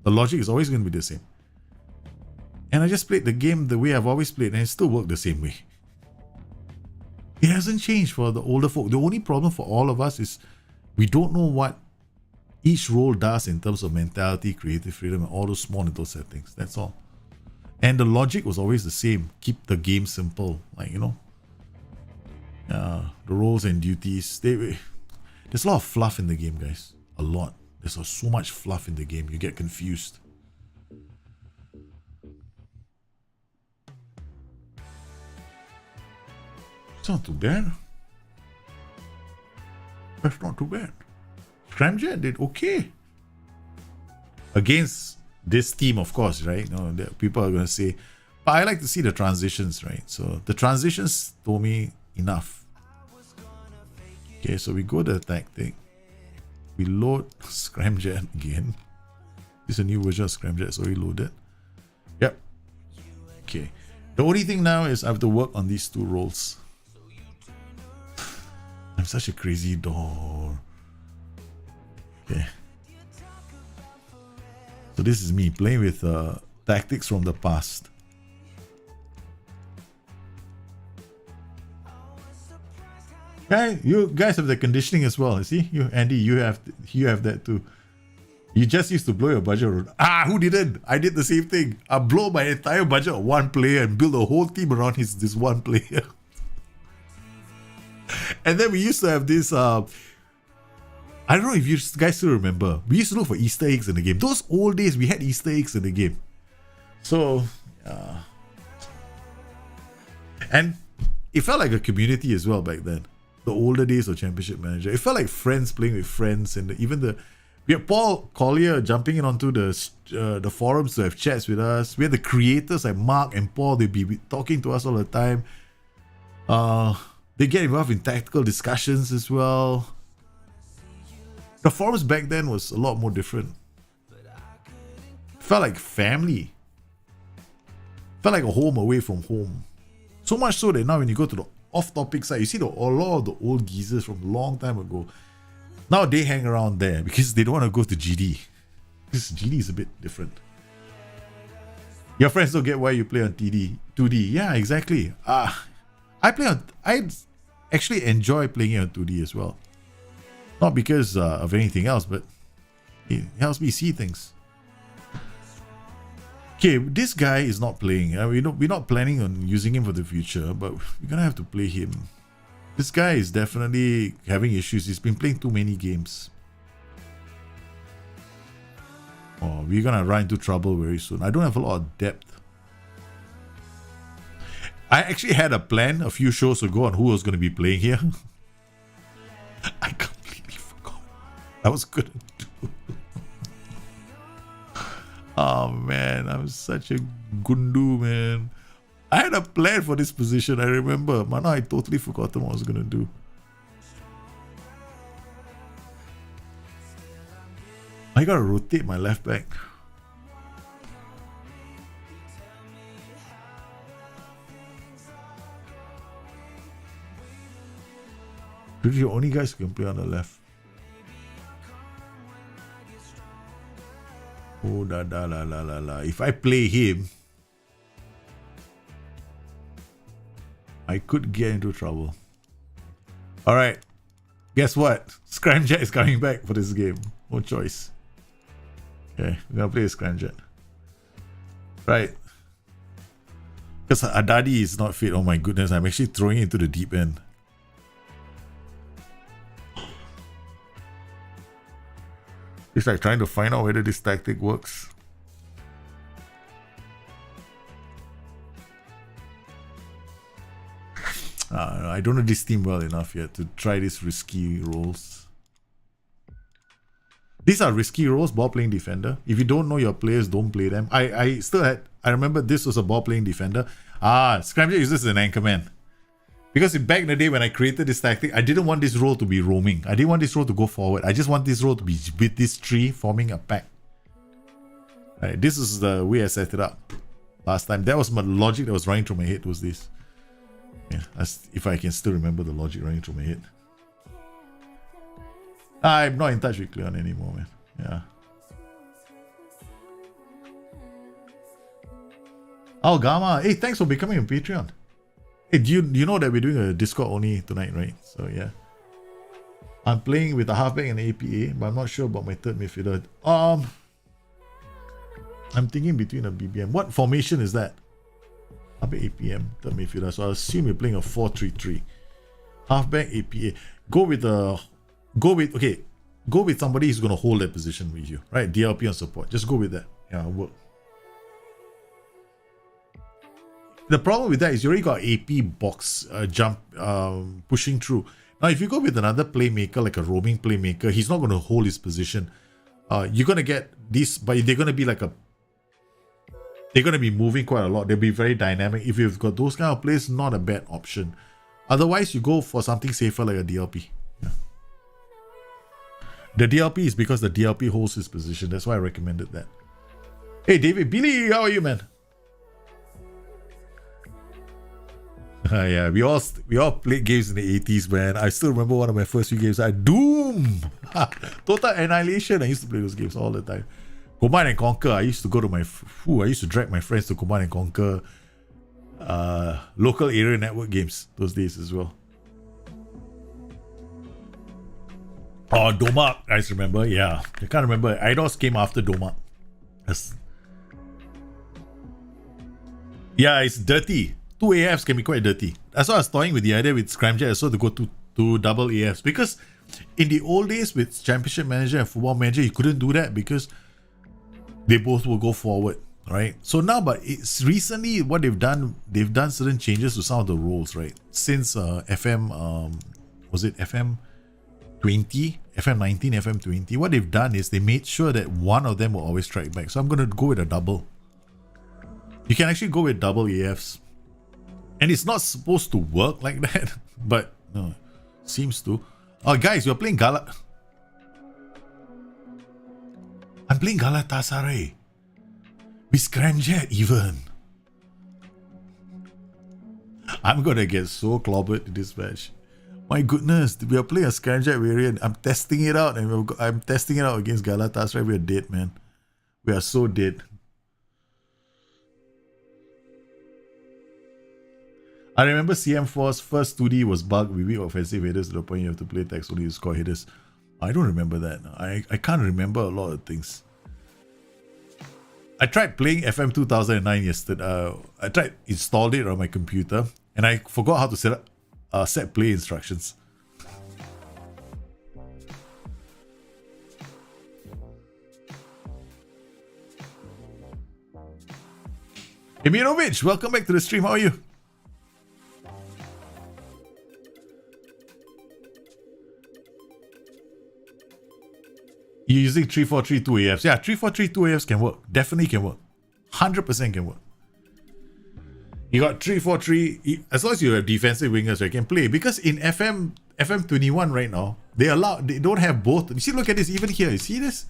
The logic is always going to be the same. And I just played the game the way I've always played, and it still worked the same way. It hasn't changed for the older folk. The only problem for all of us is we don't know what each role does in terms of mentality, creative freedom, and all those small little settings. That's all. And the logic was always the same. Keep the game simple. Like, you know, the roles and duties. There's a lot of fluff in the game, guys. A lot. There's so much fluff in the game. You get confused. It's not too bad. That's not too bad. Scramjet did okay. Against this team, of course, right? No, people are going to say, but I like to see the transitions, right? So the transitions told me enough. Okay, so we go to the tactic. We load Scramjet again. This is a new version of Scramjet, so we load it. Yep. Okay. The only thing now is I have to work on these two roles. I'm such a crazy dog. Okay. So this is me playing with tactics from the past. Right, you guys have the conditioning as well. See, you Andy, you have that too. You just used to blow your budget. Who didn't? I did the same thing. I blow my entire budget on one player and build a whole team around this one player. And then we used to have this. I don't know if you guys still remember. We used to look for Easter eggs in the game. Those old days, we had Easter eggs in the game. So, and it felt like a community as well back then. The older days of Championship Manager. It felt like friends playing with friends, and we had Paul Collier jumping in onto the forums to have chats with us. We had the creators like Mark and Paul. They'd be talking to us all the time. They get involved in tactical discussions as well. The forums back then was a lot more different. Felt like family. Felt like a home away from home. So much so that now when you go to the off-topic side, you see a lot of the old geezers from a long time ago. Now they hang around there because they don't want to go to GD. Because GD is a bit different. Your friends don't get why you play on 2D. Yeah, exactly. I actually enjoy playing it on 2D as well. Not because of anything else, but it helps me see things. Okay, this guy is not playing. We're not planning on using him for the future, but we're gonna have to play him. This guy is definitely having issues. He's been playing too many games. Oh, we're gonna run into trouble very soon. I don't have a lot of depth. I actually had a plan a few shows ago on who was going to be playing here. I completely forgot. I was gonna do. Oh man, I'm such a gundu, man. I had a plan for this position, I remember. Man, I totally forgotten what I was gonna do. I gotta rotate my left back. These are the only guys who can play on the left. Oh, la la la la la la. If I play him, I could get into trouble. Alright. Guess what? Scramjet is coming back for this game. No choice. Okay, we're gonna play Scramjet. Right. Because Adadi is not fit. Oh my goodness, I'm actually throwing it into the deep end. It's like trying to find out whether this tactic works. I don't know this team well enough yet to try these risky roles. These are risky roles, ball playing defender. If you don't know your players, don't play them. I remember this was a ball playing defender. Scramjet uses an Anchorman. Because back in the day when I created this tactic, I didn't want this role to be roaming. I didn't want this role to go forward. I just want this role to be with this tree forming a pack. Right, this is the way I set it up last time. That was my logic that was running through my head, was this. Yeah, if I can still remember the logic running through my head. I'm not in touch with Cleon anymore, man. Yeah. Oh, Gaman. Hey, thanks for becoming a Patreon. Hey, do you know that we're doing a Discord only tonight, right? So, yeah. I'm playing with a halfback and an APA, but I'm not sure about my third midfielder. I'm thinking between a BBM. What formation is that? Halfback APM, third midfielder. So I assume you're playing a 4-3-3. Halfback APA. Go with somebody who's gonna hold that position with you, right? DLP on support. Just go with that. Yeah, work. The problem with that is you already got AP box jump pushing through. Now, if you go with another playmaker, like a roaming playmaker, he's not going to hold his position. You're going to get these, but they're going to be like they're going to be moving quite a lot. They'll be very dynamic. If you've got those kind of players, not a bad option. Otherwise, you go for something safer like a DLP. Yeah. The DLP is because the DLP holds his position. That's why I recommended that. Hey, David, Billy, how are you, man? Yeah, we all played games in the 80s, man. I still remember one of my first few games. Doom! Total Annihilation. I used to play those games all the time. Command and Conquer. I used to go to I used to drag my friends to Command and Conquer local area network games those days as well. Oh, Domak. I just remember. Yeah. I can't remember. IDOS came after Domak. Yeah, it's dirty. 2 AFs can be quite dirty. That's why I was toying with the idea with Scramjet so to go to double AFs. Because in the old days with Championship Manager and Football Manager, you couldn't do that because they both will go forward, right? So now, but it's recently what they've done certain changes to some of the roles, right? Since FM, was it FM 20, FM 19, FM 20? What they've done is they made sure that one of them will always strike back. So I'm going to go with a double. You can actually go with double AFs. And it's not supposed to work like that, but no, seems to. Oh, guys, you're playing I'm playing Galatasaray. With Scramjet even. I'm gonna get so clobbered in this match. My goodness, we are playing a Scramjet variant. I'm testing it out, and I'm testing it out against Galatasaray. We're dead, man. We are so dead. I remember CM4's first 2D was bugged with weak offensive headers to the point you have to play text only to score headers. I don't remember that. I can't remember a lot of things. I tried playing FM 2009 yesterday. I tried installed it on my computer and I forgot how to set play instructions. Emirovic, welcome back to the stream. How are you? You're using 3-4-3-2 AFs. Yeah, 3-4-3-2 AFs can work. Definitely can work. 100% can work. You got 3-4-3. As long as you have defensive wingers, you can play. Because in FM 21 right now, they don't have both. You see, look at this. Even here, you see this?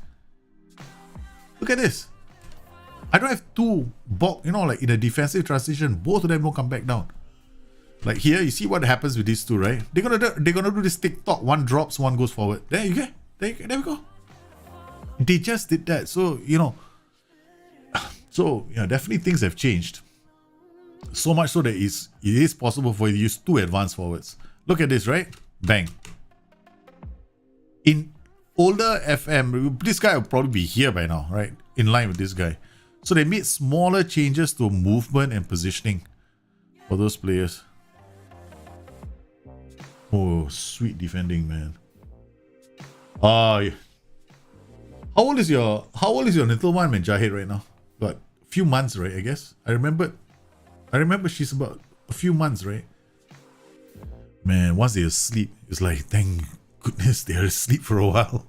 Look at this. I don't have two bulk, you know, like in a defensive transition, both of them don't come back down. Like here, you see what happens with these two, right? They're gonna do this TikTok. One drops, one goes forward. There you go. There we go. They just did that. So, you know, definitely things have changed. So much so that it is possible for you to use two advanced forwards. Look at this, right? Bang. In older FM, this guy will probably be here by now, right? In line with this guy. So they made smaller changes to movement and positioning for those players. Oh, sweet defending, man. Yeah. How old is your little one, man, Jahid, right now? Got a few months, right? I guess. I remember she's about a few months, right? Man, once they're asleep, it's like, thank goodness they're asleep for a while.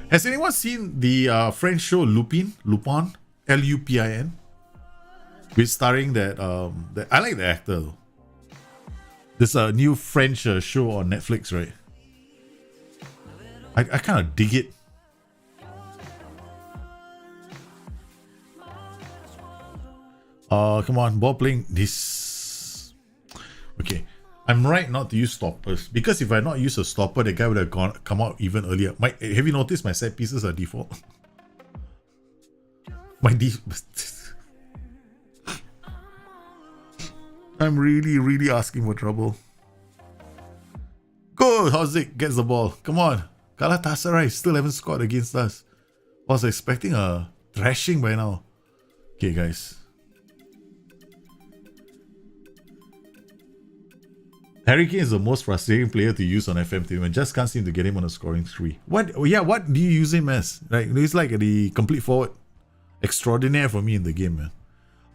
Has anyone seen the French show Lupin? Lupin, which starring that I like the actor though. There's a new French show on Netflix, right? I kind of dig it. Come on, ball playing this. Okay, I'm right not to use stoppers, because if I not use a stopper, the guy would have come out even earlier. Have you noticed my set pieces are default? I'm really asking for trouble. Go, Hozik gets the ball. Come on. Galatasaray still haven't scored against us. I was expecting a thrashing by now. Okay, guys. Harry Kane is the most frustrating player to use on FM team and just can't seem to get him on a scoring spree. What do you use him as? Right? He's like the complete forward extraordinaire for me in the game, man.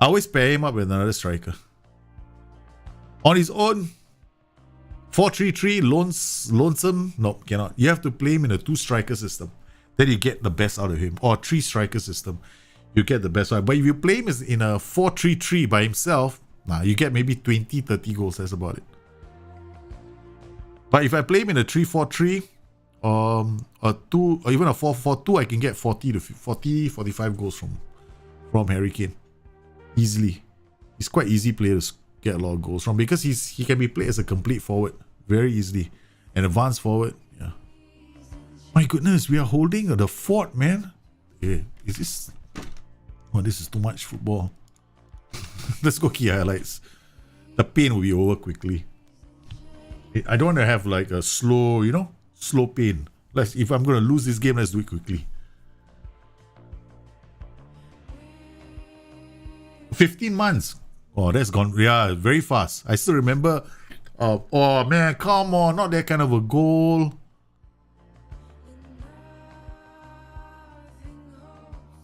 I always pair him up with another striker. On his own, 4-3-3, lonesome. No, cannot. You have to play him in a 2-striker system. Then you get the best out of him. Or 3-striker system. You get the best out. But if you play him in a 4-3-3 by himself, you get maybe 20-30 goals. That's about it. But if I play him in a 3-4-3, a 2, or even a 4-4-2, I can get 45 goals from Harry Kane. Easily. He's quite easy player to get a lot of goals from, because he can be played as a complete forward very easily. An advanced forward. Yeah. My goodness, we are holding the fort, man. Yeah, is this... Oh, this is too much football. Let's go key highlights. The pain will be over quickly. I don't want to have like a slow pain. If I'm going to lose this game, let's do it quickly. 15 months. Oh, that's gone. Yeah, very fast. I still remember. Oh man, come on. Not that kind of a goal.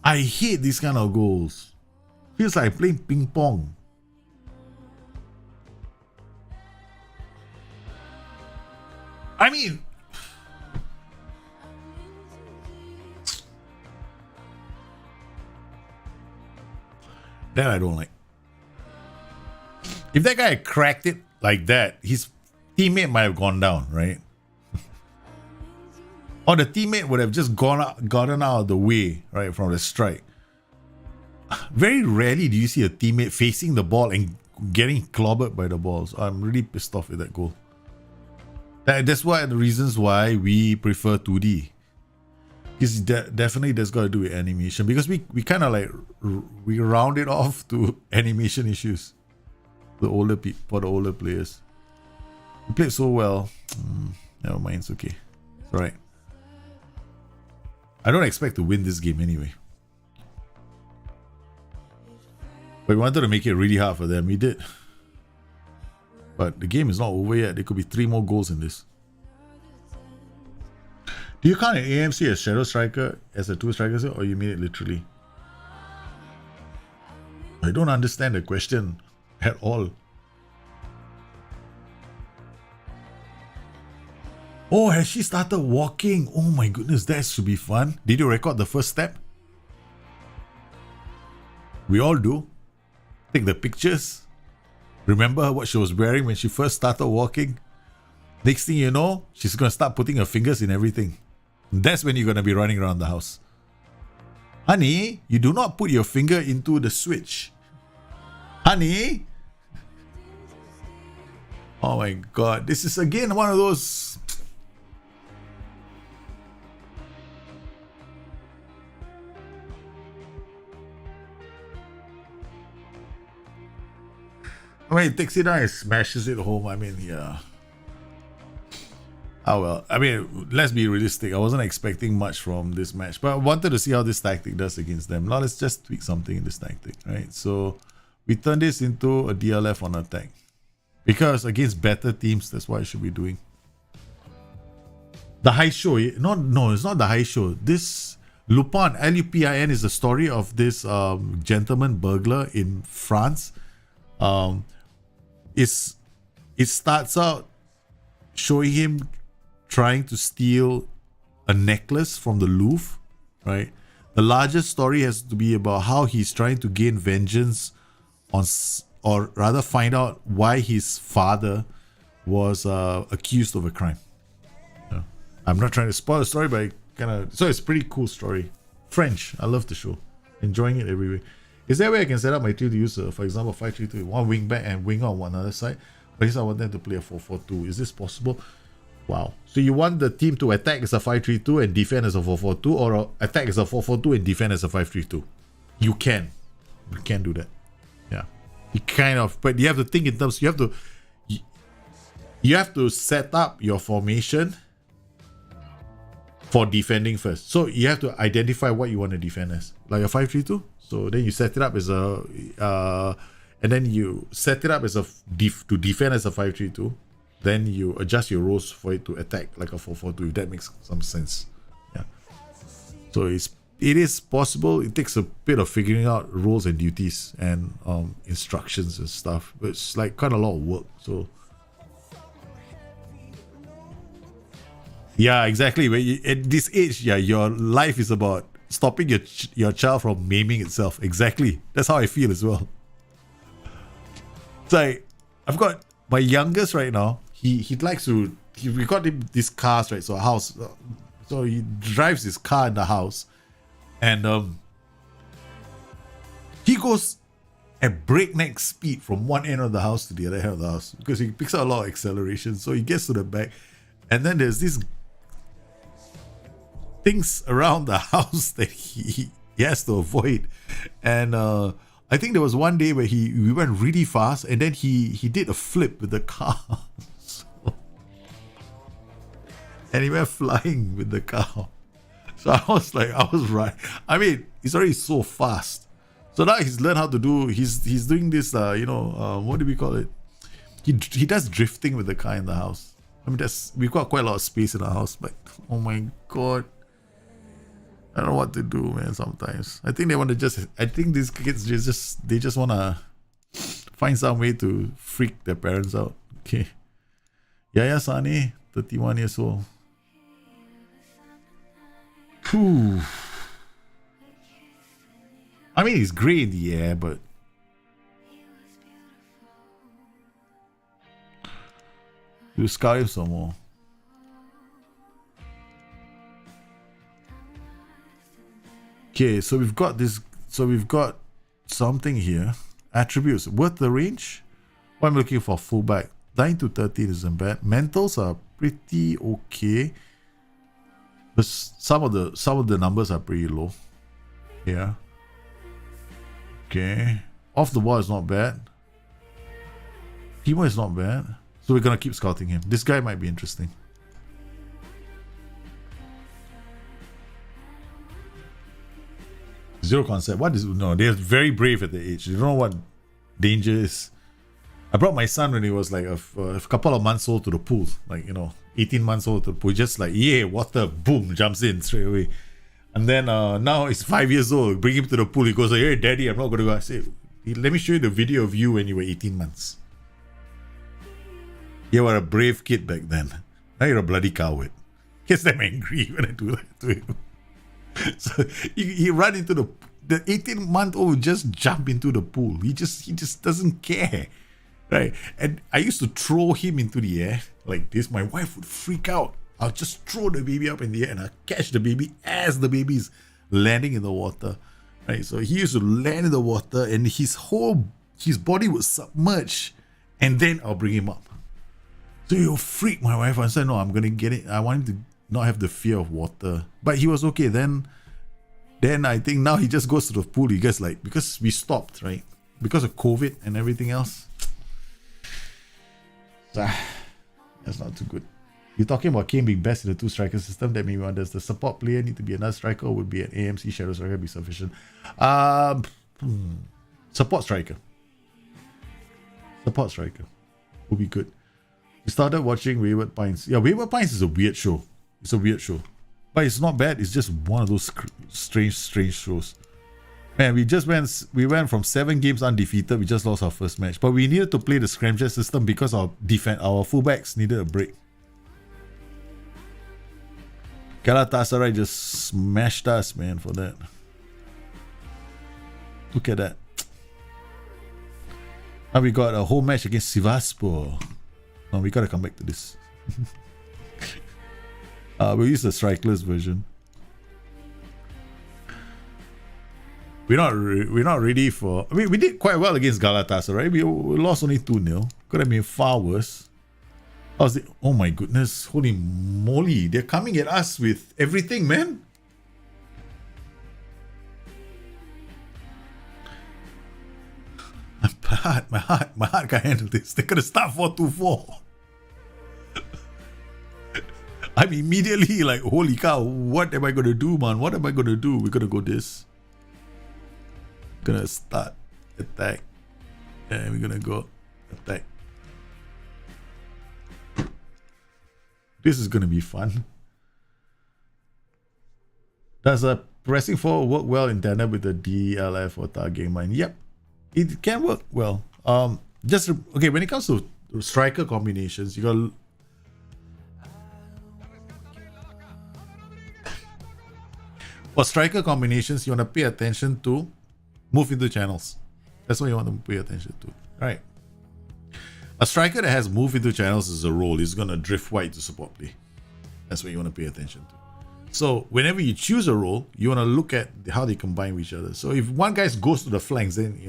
I hate these kind of goals. Feels like playing ping pong. I mean, that I don't like. If that guy had cracked it like that, his teammate might have gone down, right? Or the teammate would have just gotten out of the way, right, from the strike. Very rarely do you see a teammate facing the ball and getting clobbered by the ball. So I'm really pissed off with that goal. That's why the reasons why we prefer 2D. Because definitely that's got to do with animation. Because we kind of like we round it off to animation issues. For the older players. We played so well. Never mind, it's okay. It's alright. I don't expect to win this game anyway. But we wanted to make it really hard for them. We did. But the game is not over yet. There could be 3 more goals in this. Do you count an AMC as Shadow Striker as a 2-striker, or you mean it literally? I don't understand the question at all. Oh, has she started walking? Oh my goodness, that should be fun. Did you record the first step? We all do. Take the pictures. Remember what she was wearing when she first started walking? Next thing you know, she's going to start putting her fingers in everything. That's when you're going to be running around the house. Honey, you do not put your finger into the switch. Honey. Oh my God. This is again one of those. I mean, he takes it down and smashes it home. I mean, yeah. Oh well. I mean, let's be realistic. I wasn't expecting much from this match, but I wanted to see how this tactic does against them. Now let's just tweak something in this tactic, right? So we turn this into a DLF on attack. Because against better teams, that's what I should be doing. The High Show. No, it's not the High Show. This Lupin, Lupin, is the story of this gentleman burglar in France. It starts out showing him trying to steal a necklace from the Louvre, right? The largest story has to be about how he's trying to gain vengeance on, or rather find out why his father was accused of a crime. Yeah. I'm not trying to spoil the story, but so it's a pretty cool story. French, I love the show. Enjoying it every way. Is there a way I can set up my team to use, for example, 5-3-2, one wing back and wing on one other side? But I want them to play a 4-4-2. Is this possible? Wow. So you want the team to attack as a 5-3-2 and defend as a 4-4-2, or attack as a 4-4-2 and defend as a 5-3-2? You can. You can do that. Yeah. You kind of, but you have to think in terms, you have to set up your formation for defending first. So you have to identify what you want to defend as. Like a 5-3-2. So then you set it up as a and then you set it up as a to defend as a 5-3-2. Then you adjust your roles for it to attack like a 4-4-2, if that makes some sense. Yeah. So it is possible. It takes a bit of figuring out roles and duties and instructions and stuff. But it's like kind of a lot of work. So yeah, exactly. When you, at this age, yeah, your life is about stopping your child from maiming itself. Exactly. That's how I feel as well. It's like I've got my youngest right now. He likes to. We got him these cars, right? So a house. So he drives his car in the house, and he goes at breakneck speed from one end of the house to the other end of the house because he picks up a lot of acceleration. So he gets to the back, and then there's these things around the house that he has to avoid. And I think there was one day where we went really fast, and then he did a flip with the car. And he went flying with the car. So I was right. I mean, he's already so fast. So now he's learned how to do. He's doing this. What do we call it? He does drifting with the car in the house. I mean, we've got quite a lot of space in our house, but oh my God, I don't know what to do, man. Sometimes I think they want to I think these kids just want to find some way to freak their parents out. Okay, Yaya Sani, 31 years old. Whew. I mean, he's great in the air, but you scout him some more. Okay, so we've got this. So we've got something here. Attributes worth the range. What I'm looking for, fullback. 9 to 13 isn't bad. Mentals are pretty okay, but some of the numbers are pretty low. Yeah. Okay. Off the ball is not bad. Timo is not bad. So we're gonna keep scouting him. This guy might be interesting. Zero concept. What is no? They're very brave at the age. You don't know what danger is. I brought my son when he was like a couple of months old to the pool, 18 months old to the pool. Just like, yeah, water, boom, jumps in straight away. And then now he's 5 years old. Bring him to the pool. He goes, hey, daddy, I'm not going to go. I say, let me show you the video of you when you were 18 months. You were a brave kid back then. Now you're a bloody coward. Gets them angry when I do that to him. So he ran into the 18-month-old just jump into the pool. He just doesn't care. right? And I used to throw him into the air like this. My wife would freak out. I'll just throw the baby up in the air and I'll catch the baby as the baby's landing in the water, right? So he used to land in the water and his body would submerge, and then I'll bring him up. So he'll freak my wife out and say, no, I'm gonna get it. I want him to not have the fear of water. But he was okay. Then I think now he just goes to the pool. He gets like, because we stopped, right? Because of COVID and everything else. That's not too good. You're talking about Kane being best in the two striker system. That made me wonder, does the support player need to be another striker, or would be an AMC shadow striker be sufficient? Support striker. Support striker would be good. We started watching Wayward Pines. Yeah, Wayward Pines is a weird show. It's a weird show. But it's not bad. It's just one of those strange shows. Man, we went from 7 games undefeated. We just lost our first match. But we needed to play the Scramjet system because our fullbacks needed a break. Galatasaray just smashed us, man, for that. Look at that. Now we got a home match against Sivasspor. No, we gotta come back to this. We'll use the strikerless version. We're not ready for. I mean, we did quite well against Galatasaray, right? We lost only 2-0. Could have been far worse. Oh my goodness! Holy moly! They're coming at us with everything, man. My heart can't handle this. They're gonna start 4-2-4. I'm immediately like, holy cow! What am I gonna do, man? What am I gonna do? We're gonna go this. Gonna start attack, and we're gonna go attack. This is gonna be fun. Does a pressing forward work well in tandem with the DLF or Gaman? Yep, it can work well. Okay, when it comes to striker combinations, you got. For striker combinations, you want to pay attention to move into channels. That's what you want to pay attention to. All right. A striker that has move into channels as a role is going to drift wide to support play. That's what you want to pay attention to. So whenever you choose a role, you want to look at how they combine with each other. So if one guy goes to the flanks, then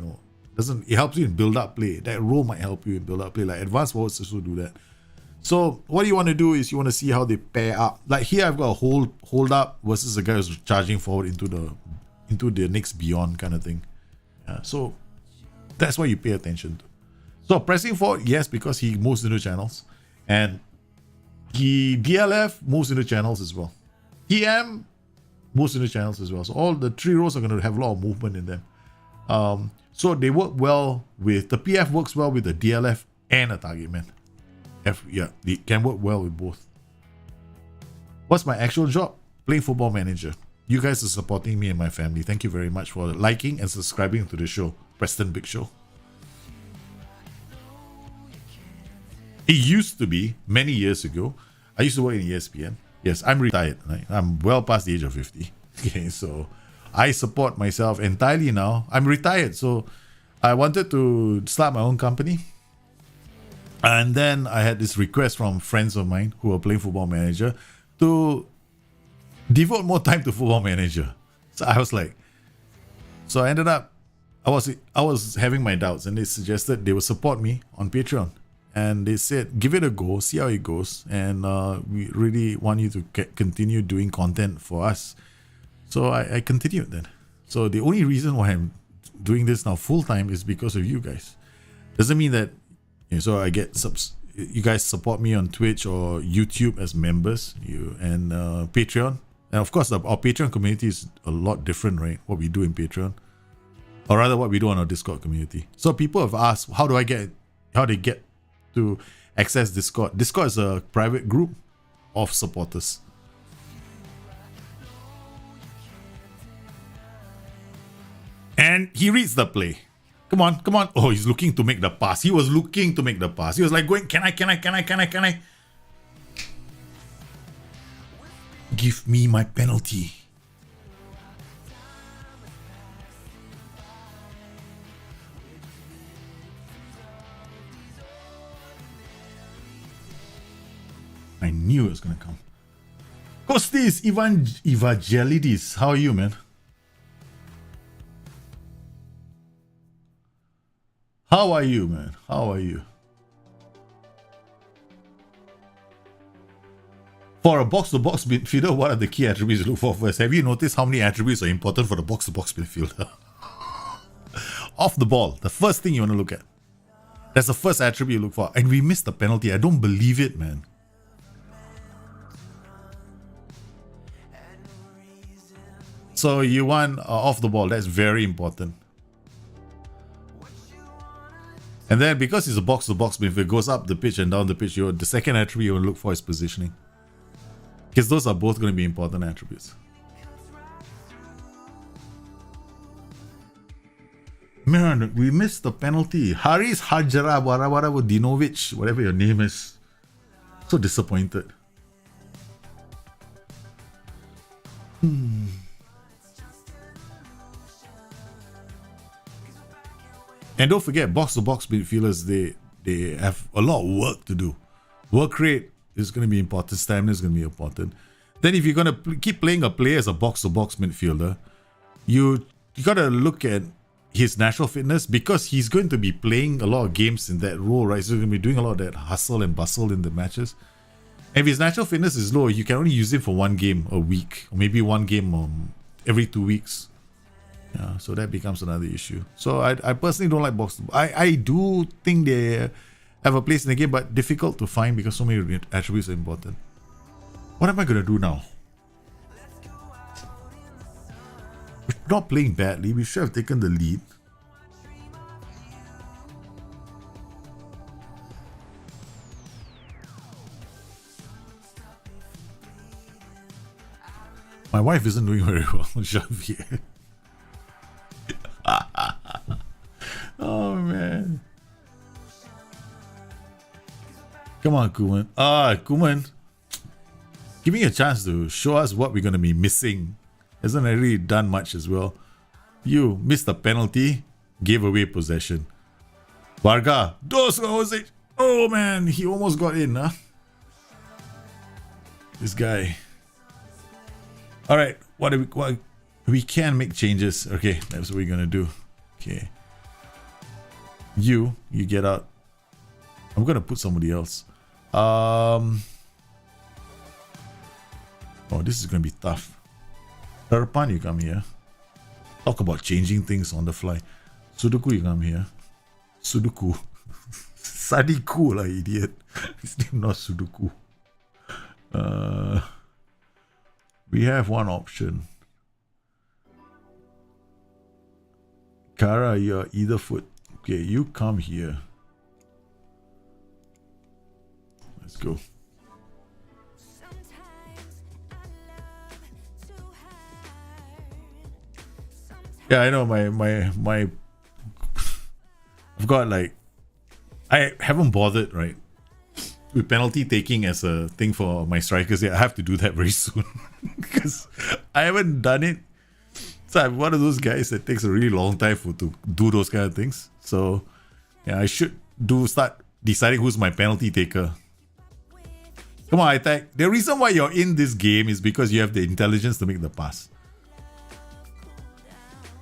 it helps you in build up play. That role might help you in build up play. Like advanced forwards also do that. So what you want to do is you want to see how they pair up. Like here I've got a hold up versus a guy who's charging forward into the next beyond kind of thing. Yeah, so that's what you pay attention to. So pressing forward, yes, because he moves into channels, and DLF moves into channels as well. TM moves into channels as well. So all the 3 rows are going to have a lot of movement in them. So they work well with the PF works well with the DLF and a target man. They can work well with both. What's my actual job? Playing Football Manager. You guys are supporting me and my family. Thank you very much for liking and subscribing to the show, Preston Big Show. It used to be many years ago. I used to work in ESPN. Yes, I'm retired. Right? I'm well past the age of 50. Okay, so I support myself entirely now. I'm retired, so I wanted to start my own company. And then I had this request from friends of mine who are playing Football Manager to devote more time to Football Manager. So I was like, so I ended up, I was having my doubts, and they suggested they would support me on Patreon. And they said, give it a go, see how it goes. And we really want you to continue doing content for us. So I continued then. So the only reason why I'm doing this now full time is because of you guys. Doesn't mean that, so I get you guys support me on Twitch or YouTube as members, and Patreon. And of course, our Patreon community is a lot different, right? What we do in Patreon, or rather what we do on our Discord community. So people have asked, how they get to access Discord. Discord is a private group of supporters. And he reads the play. Come on. Oh, he's looking to make the pass. He was looking to make the pass. He was like going, can I? Give me my penalty. knew it was gonna come. Kostis Evangelidis, how are you, man? How are you, man? How are you? For a box-to-box midfielder, what are the key attributes you look for first? Have you noticed how many attributes are important for the box-to-box midfielder? Off the ball, the first thing you want to look at. That's the first attribute you look for. And we missed the penalty. I don't believe it, man. So you want off the ball. That's very important. And then because it's a box-to-box midfielder, it goes up the pitch and down the pitch, the second attribute you want to look for is positioning. Because those are both going to be important attributes. Man, we missed the penalty. Haris Hajara Dinovic, whatever your name is. So disappointed. And don't forget, box-to-box midfielders, they have a lot of work to do. Work rate is going to be important. Stamina is going to be important. Then if you're going to keep playing a player as a box-to-box midfielder, you got to look at his natural fitness, because he's going to be playing a lot of games in that role, right? So he's going to be doing a lot of that hustle and bustle in the matches. And if his natural fitness is low, you can only use him for one game a week, or maybe one game every 2 weeks. Yeah, so that becomes another issue. So I personally don't like box. I do think they have a place in the game, but difficult to find because so many attributes are important. What am I going to do now? We're not playing badly. We should have taken the lead. My wife isn't doing very well, Javier. Oh, man. Come on, Kuman. Kuman. Give me a chance to show us what we're going to be missing. Hasn't really done much as well. You missed a penalty, gave away possession. Varga, oh man, he almost got in, huh? This guy. All right, what we can make changes. Okay, that's what we're gonna do. Okay, you get out. I'm gonna put somebody else. Oh, this is gonna be tough. Terpan, you come here. Talk about changing things on the fly. Sudoku, you come here. Sudoku. Sadiku, lah, idiot. His name not Sudoku. We have one option. Kara, you're either foot. Okay, you come here. Let's go. Yeah, I know my I've got like, I haven't bothered, right, with penalty taking as a thing for my strikers yet. I have to do that very soon because I haven't done it. So I'm one of those guys that takes a really long time to do those kind of things. So yeah, I should start deciding who's my penalty taker. Come on, Attack. The reason why you're in this game is because you have the intelligence to make the pass.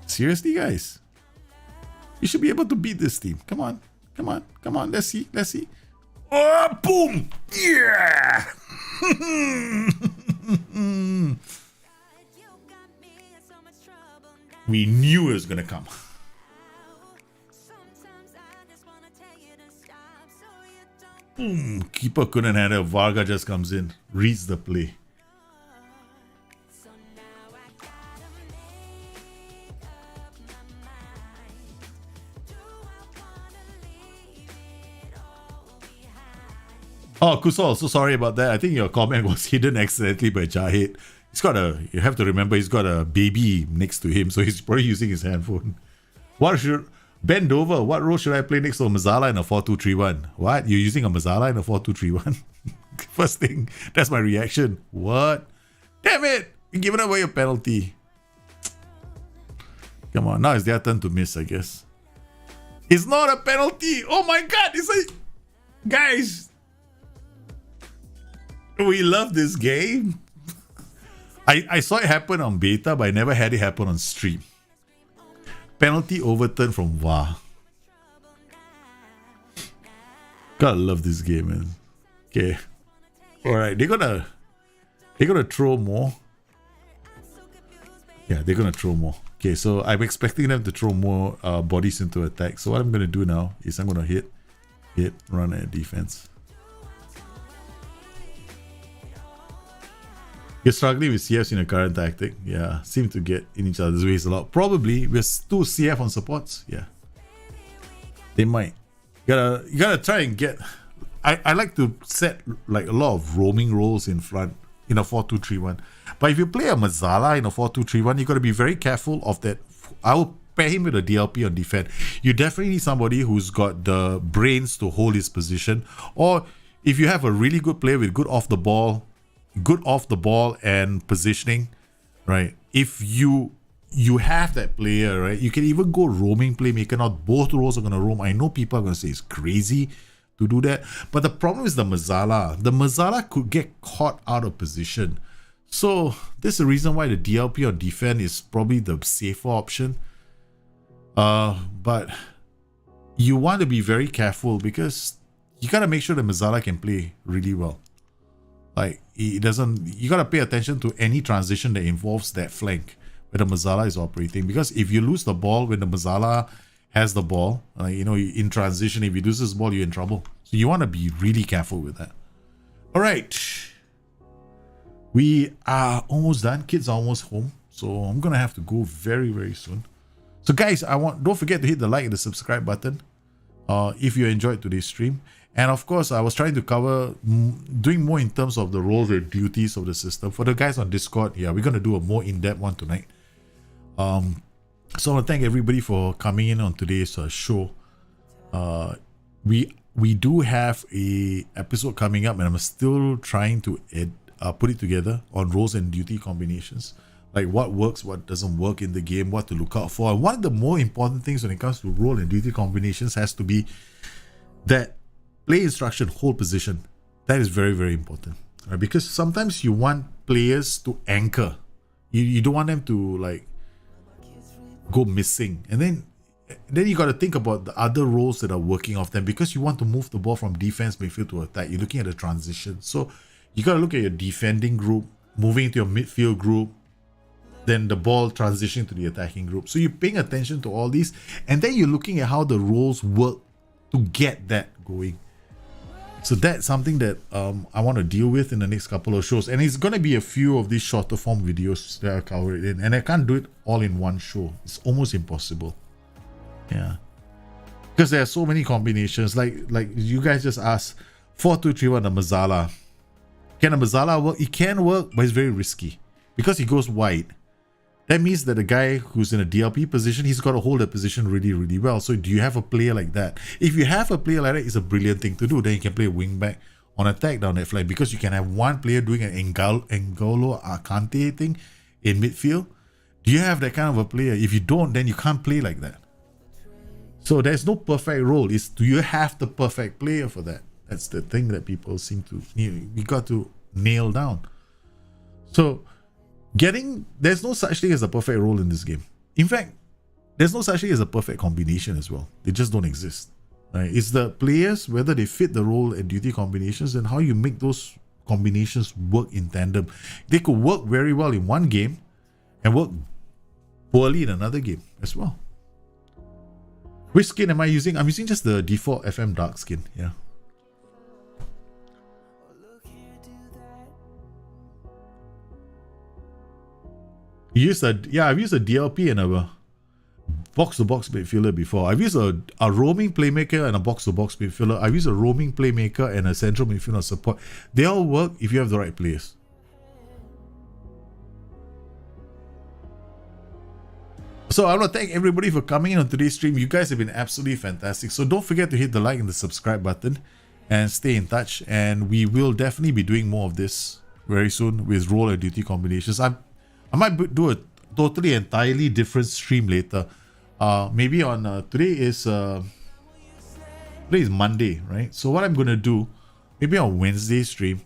Seriously, guys, you should be able to beat this team. Come on, come on, come on. Let's see, let's see. Oh, boom! Yeah! We knew it was gonna come. Boom! Keeper couldn't handle. Varga just comes in, reads the play. Oh, Kusol, so sorry about that. I think your comment was hidden accidentally by Jahid. You have to remember, he's got a baby next to him, so he's probably using his handphone. Bend over, what role should I play next to a Mazala in a 4-2-3-1? What? You're using a Mazala in a 4-2-3-1? First thing, that's my reaction. What? Damn it! You're giving away a penalty. Come on, now it's their turn to miss, I guess. It's not a penalty! Oh my god, it's like... Guys! We love this game. I saw it happen on beta, but I never had it happen on stream. Penalty overturned from VAR. Gotta love this game, man. Okay. Alright, they're gonna throw more. Yeah, they're gonna throw more. Okay, so I'm expecting them to throw more bodies into attack. So what I'm gonna do now is I'm gonna hit, run at defense. You're struggling with CFs in a current tactic. Yeah, seem to get in each other's ways a lot. Probably with 2 CF on supports. Yeah, they might. You gotta try and get. I like to set like a lot of roaming roles in front in a 4-2-3-1. But if you play a Mazzala in a 4-2-3-1, you gotta be very careful of that. I will pair him with a DLP on defense. You definitely need somebody who's got the brains to hold his position. Or if you have a really good player with good off the ball and positioning, right? If you have that player, right, you can even go roaming playmaker. Not both roles are gonna roam. I know people are gonna say it's crazy to do that, but the problem is the Mazzala. The Mazzala could get caught out of position. So this is the reason why the DLP on defense is probably the safer option. But you want to be very careful because you gotta make sure the Mazzala can play really well. Like, he doesn't, you gotta pay attention to any transition that involves that flank where the Mazzala is operating. Because if you lose the ball when the Mazzala has the ball, you know, in transition, if you lose this ball, you're in trouble. So you want to be really careful with that. All right. We are almost done. Kids are almost home. So I'm going to have to go very, very soon. So guys, don't forget to hit the like and the subscribe button if you enjoyed today's stream. And of course, I was trying to cover doing more in terms of the roles and duties of the system. For the guys on Discord, yeah, we're going to do a more in-depth one tonight. So I want to thank everybody for coming in on today's show. We do have a episode coming up, and I'm still trying to put it together on roles and duty combinations. Like what works, what doesn't work in the game, what to look out for. And one of the more important things when it comes to role and duty combinations has to be that play instruction, hold position. That is very, very important. Right? Because sometimes you want players to anchor. You don't want them to like go missing. And then you got to think about the other roles that are working off them, because you want to move the ball from defense, midfield to attack. You're looking at the transition. So you got to look at your defending group, moving into your midfield group, then the ball transitioning to the attacking group. So you're paying attention to all these, and then you're looking at how the roles work to get that going. So that's something that I want to deal with in the next couple of shows. And it's going to be a few of these shorter form videos that I cover it in. And I can't do it all in one show. It's almost impossible. Yeah. Because there are so many combinations. Like you guys just asked, 4-2-3-1, the Mazzala. Can a Mazzala work? It can work, but it's very risky. Because he goes wide. That means that the guy who's in a DLP position, he's got to hold that position really, really well. So do you have a player like that? If you have a player like that, it's a brilliant thing to do. Then you can play wing back on attack down that flank, because you can have one player doing an N'Golo Kante thing in midfield. Do you have that kind of a player? If you don't, then you can't play like that. So there's no perfect role. It's, do you have the perfect player for that? That's the thing that people seem to, we got to nail down. So there's no such thing as a perfect role in this game. In fact, there's no such thing as a perfect combination as well. They just don't exist. Right? It's the players, whether they fit the role and duty combinations, and how you make those combinations work in tandem. They could work very well in one game and work poorly in another game as well. Which skin am I using? I'm using just the default FM dark skin. Yeah. I've used a DLP and a box-to-box midfielder before. I've used a roaming playmaker and a box-to-box midfielder. I've used a roaming playmaker and a central midfielder support. They all work if you have the right players. So I want to thank everybody for coming in on today's stream. You guys have been absolutely fantastic. So don't forget to hit the like and the subscribe button and stay in touch. And we will definitely be doing more of this very soon with role and duty combinations. I might do a totally entirely different stream later. Maybe on today is Monday, right? So what I'm gonna do, maybe on Wednesday stream,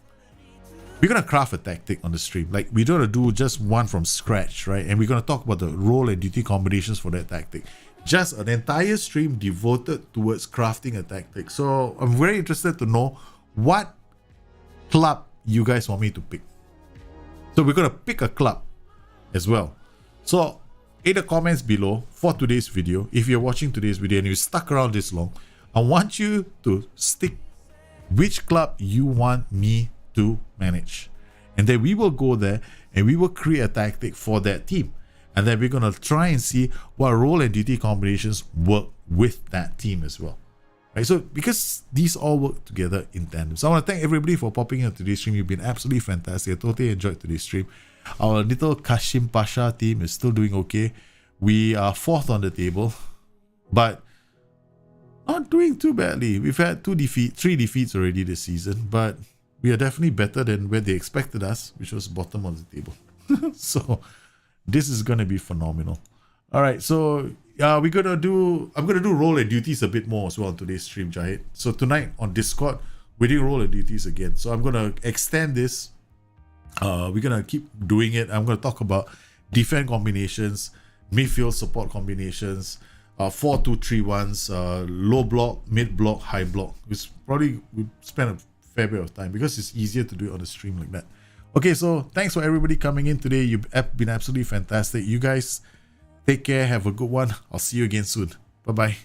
we're gonna craft a tactic on the stream. Like, we're gonna do just one from scratch, right? And we're gonna talk about the role and duty combinations for that tactic. Just an entire stream devoted towards crafting a tactic. So I'm very interested to know what club you guys want me to pick. So we're gonna pick a club as well. So in the comments below for today's video, if you're watching today's video and you stuck around this long, I want you to stick which club you want me to manage. And then we will go there and we will create a tactic for that team. And then we're going to try and see what role and duty combinations work with that team as well. Right? So because these all work together in tandem. So I want to thank everybody for popping into today's stream. You've been absolutely fantastic. I totally enjoyed today's stream. Our little Kashim Pasha team is still doing okay. We are 4th on the table, but not doing too badly. We've had 3 defeats already this season, but we are definitely better than where they expected us, which was bottom of the table. So this is gonna be phenomenal. All right, so I'm gonna do role and duties a bit more as well on today's stream, Jahid. So tonight on Discord, we're doing role and duties again. So I'm gonna extend this. We're gonna keep doing it. I'm gonna talk about defense combinations, midfield support combinations, 4-2-3-1s, low block, mid block, high block. Which probably would spend a fair bit of time because it's easier to do it on the stream like that. Okay, so thanks for everybody coming in today. You've been absolutely fantastic. You guys take care. Have a good one. I'll see you again soon. Bye bye.